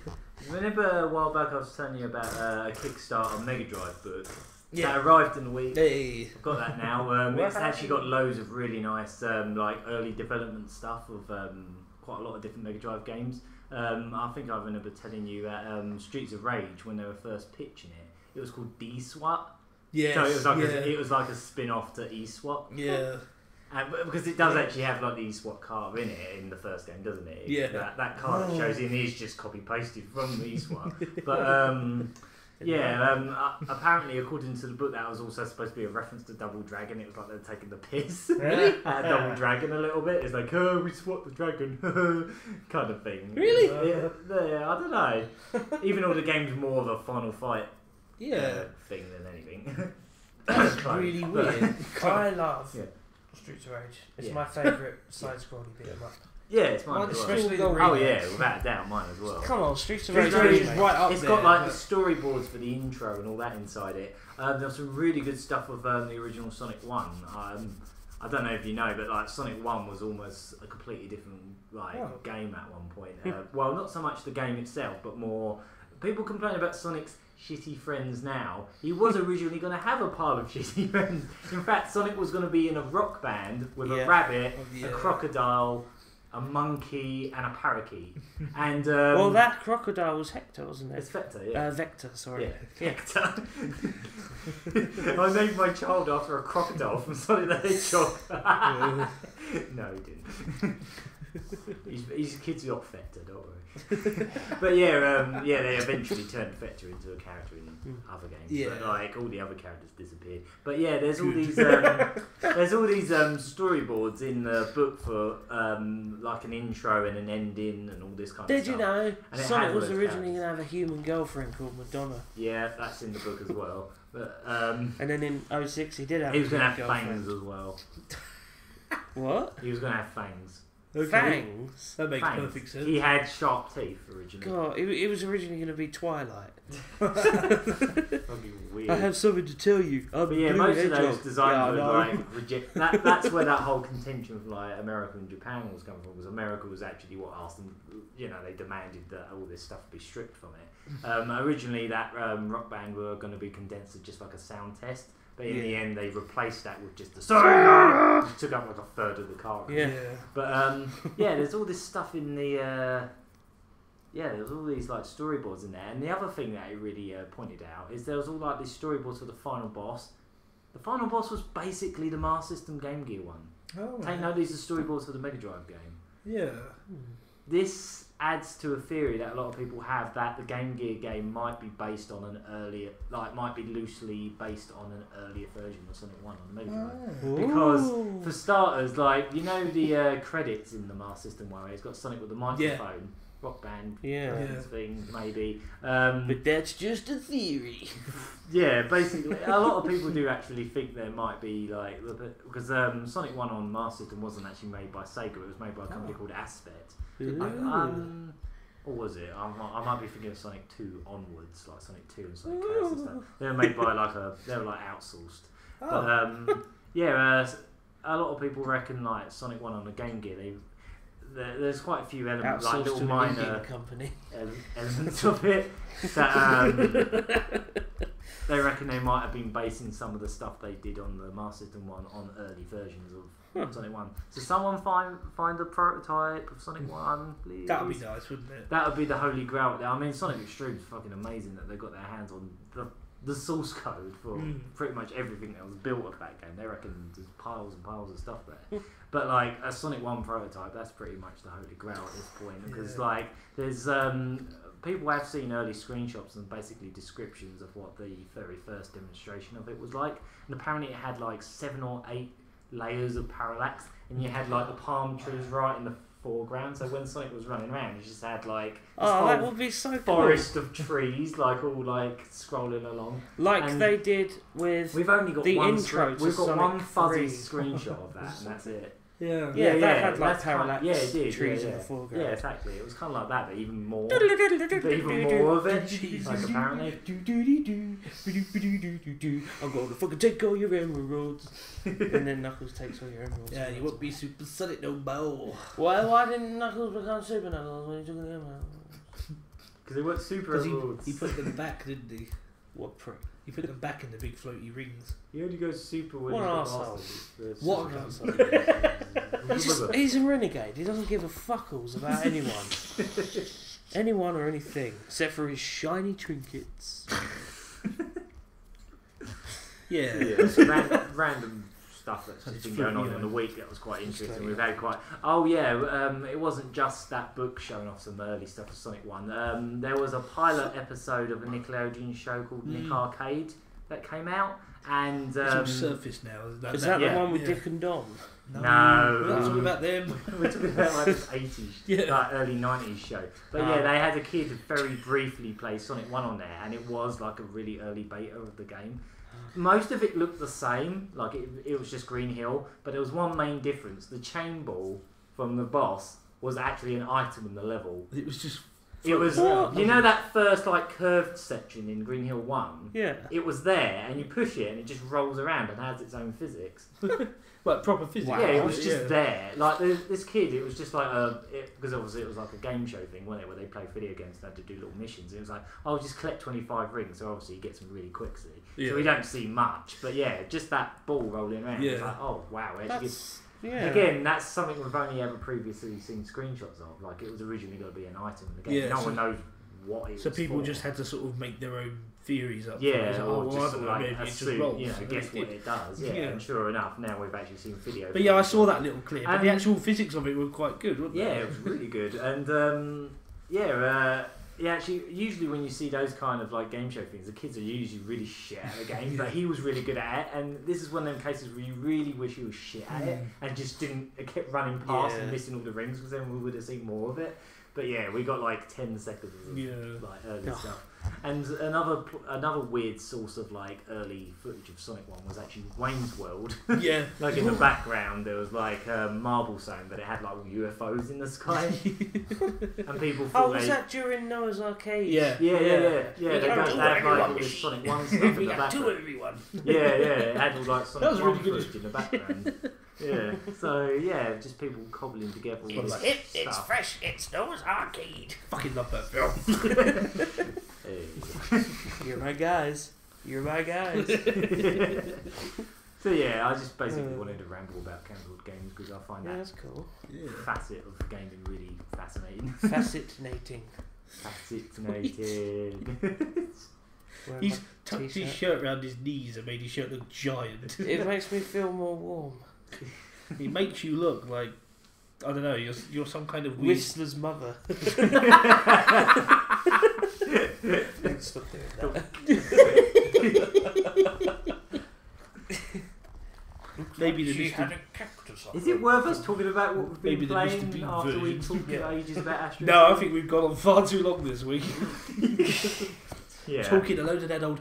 Remember a while back I was telling you about a Kickstarter Mega Drive book. That arrived in the week. Hey. I've got that now. It's actually got loads of really nice early development stuff of quite a lot of different Mega Drive games. I think I remember telling you at Streets of Rage when they were first pitching it. It was called D-SWAT. Yeah. So it was like a spin-off to E-SWAT. Yeah. Because it does actually have like the E-SWAT car in it in the first game, doesn't it? Yeah. That car that shows in is just copy-pasted from the E-SWAT. But apparently, according to the book, that was also supposed to be a reference to Double Dragon. It was like they were taking the piss at Double Dragon a little bit. It's like, oh, we swat the dragon, kind of thing. Really? Yeah, I don't know. Even though the game's more of a Final Fight thing than anything. That's Close, really but- weird. I love Yeah. Streets of Rage. It's Yeah. my favourite side-scrolling beat 'em up. Yeah, it's mine Mine as well. especially the Oh remake. yeah, without a doubt, mine as well. Come on, Streets of Streets Rage of Rage remake. is right up It's there. got like the but- storyboards for the intro and all that inside it. There's some really good stuff with the original Sonic 1. I don't know if you know, but like Sonic 1 was almost a completely different game at one point. Well, not so much the game itself, but more people complain about Sonic's shitty friends now. He was originally going to have a pile of shitty friends. In fact, Sonic was going to be in a rock band with a rabbit, a crocodile, a monkey, and a parakeet. And well, that crocodile was Hector, wasn't it? it's Vector, yeah. Vector, sorry. Yeah, Hector. I named my child after a crocodile from Sonic the Hedgehog. No, he didn't. His kid's off Vector, don't worry. But yeah, they eventually turned Vector into a character in other games. Yeah. But like all the other characters disappeared. But yeah, there's all these storyboards in the book for like an intro and an ending and all this kind of Did stuff. you know And it Sonic had was all those originally characters. going to have a human girlfriend called Madonna? Yeah, that's in the book as well. But And then in 06 he did have he a was going to human have girlfriend. fangs as well. What? He was going to have fangs. Okay. Fangs? That makes Fangs. perfect sense. He had sharp teeth originally. God, it was originally going to be Twilight. That'd be weird. I have something to tell you. I'm But yeah, Blue most of Hedgehog. those designs Yeah, I were know. like reject. That's where that whole contention of like America and Japan was coming from. Because America was actually what asked them. You know, they demanded that all this stuff be stripped from it. Originally, that rock band were going to be condensed to just like a sound test. But in the end, they replaced that with just the Sega, which took up like a third of the car. Yeah. But yeah, there's all this stuff in the there's all these like storyboards in there. And the other thing that it really pointed out is there was all like these storyboards for the final boss. The final boss was basically the Master System Game Gear one. Oh, Take note, these are storyboards for the Mega Drive game. yeah. This adds to a theory that a lot of people have that the Game Gear game might be based on an earlier, like might be loosely based on an earlier version of Sonic 1 on the Mega Drive. Because Ooh. for starters, like you know the credits in the Master System where it's got Sonic with the microphone, rock band, thing maybe. But that's just a theory. Yeah, basically, a lot of people do actually think there might be like because Sonic 1 on Master System wasn't actually made by Sega; it was made by a company called Aspect. Or was it? I might be thinking of Sonic 2 onwards, like Sonic 2 and Sonic Chaos and stuff. They were made by they were like outsourced. Oh. But a lot of people reckon like Sonic 1 on the Game Gear, there's quite a few elements, like Outsourced little to an minor Indian company. elements of it that they reckon they might have been basing some of the stuff they did on the Master System 1 on early versions of Sonic 1. So someone find a prototype of Sonic 1, please. That would be nice, wouldn't it? That would be the holy grail. I mean, Sonic Extreme is fucking amazing that they got their hands on the source code for pretty much everything that was built of that game. They reckon there's piles and piles of stuff there. But like a Sonic 1 prototype, that's pretty much the holy grail at this point. Because like there's people have seen early screenshots and basically descriptions of what the very first demonstration of it was like. And apparently it had like 7 or 8 layers of parallax, and you had like the palm trees right in the foreground. So when Sonic was running around, you just had like this that whole would be so cool. forest of trees, like all like scrolling along. Like And they did with we've only got the one intro to we've got Sonic one fuzzy 3. screenshot of that, and that's it. Yeah. that had like that's parallax it did, trees yeah, in the foreground. Yeah, exactly. It was kind of like that, but even more. But even more of it, like apparently. I'm going to fucking take all your emeralds. And then Knuckles takes all your emeralds. Yeah, you won't be Super Sonic no more. Why didn't Knuckles become Super Knuckles when he took the emeralds? Because they weren't super Because emeralds. he put them back, didn't he? What prick? He put them back in the big floaty rings. He only goes super when What he's got arsehole. masters. What Super arsehole? Knuckles. He's a renegade. He doesn't give a fuckles about anyone. Anyone or anything. Except for his shiny trinkets. Yeah. Yeah, so random stuff that's just It's been going on fruity, in the week that was quite interesting. like We've had quite. It wasn't just that book showing off some early stuff of Sonic 1. There was a pilot episode of a Nickelodeon show called Nick Arcade that came out, and It's all surface now. Is that the yeah, one with yeah. Dick and Dom? No. We're not talking about them. we're talking about like this 80s, like early 90s show. But yeah, they had a kid very briefly play Sonic 1 on there, and it was like a really early beta of the game. most of it looked the same. Like it was just Green Hill, but there was one main difference. The chain ball from the boss was actually an item in the level. It was just. It was, you know, that first like curved section in Green Hill 1? Yeah. It was there, and you push it, and it just rolls around and has its own physics. Like proper physics. Wow. Yeah, it was just there. Like this kid, it was just like because obviously it was like a game show thing, wasn't it? Where they played video games and had to do little missions. It was like, oh, just collect 25 rings. So obviously you get some really quick see. Yeah. So we don't see much, but yeah, just that ball rolling around. Yeah. It's like, oh wow, Yeah. again, that's something we've only ever previously seen screenshots of. Like it was originally going to be an item in the game. Yeah, No one knows what it So was people for. just had to sort of make their own theories up. Yeah, like, or well, just I don't know, like maybe it just assume, rolls. you know, and guess it what did. it does. Yeah, and sure enough, now we've actually seen video. But yeah, I saw that little clip, and the And- actual physics of it were quite good, weren't Yeah, they? it was really good, and actually, usually when you see those kind of like game show things, the kids are usually really shit at the game, but he was really good at it, and this is one of them cases where you really wish he was shit at it, and just kept running past and missing all the rings, because then we would have seen more of it. But yeah, we got like 10 seconds of like early stuff. And another weird source of like early footage of Sonic 1 was actually Wayne's World. Yeah. Like in the background there was like a marble zone, but it had like UFOs in the sky. And people thought was that during Noah's Arcade? Yeah. Yeah. They got had two like all everyone. this Sonic 1 stuff in We the got two background. everyone. Yeah, it had all like Sonic That was 1 really good. footage in the background. Yeah, so yeah, just people cobbling together all this It's stuff. fresh, it's Noah's Arcade. Fucking love that film. Hey. You're my guys. You're my guys. So yeah, I just basically wanted to ramble about cancelled games because I find Yeah, that that's cool. facet of gaming really fascinating. Fascinating. Fascinating. Wearing He's my tucked his t-shirt. shirt around his knees and made his shirt look giant. It makes me feel more warm. It makes you look like, I don't know, you're some kind of weird... Whistler's mother. Stop doing that. Maybe the she Mr. had a cactus on Is it worth us talking about what we've been Maybe the Mr. playing Bean after we version. talked about ages about Astro No, I City? think we've gone on far too long this week. Yeah. Talking a load of that old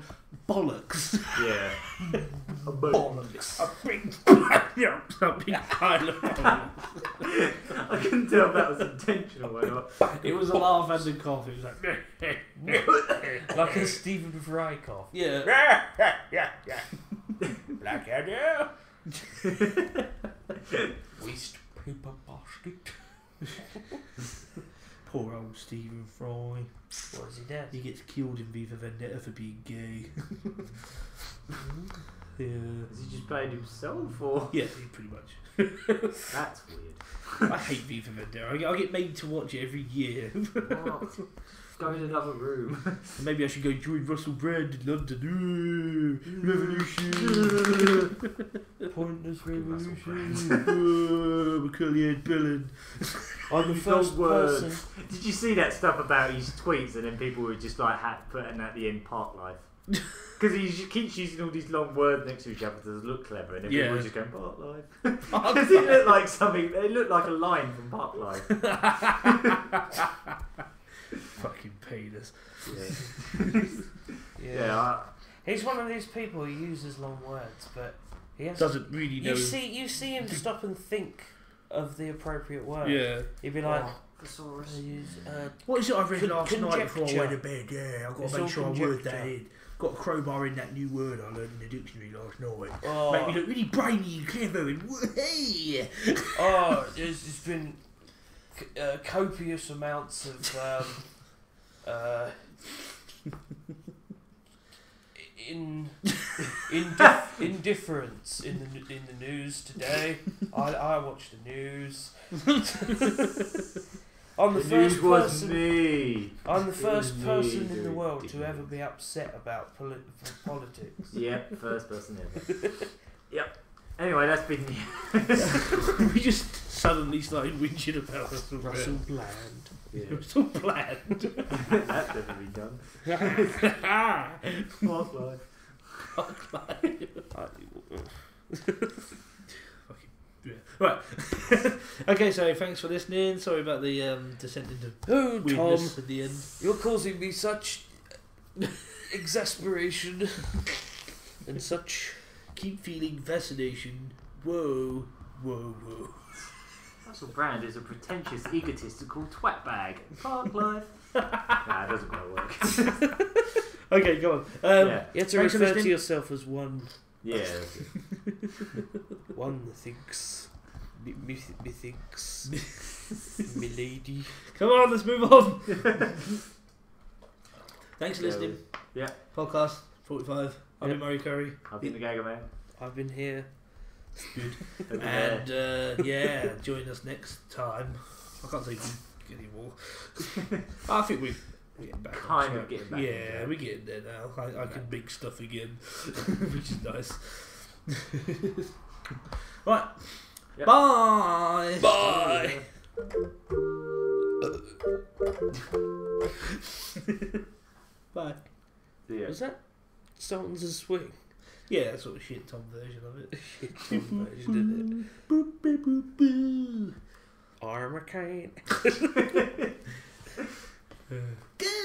bollocks. Yeah. bollocks? A big pile of bollocks. I couldn't tell if that was intentional or not. It was a laugh and a cough. It was like... Like a Stephen Fry cough. Yeah. Blackadder. Waste paper basket. Poor old Stephen Fry. What is he dead? He gets killed in V for Vendetta for being gay. Yeah. Has he just played himself or? Yeah, pretty much. That's weird. I hate V for Vendetta. I get made to watch it every year. What? Go in another room. Maybe I should go join Russell Brand in London. Ooh, revolution. Pointless revolution. I'm a curly-haired villain. I'm the Those first words. person. Did you see that stuff about his tweets and then people were just like putting at the end park life? Because he keeps using all these long words next to each other to look clever, and then people were just going park life. Because it looked like something. It looked like a line from Park Life. Fucking penis. Yeah. He's one of these people who uses long words, but he has Doesn't really know. You see him stop and think of the appropriate word. Yeah. He'd be like, Thesaurus. What is it I read last night before I conjecture. went to bed? Yeah, I've got It's to make all sure I word that conjecture. in. Got a crowbar in that new word I learned in the dictionary last night. oh, Make me look really brainy and clever and hey. there's been copious amounts of indifference in the news today. I watched the news. I'm the first person. Me. I'm the It first was me person in the doing world it. to ever be upset about politics. Yep, first person ever. Yep. Anyway, that's been. We just suddenly started whinging about Russell Russell Brand. Bland. Yeah. Russell Bland. That's never been done. Park Life. Yeah. Right. Okay, so thanks for listening. Sorry about the descent into Oh, Tom, weirdness at the end. you're causing me such exasperation. and such. Keep feeling fascination. Whoa, whoa, whoa. Russell Brand is a pretentious, egotistical twatbag. Park life. Nah, it doesn't quite work. Okay, go on. Yeah. You have to Thanks for refer to listening. yourself as one. Yeah. One thinks. Me thinks. Me lady. Come on, let's move on. Thanks for listening. Yeah. Podcast 45. I've been Yep. Mario Curry. I've been the Gagaman. I've been here. Good. Over And there. yeah, join us next time. I can't say we anymore. I think we're getting back. Kind on of track. getting back. Yeah, into we're getting there now. I can make stuff again, which is nice. Right. Yep. Bye. Bye. Bye. it. Yeah. Was that Sultans of Swing? Yeah, that sort of shit Tom version of it. Shit, Tom version, Boop, boop, boop, boop. did it? Armor Cane. Go.